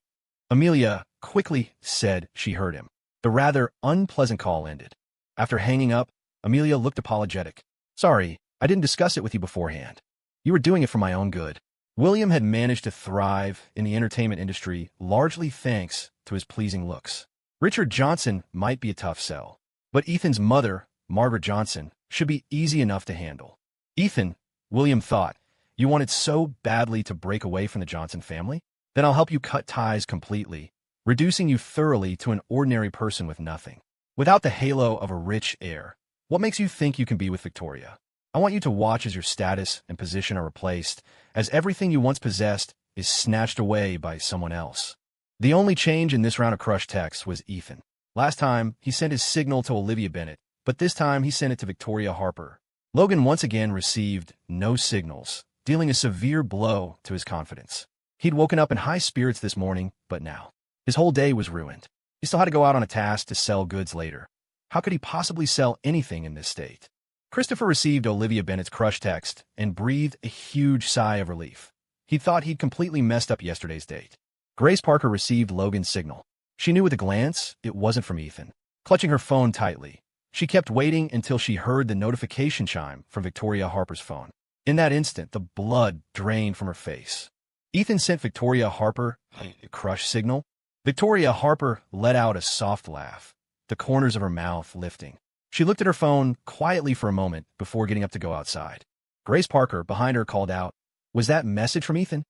Amelia quickly said she heard him. The rather unpleasant call ended. After hanging up, Amelia looked apologetic. Sorry, I didn't discuss it with you beforehand. You were doing it for my own good. William had managed to thrive in the entertainment industry largely thanks to his pleasing looks. Richard Johnson might be a tough sell, but Ethan's mother, Margaret Johnson, should be easy enough to handle. Ethan, William thought, you wanted so badly to break away from the Johnson family? Then I'll help you cut ties completely, reducing you thoroughly to an ordinary person with nothing. Without the halo of a rich heir, what makes you think you can be with Victoria? I want you to watch as your status and position are replaced, as everything you once possessed is snatched away by someone else. The only change in this round of crush texts was Ethan. Last time, he sent his signal to Olivia Bennet, but this time he sent it to Victoria Harper. Logan once again received no signals, dealing a severe blow to his confidence. He'd woken up in high spirits this morning, but now his whole day was ruined. He still had to go out on a task to sell goods later. How could he possibly sell anything in this state? Christopher received Olivia Bennet's crush text and breathed a huge sigh of relief. He thought he'd completely messed up yesterday's date. Grace Parker received Logan's signal. She knew with a glance it wasn't from Ethan. Clutching her phone tightly, she kept waiting until she heard the notification chime from Victoria Harper's phone. In that instant, the blood drained from her face. Ethan sent Victoria Harper a crush signal. Victoria Harper let out a soft laugh, the corners of her mouth lifting. She looked at her phone quietly for a moment before getting up to go outside. Grace Parker, behind her, called out, "Was that message from Ethan?"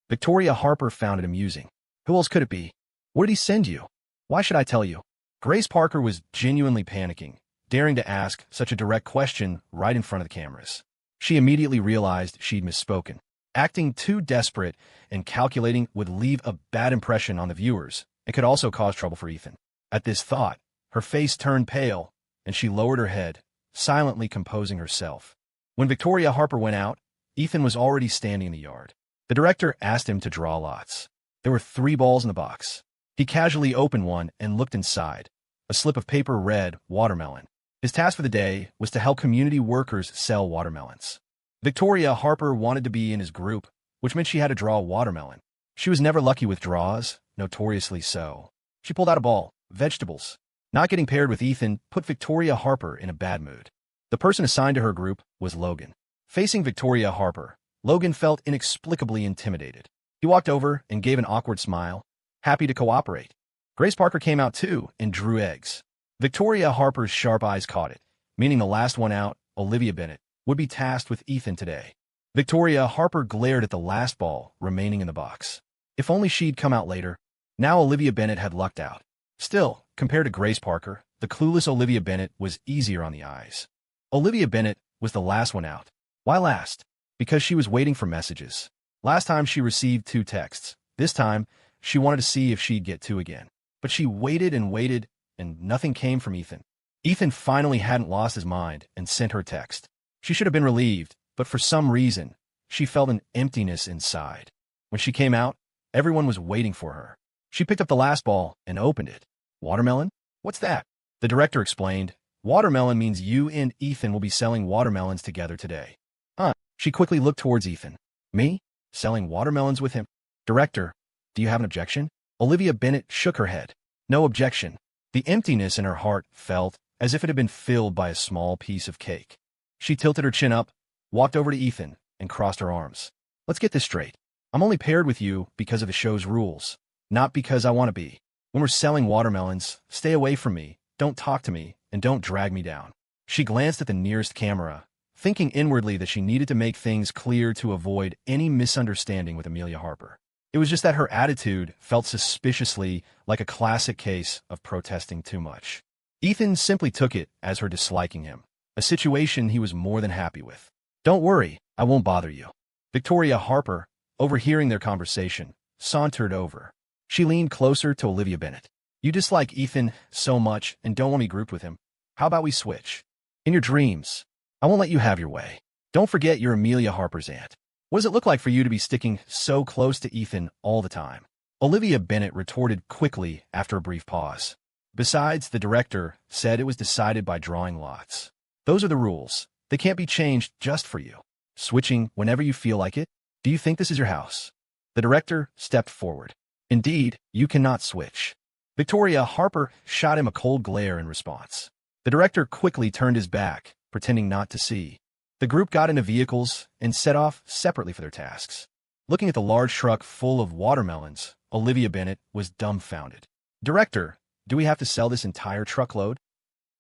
Victoria Harper found it amusing. Who else could it be? What did he send you? Why should I tell you? Grace Parker was genuinely panicking, daring to ask such a direct question right in front of the cameras. She immediately realized she'd misspoken. Acting too desperate and calculating would leave a bad impression on the viewers and could also cause trouble for Ethan. At this thought, her face turned pale, and she lowered her head, silently composing herself. When Victoria Harper went out, Ethan was already standing in the yard. The director asked him to draw lots. There were 3 balls in the box. He casually opened one and looked inside. A slip of paper read, "Watermelon." His task for the day was to help community workers sell watermelons. Victoria Harper wanted to be in his group, which meant she had to draw a watermelon. She was never lucky with draws, notoriously so. She pulled out a ball, vegetables. Not getting paired with Ethan put Victoria Harper in a bad mood. The person assigned to her group was Logan. Facing Victoria Harper, Logan felt inexplicably intimidated. He walked over and gave an awkward smile, happy to cooperate. Grace Parker came out too and drew eggs. Victoria Harper's sharp eyes caught it, meaning the last one out, Olivia Bennet, would be tasked with Ethan today. Victoria Harper glared at the last ball remaining in the box. If only she'd come out later. Now Olivia Bennet had lucked out. Still, compared to Grace Parker, the clueless Olivia Bennet was easier on the eyes. Olivia Bennet was the last one out. Why last? Because she was waiting for messages. Last time she received 2 texts. This time, she wanted to see if she'd get 2 again. But she waited, and nothing came from Ethan. Ethan finally hadn't lost his mind and sent her text. She should have been relieved, but for some reason, she felt an emptiness inside. When she came out, everyone was waiting for her. She picked up the last ball and opened it. Watermelon? What's that? The director explained. Watermelon means you and Ethan will be selling watermelons together today. Huh? She quickly looked towards Ethan. Me? Selling watermelons with him? Director, do you have an objection? Olivia Bennet shook her head. No objection. The emptiness in her heart felt as if it had been filled by a small piece of cake. She tilted her chin up, walked over to Ethan, and crossed her arms. Let's get this straight. I'm only paired with you because of the show's rules, not because I want to be. When we're selling watermelons, stay away from me, don't talk to me, and don't drag me down. She glanced at the nearest camera, thinking inwardly that she needed to make things clear to avoid any misunderstanding with Amelia Harper. It was just that her attitude felt suspiciously like a classic case of protesting too much. Ethan simply took it as her disliking him. a situation he was more than happy with. "Don't worry, I won't bother you." Victoria Harper, overhearing their conversation, sauntered over. She leaned closer to Olivia Bennet. "You dislike Ethan so much and don't want me grouped with him. How about we switch? In your dreams, I won't let you have your way. Don't forget you're Amelia Harper's aunt. What does it look like for you to be sticking so close to Ethan all the time?" Olivia Bennet retorted quickly after a brief pause. "Besides, the director said it was decided by drawing lots. Those are the rules. They can't be changed just for you. Switching whenever you feel like it? Do you think this is your house?" The director stepped forward. "Indeed, you cannot switch." Victoria Harper shot him a cold glare in response. The director quickly turned his back, pretending not to see. The group got into vehicles and set off separately for their tasks. Looking at the large truck full of watermelons, Olivia Bennet was dumbfounded. "Director, do we have to sell this entire truckload?"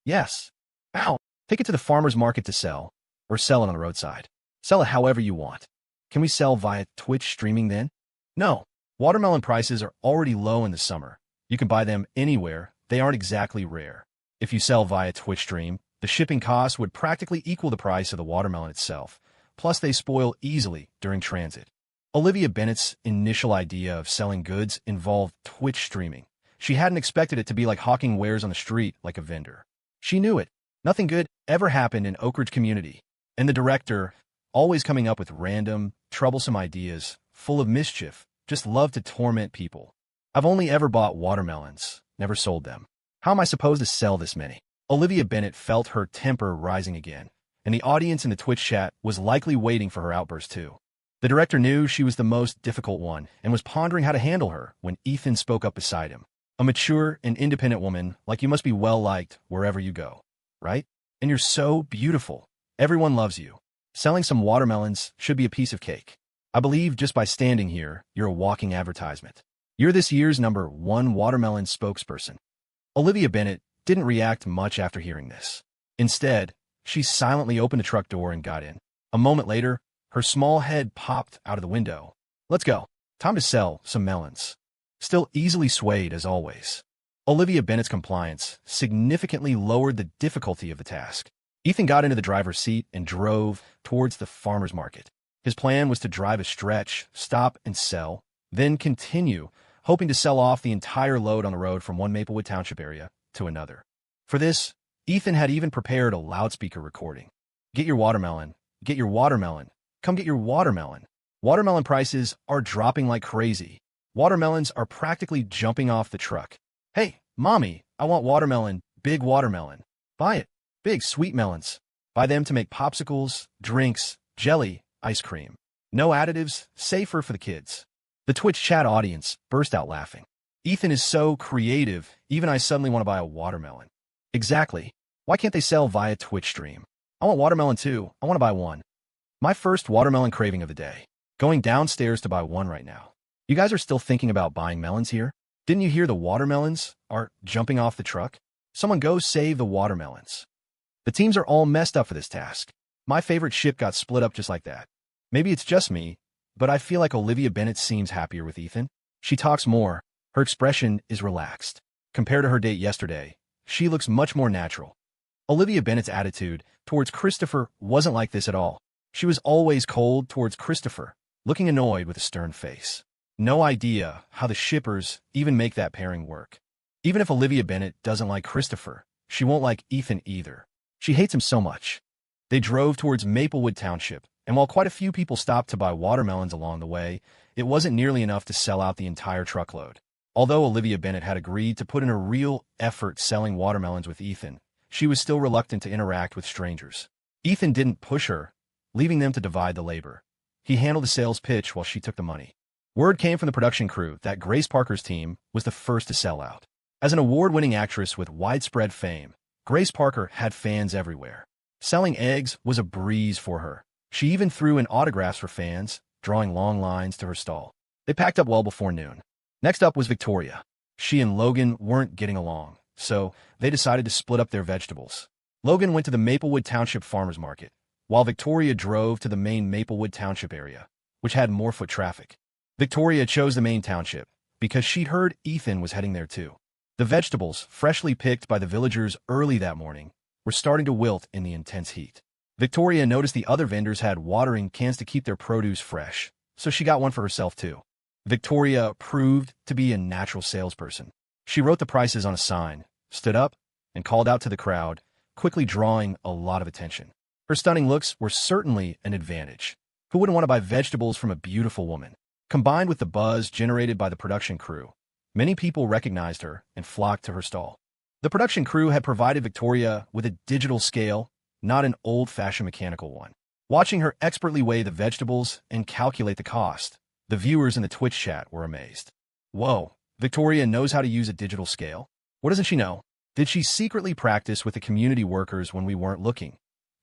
"Yes." "Ow! Take it to the farmer's market to sell, or sell it on the roadside. Sell it however you want. Can we sell via Twitch streaming then?" "No. Watermelon prices are already low in the summer. You can buy them anywhere. They aren't exactly rare. If you sell via Twitch stream, the shipping costs would practically equal the price of the watermelon itself. Plus, they spoil easily during transit." Olivia Bennet's initial idea of selling goods involved Twitch streaming. She hadn't expected it to be like hawking wares on the street like a vendor. She knew it. Nothing good ever happened in Oak Ridge community. And the director, always coming up with random, troublesome ideas, full of mischief, just loved to torment people. "I've only ever bought watermelons, never sold them. How am I supposed to sell this many?" Olivia Bennet felt her temper rising again, and the audience in the Twitch chat was likely waiting for her outburst too. The director knew she was the most difficult one and was pondering how to handle her when Ethan spoke up beside him. "A mature and independent woman like you must be well-liked wherever you go, right? And you're so beautiful. Everyone loves you. Selling some watermelons should be a piece of cake. I believe just by standing here, you're a walking advertisement. You're this year's #1 watermelon spokesperson." Olivia Bennet didn't react much after hearing this. Instead, she silently opened the truck door and got in. A moment later, her small head popped out of the window. "Let's go. Time to sell some melons." Still easily swayed as always, Olivia Bennet's compliance significantly lowered the difficulty of the task. Ethan got into the driver's seat and drove towards the farmer's market. His plan was to drive a stretch, stop and sell, then continue, hoping to sell off the entire load on the road from one Maplewood Township area to another. For this, Ethan had even prepared a loudspeaker recording. "Get your watermelon. Get your watermelon. Come get your watermelon. Watermelon prices are dropping like crazy. Watermelons are practically jumping off the truck. Hey, Mommy, I want watermelon, big watermelon. Buy it. Big sweet melons. Buy them to make popsicles, drinks, jelly, ice cream. No additives, safer for the kids." The Twitch chat audience burst out laughing. "Ethan is so creative, even I suddenly want to buy a watermelon." "Exactly. Why can't they sell via Twitch stream? I want watermelon too. I want to buy one. My first watermelon craving of the day. Going downstairs to buy one right now. You guys are still thinking about buying melons here? Didn't you hear the watermelons are jumping off the truck? Someone go save the watermelons. The teams are all messed up for this task. My favorite ship got split up just like that. Maybe it's just me, but I feel like Olivia Bennet seems happier with Ethan. She talks more. Her expression is relaxed. Compared to her date yesterday, she looks much more natural." Olivia Bennet's attitude towards Christopher wasn't like this at all. She was always cold towards Christopher, looking annoyed with a stern face. No idea how the shippers even make that pairing work. Even if Olivia Bennet doesn't like Christopher, she won't like Ethan either. She hates him so much. They drove towards Maplewood Township, and while quite a few people stopped to buy watermelons along the way, it wasn't nearly enough to sell out the entire truckload. Although Olivia Bennet had agreed to put in a real effort selling watermelons with Ethan, she was still reluctant to interact with strangers. Ethan didn't push her, leaving them to divide the labor. He handled the sales pitch while she took the money. Word came from the production crew that Grace Parker's team was the first to sell out. As an award-winning actress with widespread fame, Grace Parker had fans everywhere. Selling eggs was a breeze for her. She even threw in autographs for fans, drawing long lines to her stall. They packed up well before noon. Next up was Victoria. She and Logan weren't getting along, so they decided to split up their vegetables. Logan went to the Maplewood Township Farmers Market, while Victoria drove to the main Maplewood Township area, which had more foot traffic. Victoria chose the main township because she'd heard Ethan was heading there too. The vegetables, freshly picked by the villagers early that morning, were starting to wilt in the intense heat. Victoria noticed the other vendors had watering cans to keep their produce fresh, so she got one for herself too. Victoria proved to be a natural salesperson. She wrote the prices on a sign, stood up, and called out to the crowd, quickly drawing a lot of attention. Her stunning looks were certainly an advantage. Who wouldn't want to buy vegetables from a beautiful woman? Combined with the buzz generated by the production crew, many people recognized her and flocked to her stall. The production crew had provided Victoria with a digital scale, not an old-fashioned mechanical one. Watching her expertly weigh the vegetables and calculate the cost, the viewers in the Twitch chat were amazed. Whoa, Victoria knows how to use a digital scale? What doesn't she know? Did she secretly practice with the community workers when we weren't looking?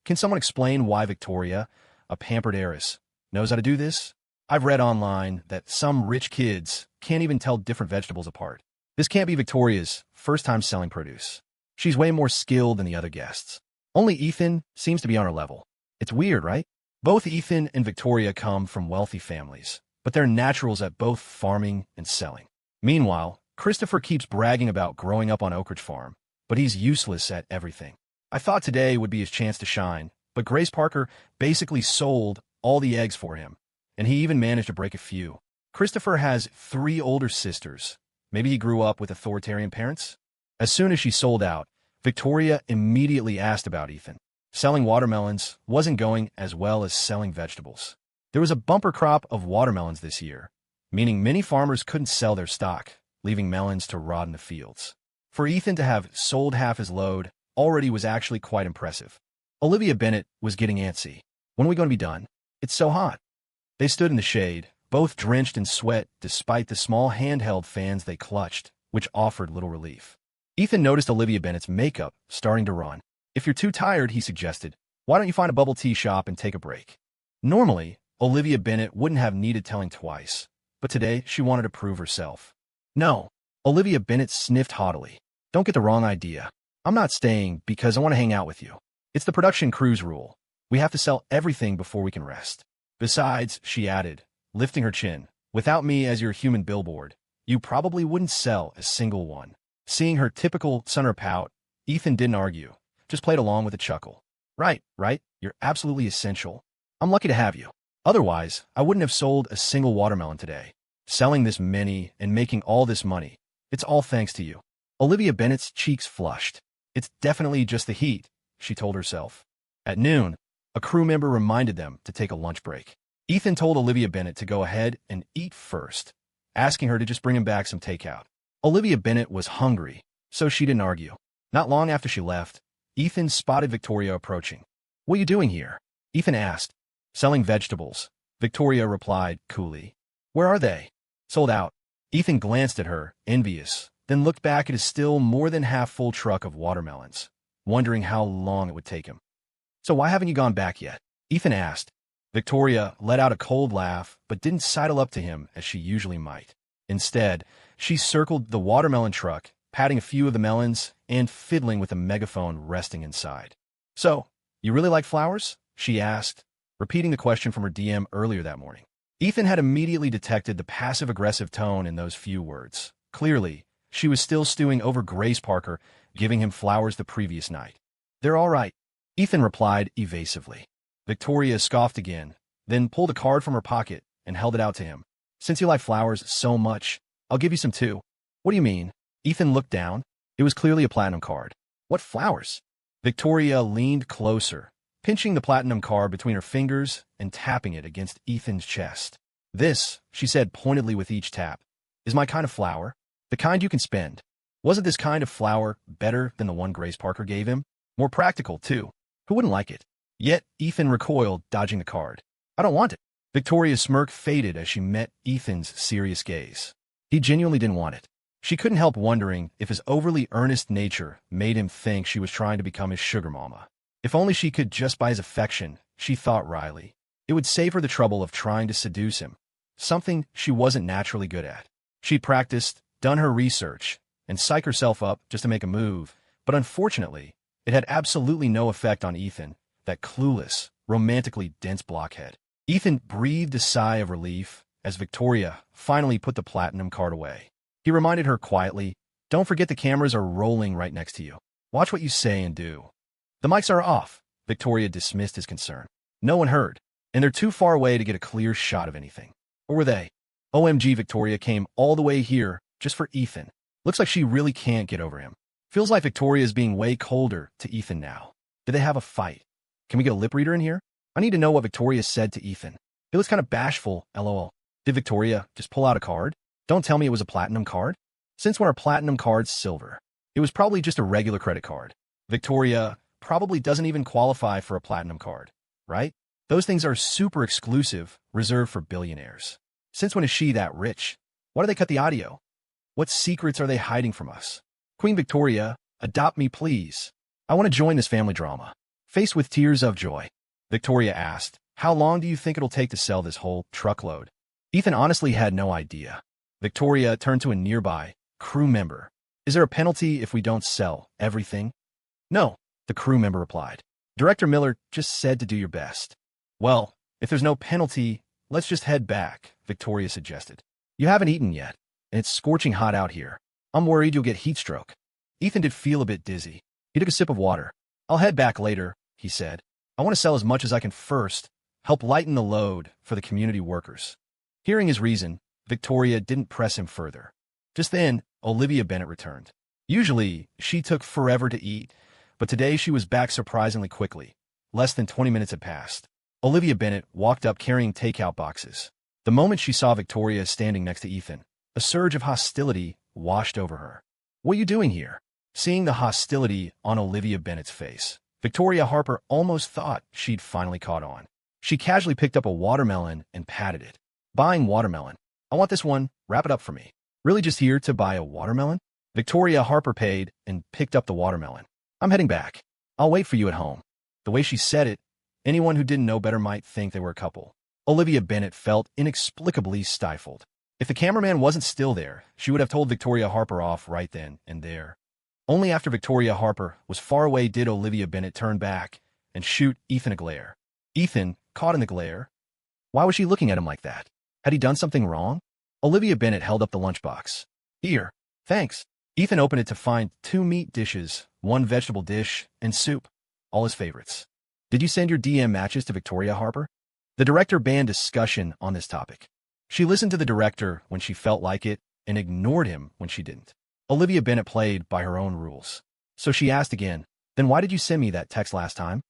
Can someone explain why Victoria, a pampered heiress, knows how to do this? I've read online that some rich kids can't even tell different vegetables apart. This can't be Victoria's first time selling produce. She's way more skilled than the other guests. Only Ethan seems to be on her level. It's weird, right? Both Ethan and Victoria come from wealthy families, but they're naturals at both farming and selling. Meanwhile, Christopher keeps bragging about growing up on Oak Ridge Farm, but he's useless at everything. I thought today would be his chance to shine, but Grace Parker basically sold all the eggs for him, and he even managed to break a few. Christopher has 3 older sisters. Maybe he grew up with authoritarian parents? As soon as she sold out, Victoria immediately asked about Ethan. Selling watermelons wasn't going as well as selling vegetables. There was a bumper crop of watermelons this year, meaning many farmers couldn't sell their stock, leaving melons to rot in the fields. For Ethan to have sold half his load already was actually quite impressive. Olivia Bennett was getting antsy. When are we going to be done? It's so hot. They stood in the shade, both drenched in sweat despite the small handheld fans they clutched, which offered little relief. Ethan noticed Olivia Bennett's makeup starting to run. If you're too tired, he suggested, why don't you find a bubble tea shop and take a break? Normally, Olivia Bennett wouldn't have needed telling twice, but today she wanted to prove herself. No, Olivia Bennett sniffed haughtily. Don't get the wrong idea. I'm not staying because I want to hang out with you. It's the production crew's rule. We have to sell everything before we can rest. Besides, she added, lifting her chin, without me as your human billboard, you probably wouldn't sell a single one. Seeing her typical sunner pout, Ethan didn't argue, just played along with a chuckle. Right, you're absolutely essential. I'm lucky to have you. Otherwise, I wouldn't have sold a single watermelon today. Selling this many and making all this money, it's all thanks to you. Olivia Bennett's cheeks flushed. It's definitely just the heat, she told herself. At noon, a crew member reminded them to take a lunch break. Ethan told Olivia Bennett to go ahead and eat first, asking her to just bring him back some takeout. Olivia Bennett was hungry, so she didn't argue. Not long after she left, Ethan spotted Victoria approaching. What are you doing here? Ethan asked. Selling vegetables, Victoria replied coolly. Where are they? Sold out. Ethan glanced at her, envious, then looked back at his still more than half-full truck of watermelons, wondering how long it would take him. So why haven't you gone back yet? Ethan asked. Victoria let out a cold laugh, but didn't sidle up to him as she usually might. Instead, she circled the watermelon truck, patting a few of the melons and fiddling with a megaphone resting inside. So, you really like flowers? She asked, repeating the question from her DM earlier that morning. Ethan had immediately detected the passive-aggressive tone in those few words. Clearly, she was still stewing over Grace Parker giving him flowers the previous night. They're all right, Ethan replied evasively. Victoria scoffed again, then pulled a card from her pocket and held it out to him. Since you like flowers so much, I'll give you some too. What do you mean? Ethan looked down. It was clearly a platinum card. What flowers? Victoria leaned closer, pinching the platinum card between her fingers and tapping it against Ethan's chest. This, she said pointedly with each tap, is my kind of flower. The kind you can spend. Wasn't this kind of flower better than the one Grace Parker gave him? More practical, too. Who wouldn't like it? Yet Ethan recoiled, dodging the card. I don't want it. Victoria's smirk faded as she met Ethan's serious gaze. He genuinely didn't want it. She couldn't help wondering if his overly earnest nature made him think she was trying to become his sugar mama. If only she could just buy his affection, she thought wryly. It would save her the trouble of trying to seduce him, something she wasn't naturally good at. She'd practiced, done her research, and psych herself up just to make a move, but unfortunately, it had absolutely no effect on Ethan, that clueless, romantically dense blockhead. Ethan breathed a sigh of relief as Victoria finally put the platinum card away. He reminded her quietly, don't forget the cameras are rolling right next to you. Watch what you say and do. The mics are off. Victoria dismissed his concern. No one heard, and they're too far away to get a clear shot of anything. Or were they? OMG, Victoria came all the way here just for Ethan. Looks like she really can't get over him. Feels like Victoria is being way colder to Ethan now. Did they have a fight? Can we get a lip reader in here? I need to know what Victoria said to Ethan. He looks kind of bashful, lol. Did Victoria just pull out a card? Don't tell me it was a platinum card. Since when are platinum cards silver? It was probably just a regular credit card. Victoria probably doesn't even qualify for a platinum card, right? Those things are super exclusive, reserved for billionaires. Since when is she that rich? Why do they cut the audio? What secrets are they hiding from us? Queen Victoria, adopt me please. I want to join this family drama. Faced with tears of joy, Victoria asked, how long do you think it'll take to sell this whole truckload? Ethan honestly had no idea. Victoria turned to a nearby crew member. Is there a penalty if we don't sell everything? No, the crew member replied. Director Miller just said to do your best. Well, if there's no penalty, let's just head back, Victoria suggested. You haven't eaten yet, and it's scorching hot out here. I'm worried you'll get heat stroke. Ethan did feel a bit dizzy. He took a sip of water. I'll head back later, he said. I want to sell as much as I can first, help lighten the load for the community workers. Hearing his reason, Victoria didn't press him further. Just then, Olivia Bennett returned. Usually, she took forever to eat, but today she was back surprisingly quickly. Less than 20 minutes had passed. Olivia Bennett walked up carrying takeout boxes. The moment she saw Victoria standing next to Ethan, a surge of hostility washed over her. What are you doing here? Seeing the hostility on Olivia Bennett's face, Victoria Harper almost thought she'd finally caught on. She casually picked up a watermelon and patted it. Buying watermelon. I want this one, wrap it up for me. Really just here to buy a watermelon? Victoria Harper paid and picked up the watermelon. I'm heading back. I'll wait for you at home. The way she said it, anyone who didn't know better might think they were a couple. Olivia Bennett felt inexplicably stifled. If the cameraman wasn't still there, she would have told Victoria Harper off right then and there. Only after Victoria Harper was far away did Olivia Bennett turn back and shoot Ethan a glare. Ethan, caught in the glare. Why was she looking at him like that? Had he done something wrong? Olivia Bennett held up the lunchbox. Here, thanks. Ethan opened it to find 2 meat dishes, 1 vegetable dish, and soup. All his favorites. Did you send your DM matches to Victoria Harper? The director banned discussion on this topic. She listened to the director when she felt like it and ignored him when she didn't. Olivia Bennett played by her own rules. So she asked again, then why did you send me that text last time?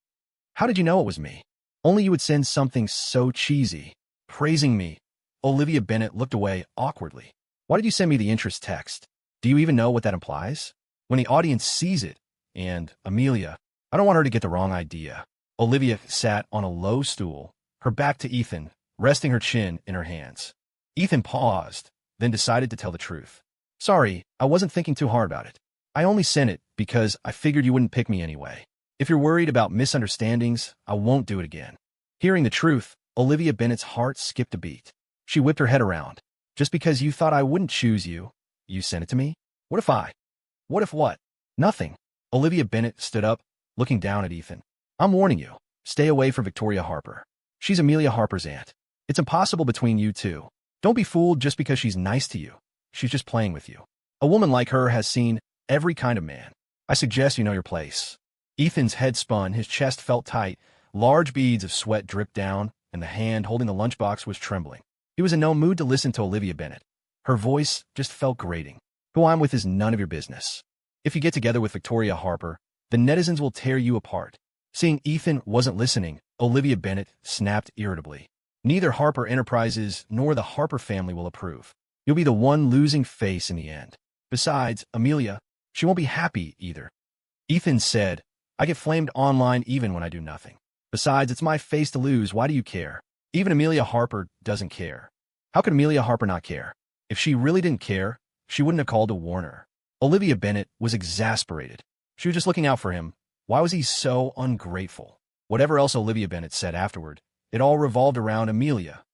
How did you know it was me? Only you would send something so cheesy. Praising me. Olivia Bennett looked away awkwardly. Why did you send me the interest text? Do you even know what that implies? When the audience sees it, and Amelia, I don't want her to get the wrong idea. Olivia sat on a low stool, her back to Ethan, resting her chin in her hands. Ethan paused, then decided to tell the truth. Sorry, I wasn't thinking too hard about it. I only sent it because I figured you wouldn't pick me anyway. If you're worried about misunderstandings, I won't do it again. Hearing the truth, Olivia Bennett's heart skipped a beat. She whipped her head around. Just because you thought I wouldn't choose you, you sent it to me? What if I? What if what? Nothing. Olivia Bennett stood up, looking down at Ethan. I'm warning you. Stay away from Victoria Harper. She's Amelia Harper's aunt. It's impossible between you two. Don't be fooled just because she's nice to you. She's just playing with you. A woman like her has seen every kind of man. I suggest you know your place. Ethan's head spun, his chest felt tight, large beads of sweat dripped down, and the hand holding the lunchbox was trembling. He was in no mood to listen to Olivia Bennett. Her voice just felt grating. Who I'm with is none of your business. If you get together with Victoria Harper, the netizens will tear you apart. Seeing Ethan wasn't listening, Olivia Bennett snapped irritably. Neither Harper Enterprises nor the Harper family will approve. You'll be the one losing face in the end. Besides, Amelia, she won't be happy either. Ethan said, I get flamed online even when I do nothing. Besides, it's my face to lose. Why do you care? Even Amelia Harper doesn't care. How could Amelia Harper not care? If she really didn't care, she wouldn't have called to warn her. Olivia Bennett was exasperated. She was just looking out for him. Why was he so ungrateful? Whatever else Olivia Bennett said afterward, it all revolved around Amelia.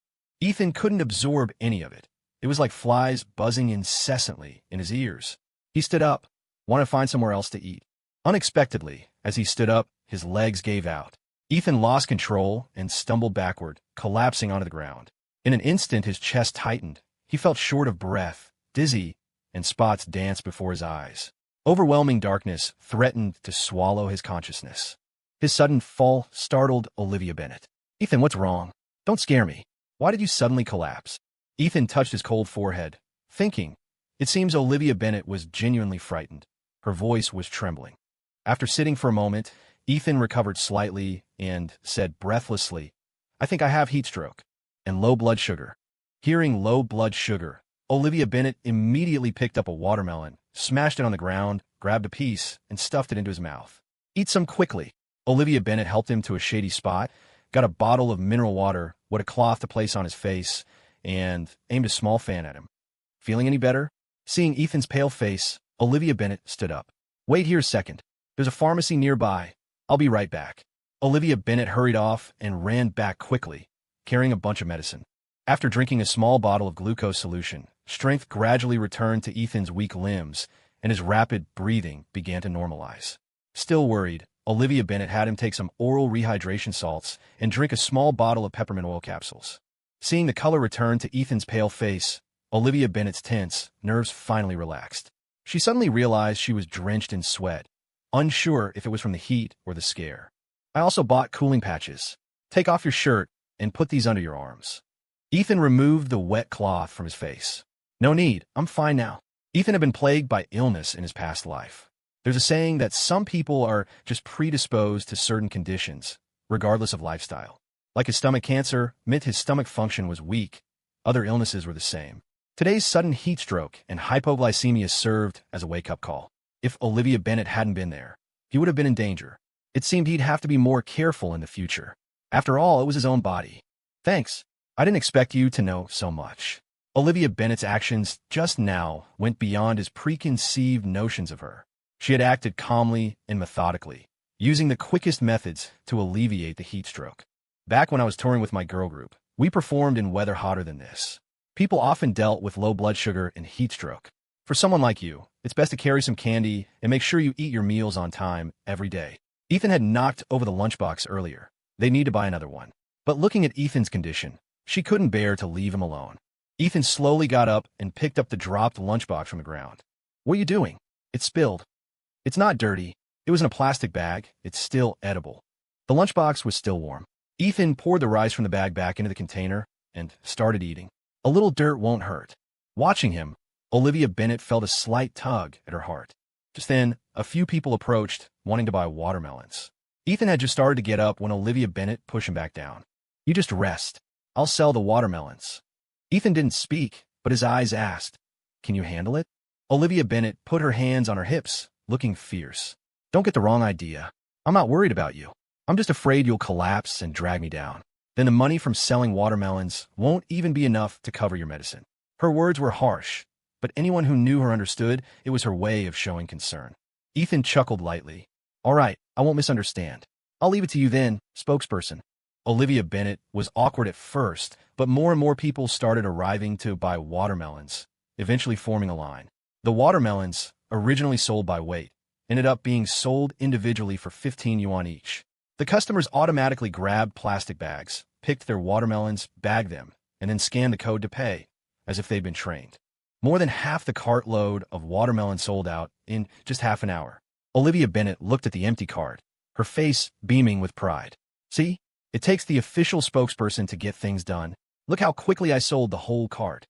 Ethan couldn't absorb any of it. It was like flies buzzing incessantly in his ears. He stood up, wanted to find somewhere else to eat. Unexpectedly, as he stood up, his legs gave out. Ethan lost control and stumbled backward, collapsing onto the ground. In an instant, his chest tightened. He felt short of breath, dizzy, and spots danced before his eyes. Overwhelming darkness threatened to swallow his consciousness. His sudden fall startled Olivia Bennet. "Ethan, what's wrong? Don't scare me. Why did you suddenly collapse?" Ethan touched his cold forehead, thinking. It seems Olivia Bennet was genuinely frightened. Her voice was trembling. After sitting for a moment, Ethan recovered slightly and said breathlessly, "I think I have heat stroke and low blood sugar." Hearing low blood sugar, Olivia Bennet immediately picked up a watermelon, smashed it on the ground, grabbed a piece, and stuffed it into his mouth. "Eat some quickly." Olivia Bennet helped him to a shady spot, got a bottle of mineral water, wet a cloth to place on his face, and aimed a small fan at him. "Feeling any better?" Seeing Ethan's pale face, Olivia Bennet stood up. "Wait here a second. There's a pharmacy nearby. I'll be right back." Olivia Bennet hurried off and ran back quickly, carrying a bunch of medicine. After drinking a small bottle of glucose solution, strength gradually returned to Ethan's weak limbs, and his rapid breathing began to normalize. Still worried, Olivia Bennet had him take some oral rehydration salts and drink a small bottle of peppermint oil capsules. Seeing the color return to Ethan's pale face, Olivia Bennet's tense nerves finally relaxed. She suddenly realized she was drenched in sweat, unsure if it was from the heat or the scare. "I also bought cooling patches. Take off your shirt and put these under your arms." Ethan removed the wet cloth from his face. "No need, I'm fine now." Ethan had been plagued by illness in his past life. There's a saying that some people are just predisposed to certain conditions, regardless of lifestyle. Like his stomach cancer meant his stomach function was weak. Other illnesses were the same. Today's sudden heat stroke and hypoglycemia served as a wake-up call. If Olivia Bennet hadn't been there, he would have been in danger. It seemed he'd have to be more careful in the future. After all, it was his own body. "Thanks. I didn't expect you to know so much." Olivia Bennet's actions just now went beyond his preconceived notions of her. She had acted calmly and methodically, using the quickest methods to alleviate the heat stroke. "Back when I was touring with my girl group, we performed in weather hotter than this. People often dealt with low blood sugar and heat stroke. For someone like you, it's best to carry some candy and make sure you eat your meals on time every day." Ethan had knocked over the lunchbox earlier. They need to buy another one. But looking at Ethan's condition, she couldn't bear to leave him alone. Ethan slowly got up and picked up the dropped lunchbox from the ground. "What are you doing?" "It's spilled." "It's not dirty. It was in a plastic bag. It's still edible." The lunchbox was still warm. Ethan poured the rice from the bag back into the container and started eating. A little dirt won't hurt. Watching him, Olivia Bennet felt a slight tug at her heart. Just then, a few people approached, wanting to buy watermelons. Ethan had just started to get up when Olivia Bennet pushed him back down. "You just rest. I'll sell the watermelons." Ethan didn't speak, but his eyes asked, "Can you handle it?" Olivia Bennet put her hands on her hips, looking fierce. "Don't get the wrong idea. I'm not worried about you. I'm just afraid you'll collapse and drag me down. Then the money from selling watermelons won't even be enough to cover your medicine." Her words were harsh, but anyone who knew her understood it was her way of showing concern. Ethan chuckled lightly. "All right, I won't misunderstand. I'll leave it to you then, spokesperson." Olivia Bennet was awkward at first, but more and more people started arriving to buy watermelons, eventually forming a line. The watermelons, originally sold by weight, ended up being sold individually for 15 yuan each. The customers automatically grabbed plastic bags, picked their watermelons, bagged them, and then scanned the code to pay, as if they'd been trained. More than half the cartload of watermelon sold out in just half an hour. Olivia Bennet looked at the empty cart, her face beaming with pride. "See? It takes the official spokesperson to get things done. Look how quickly I sold the whole cart."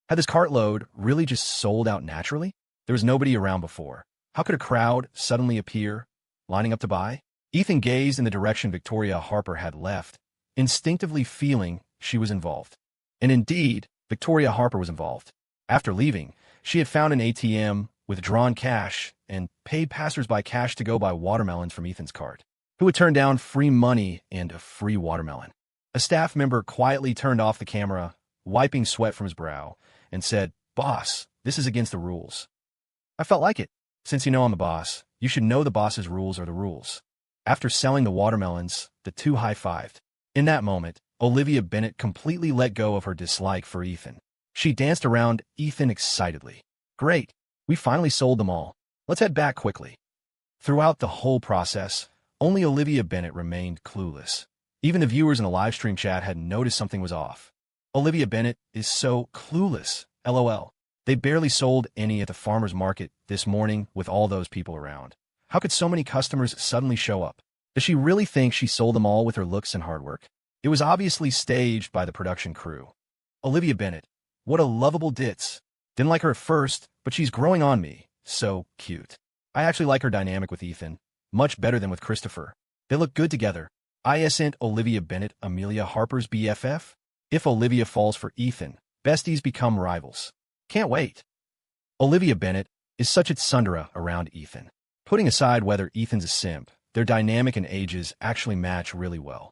Had this cartload really just sold out naturally? There was nobody around before. How could a crowd suddenly appear, lining up to buy? Ethan gazed in the direction Victoria Harper had left, instinctively feeling she was involved. And indeed, Victoria Harper was involved. After leaving, she had found an ATM, withdrawn cash, and paid passers-by cash to go buy watermelons from Ethan's cart. Who had turned down free money and a free watermelon? A staff member quietly turned off the camera, wiping sweat from his brow, and said, "Boss, this is against the rules." I felt like it. Since you know I'm the boss, you should know the boss's rules are the rules. After selling the watermelons, the two high-fived. In that moment, Olivia Bennet completely let go of her dislike for Ethan. She danced around Ethan excitedly. "Great, we finally sold them all. Let's head back quickly." Throughout the whole process, only Olivia Bennet remained clueless. Even the viewers in the live stream chat had noticed something was off. Olivia Bennet is so clueless, LOL. They barely sold any at the farmer's market this morning with all those people around. How could so many customers suddenly show up? Does she really think she sold them all with her looks and hard work? It was obviously staged by the production crew. Olivia Bennet. What a lovable ditz. Didn't like her at first, but she's growing on me. So cute. I actually like her dynamic with Ethan. Much better than with Christopher. They look good together. Isn't Olivia Bennet Amelia Harper's BFF? If Olivia falls for Ethan, besties become rivals. Can't wait. Olivia Bennet is such a tsundere around Ethan. Putting aside whether Ethan's a simp, their dynamic and ages actually match really well.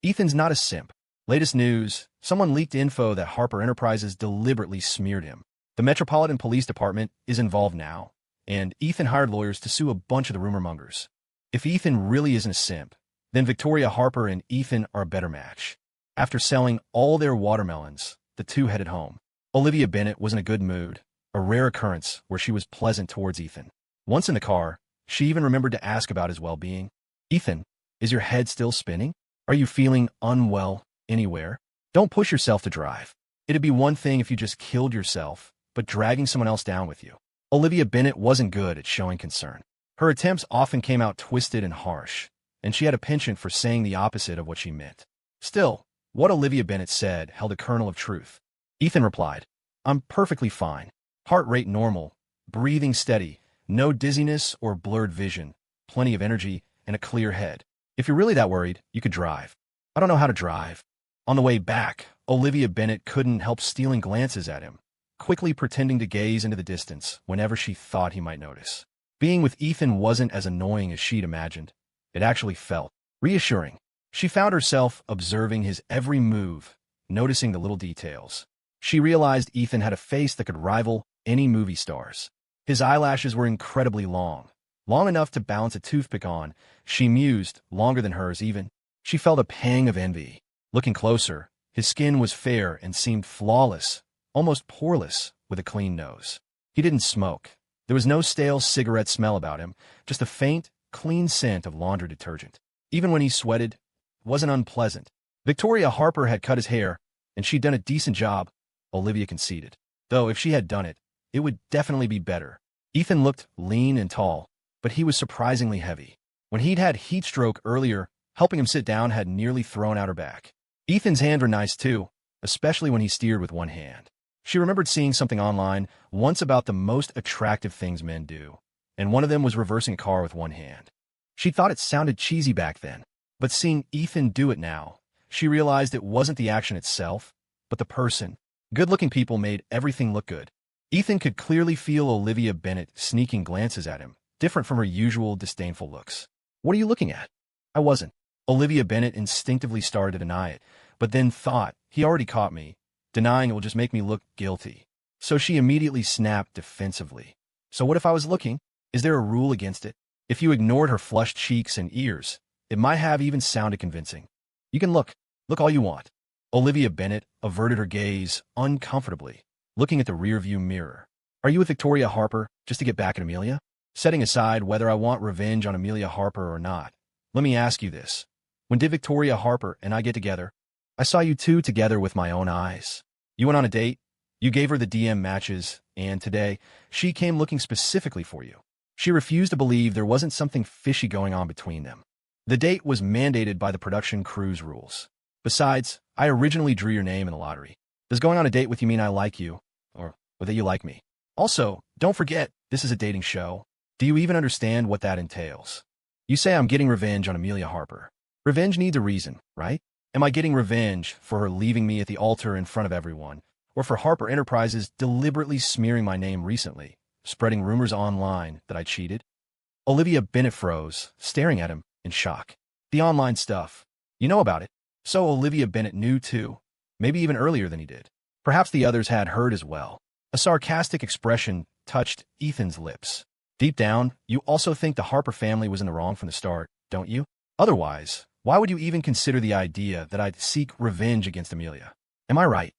Ethan's not a simp. Latest news, someone leaked info that Harper Enterprises deliberately smeared him. The Metropolitan Police Department is involved now, and Ethan hired lawyers to sue a bunch of the rumor mongers. If Ethan really isn't a simp, then Victoria Harper and Ethan are a better match. After selling all their watermelons, the two headed home. Olivia Bennet was in a good mood, a rare occurrence where she was pleasant towards Ethan. Once in the car, she even remembered to ask about his well-being. Ethan, is your head still spinning? Are you feeling unwell anywhere? Don't push yourself to drive. It'd be one thing if you just killed yourself, but dragging someone else down with you. Olivia Bennet wasn't good at showing concern. Her attempts often came out twisted and harsh, and she had a penchant for saying the opposite of what she meant. Still, what Olivia Bennet said held a kernel of truth. Ethan replied, I'm perfectly fine. Heart rate normal, breathing steady, no dizziness or blurred vision, plenty of energy, and a clear head. If you're really that worried, you could drive. I don't know how to drive. On the way back, Olivia Bennet couldn't help stealing glances at him, quickly pretending to gaze into the distance whenever she thought he might notice. Being with Ethan wasn't as annoying as she'd imagined. It actually felt reassuring. She found herself observing his every move, noticing the little details. She realized Ethan had a face that could rival any movie star's. His eyelashes were incredibly long, long enough to balance a toothpick on. She mused, longer than hers even. She felt a pang of envy. Looking closer, his skin was fair and seemed flawless, almost poreless, with a clean nose. He didn't smoke. There was no stale cigarette smell about him, just a faint, clean scent of laundry detergent. Even when he sweated, it wasn't unpleasant. Victoria Harper had cut his hair, and she'd done a decent job, Olivia conceded. Though if she had done it, it would definitely be better. Ethan looked lean and tall, but he was surprisingly heavy. When he'd had heat stroke earlier, helping him sit down had nearly thrown out her back. Ethan's hands were nice too, especially when he steered with one hand. She remembered seeing something online once about the most attractive things men do, and one of them was reversing a car with one hand. She thought it sounded cheesy back then, but seeing Ethan do it now, she realized it wasn't the action itself, but the person. Good-looking people made everything look good. Ethan could clearly feel Olivia Bennet sneaking glances at him, different from her usual disdainful looks. What are you looking at? I wasn't. Olivia Bennet instinctively started to deny it, but then thought, he already caught me. Denying it will just make me look guilty. So she immediately snapped defensively. So what if I was looking? Is there a rule against it? If you ignored her flushed cheeks and ears, it might have even sounded convincing. You can look. Look all you want. Olivia Bennet averted her gaze uncomfortably, looking at the rearview mirror. Are you with Victoria Harper just to get back at Amelia? Setting aside whether I want revenge on Amelia Harper or not, let me ask you this. When did Victoria Harper and I get together? I saw you two together with my own eyes. You went on a date, you gave her the DM matches, and today, she came looking specifically for you. She refused to believe there wasn't something fishy going on between them. The date was mandated by the production crew's rules. Besides, I originally drew your name in the lottery. Does going on a date with you mean I like you, or that you like me? Also, don't forget, this is a dating show. Do you even understand what that entails? You say I'm getting revenge on Amelia Harper. Revenge needs a reason, right? Am I getting revenge for her leaving me at the altar in front of everyone, or for Harper Enterprises deliberately smearing my name recently, spreading rumors online that I cheated? Olivia Bennet froze, staring at him in shock. The online stuff. You know about it. So Olivia Bennet knew too, maybe even earlier than he did. Perhaps the others had heard as well. A sarcastic expression touched Ethan's lips. Deep down, you also think the Harper family was in the wrong from the start, don't you? Otherwise, why would you even consider the idea that I'd seek revenge against Amelia? Am I right?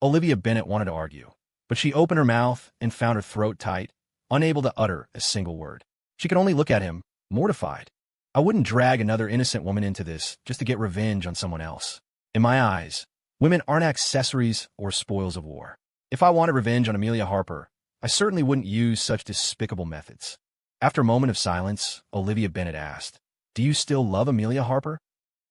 Olivia Bennet wanted to argue, but she opened her mouth and found her throat tight, unable to utter a single word. She could only look at him, mortified. I wouldn't drag another innocent woman into this just to get revenge on someone else. In my eyes, women aren't accessories or spoils of war. If I wanted revenge on Amelia Harper, I certainly wouldn't use such despicable methods. After a moment of silence, Olivia Bennet asked, Do you still love Amelia Harper?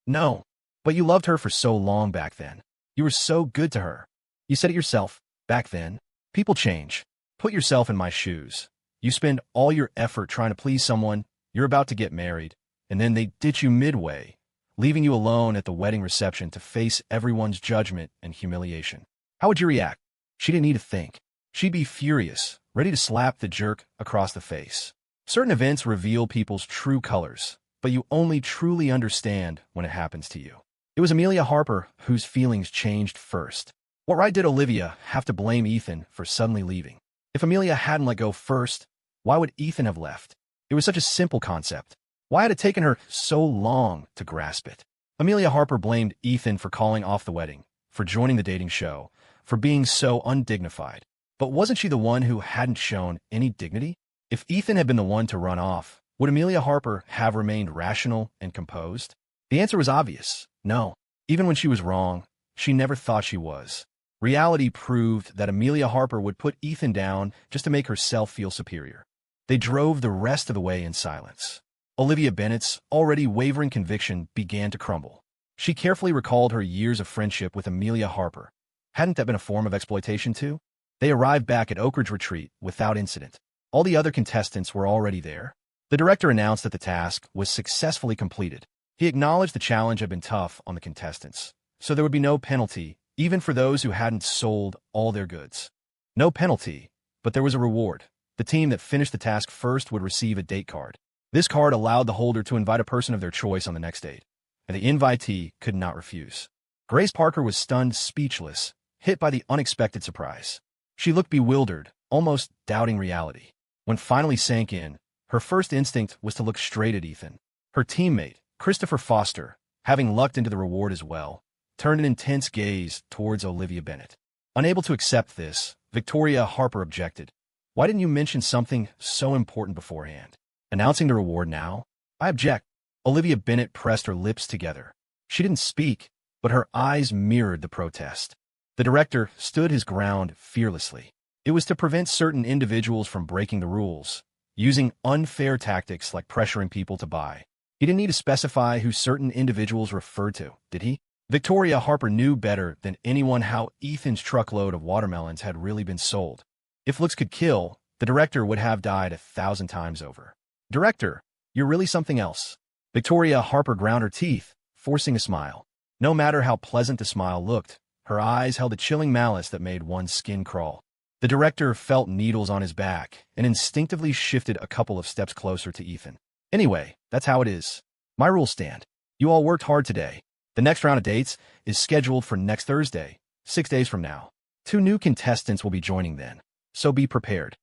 No. But you loved her for so long back then. You were so good to her. You said it yourself, back then. People change. Put yourself in my shoes. You spend all your effort trying to please someone, you're about to get married, and then they ditch you midway, leaving you alone at the wedding reception to face everyone's judgment and humiliation. How would you react? She didn't need to think. She'd be furious, ready to slap the jerk across the face. Certain events reveal people's true colors, but you only truly understand when it happens to you. It was Amelia Harper whose feelings changed first. What right did Olivia have to blame Ethan for suddenly leaving? If Amelia hadn't let go first, why would Ethan have left? It was such a simple concept. Why had it taken her so long to grasp it? Amelia Harper blamed Ethan for calling off the wedding, for joining the dating show, for being so undignified. But wasn't she the one who hadn't shown any dignity? If Ethan had been the one to run off, would Amelia Harper have remained rational and composed? The answer was obvious. No. Even when she was wrong, she never thought she was. Reality proved that Amelia Harper would put Ethan down just to make herself feel superior. They drove the rest of the way in silence. Olivia Bennet's already wavering conviction began to crumble. She carefully recalled her years of friendship with Amelia Harper. Hadn't that been a form of exploitation too? They arrived back at Oak Ridge Retreat without incident. All the other contestants were already there. The director announced that the task was successfully completed. He acknowledged the challenge had been tough on the contestants, so there would be no penalty, even for those who hadn't sold all their goods. No penalty, but there was a reward. The team that finished the task first would receive a date card. This card allowed the holder to invite a person of their choice on the next date, and the invitee could not refuse. Grace Parker was stunned speechless, hit by the unexpected surprise. She looked bewildered, almost doubting reality. When finally sank in, her first instinct was to look straight at Ethan. Her teammate, Christopher Foster, having lucked into the reward as well, turned an intense gaze towards Olivia Bennet. Unable to accept this, Victoria Harper objected. Why didn't you mention something so important beforehand? Announcing the reward now? I object. Olivia Bennet pressed her lips together. She didn't speak, but her eyes mirrored the protest. The director stood his ground fearlessly. It was to prevent certain individuals from breaking the rules, using unfair tactics like pressuring people to buy. He didn't need to specify who certain individuals referred to, did he? Victoria Harper knew better than anyone how Ethan's truckload of watermelons had really been sold. If looks could kill, the director would have died 1,000 times over. Director, you're really something else. Victoria Harper ground her teeth, forcing a smile. No matter how pleasant the smile looked, her eyes held a chilling malice that made one's skin crawl. The director felt needles on his back and instinctively shifted a couple of steps closer to Ethan. Anyway, that's how it is. My rules stand. You all worked hard today. The next round of dates is scheduled for next Thursday, 6 days from now. 2 new contestants will be joining then, so be prepared.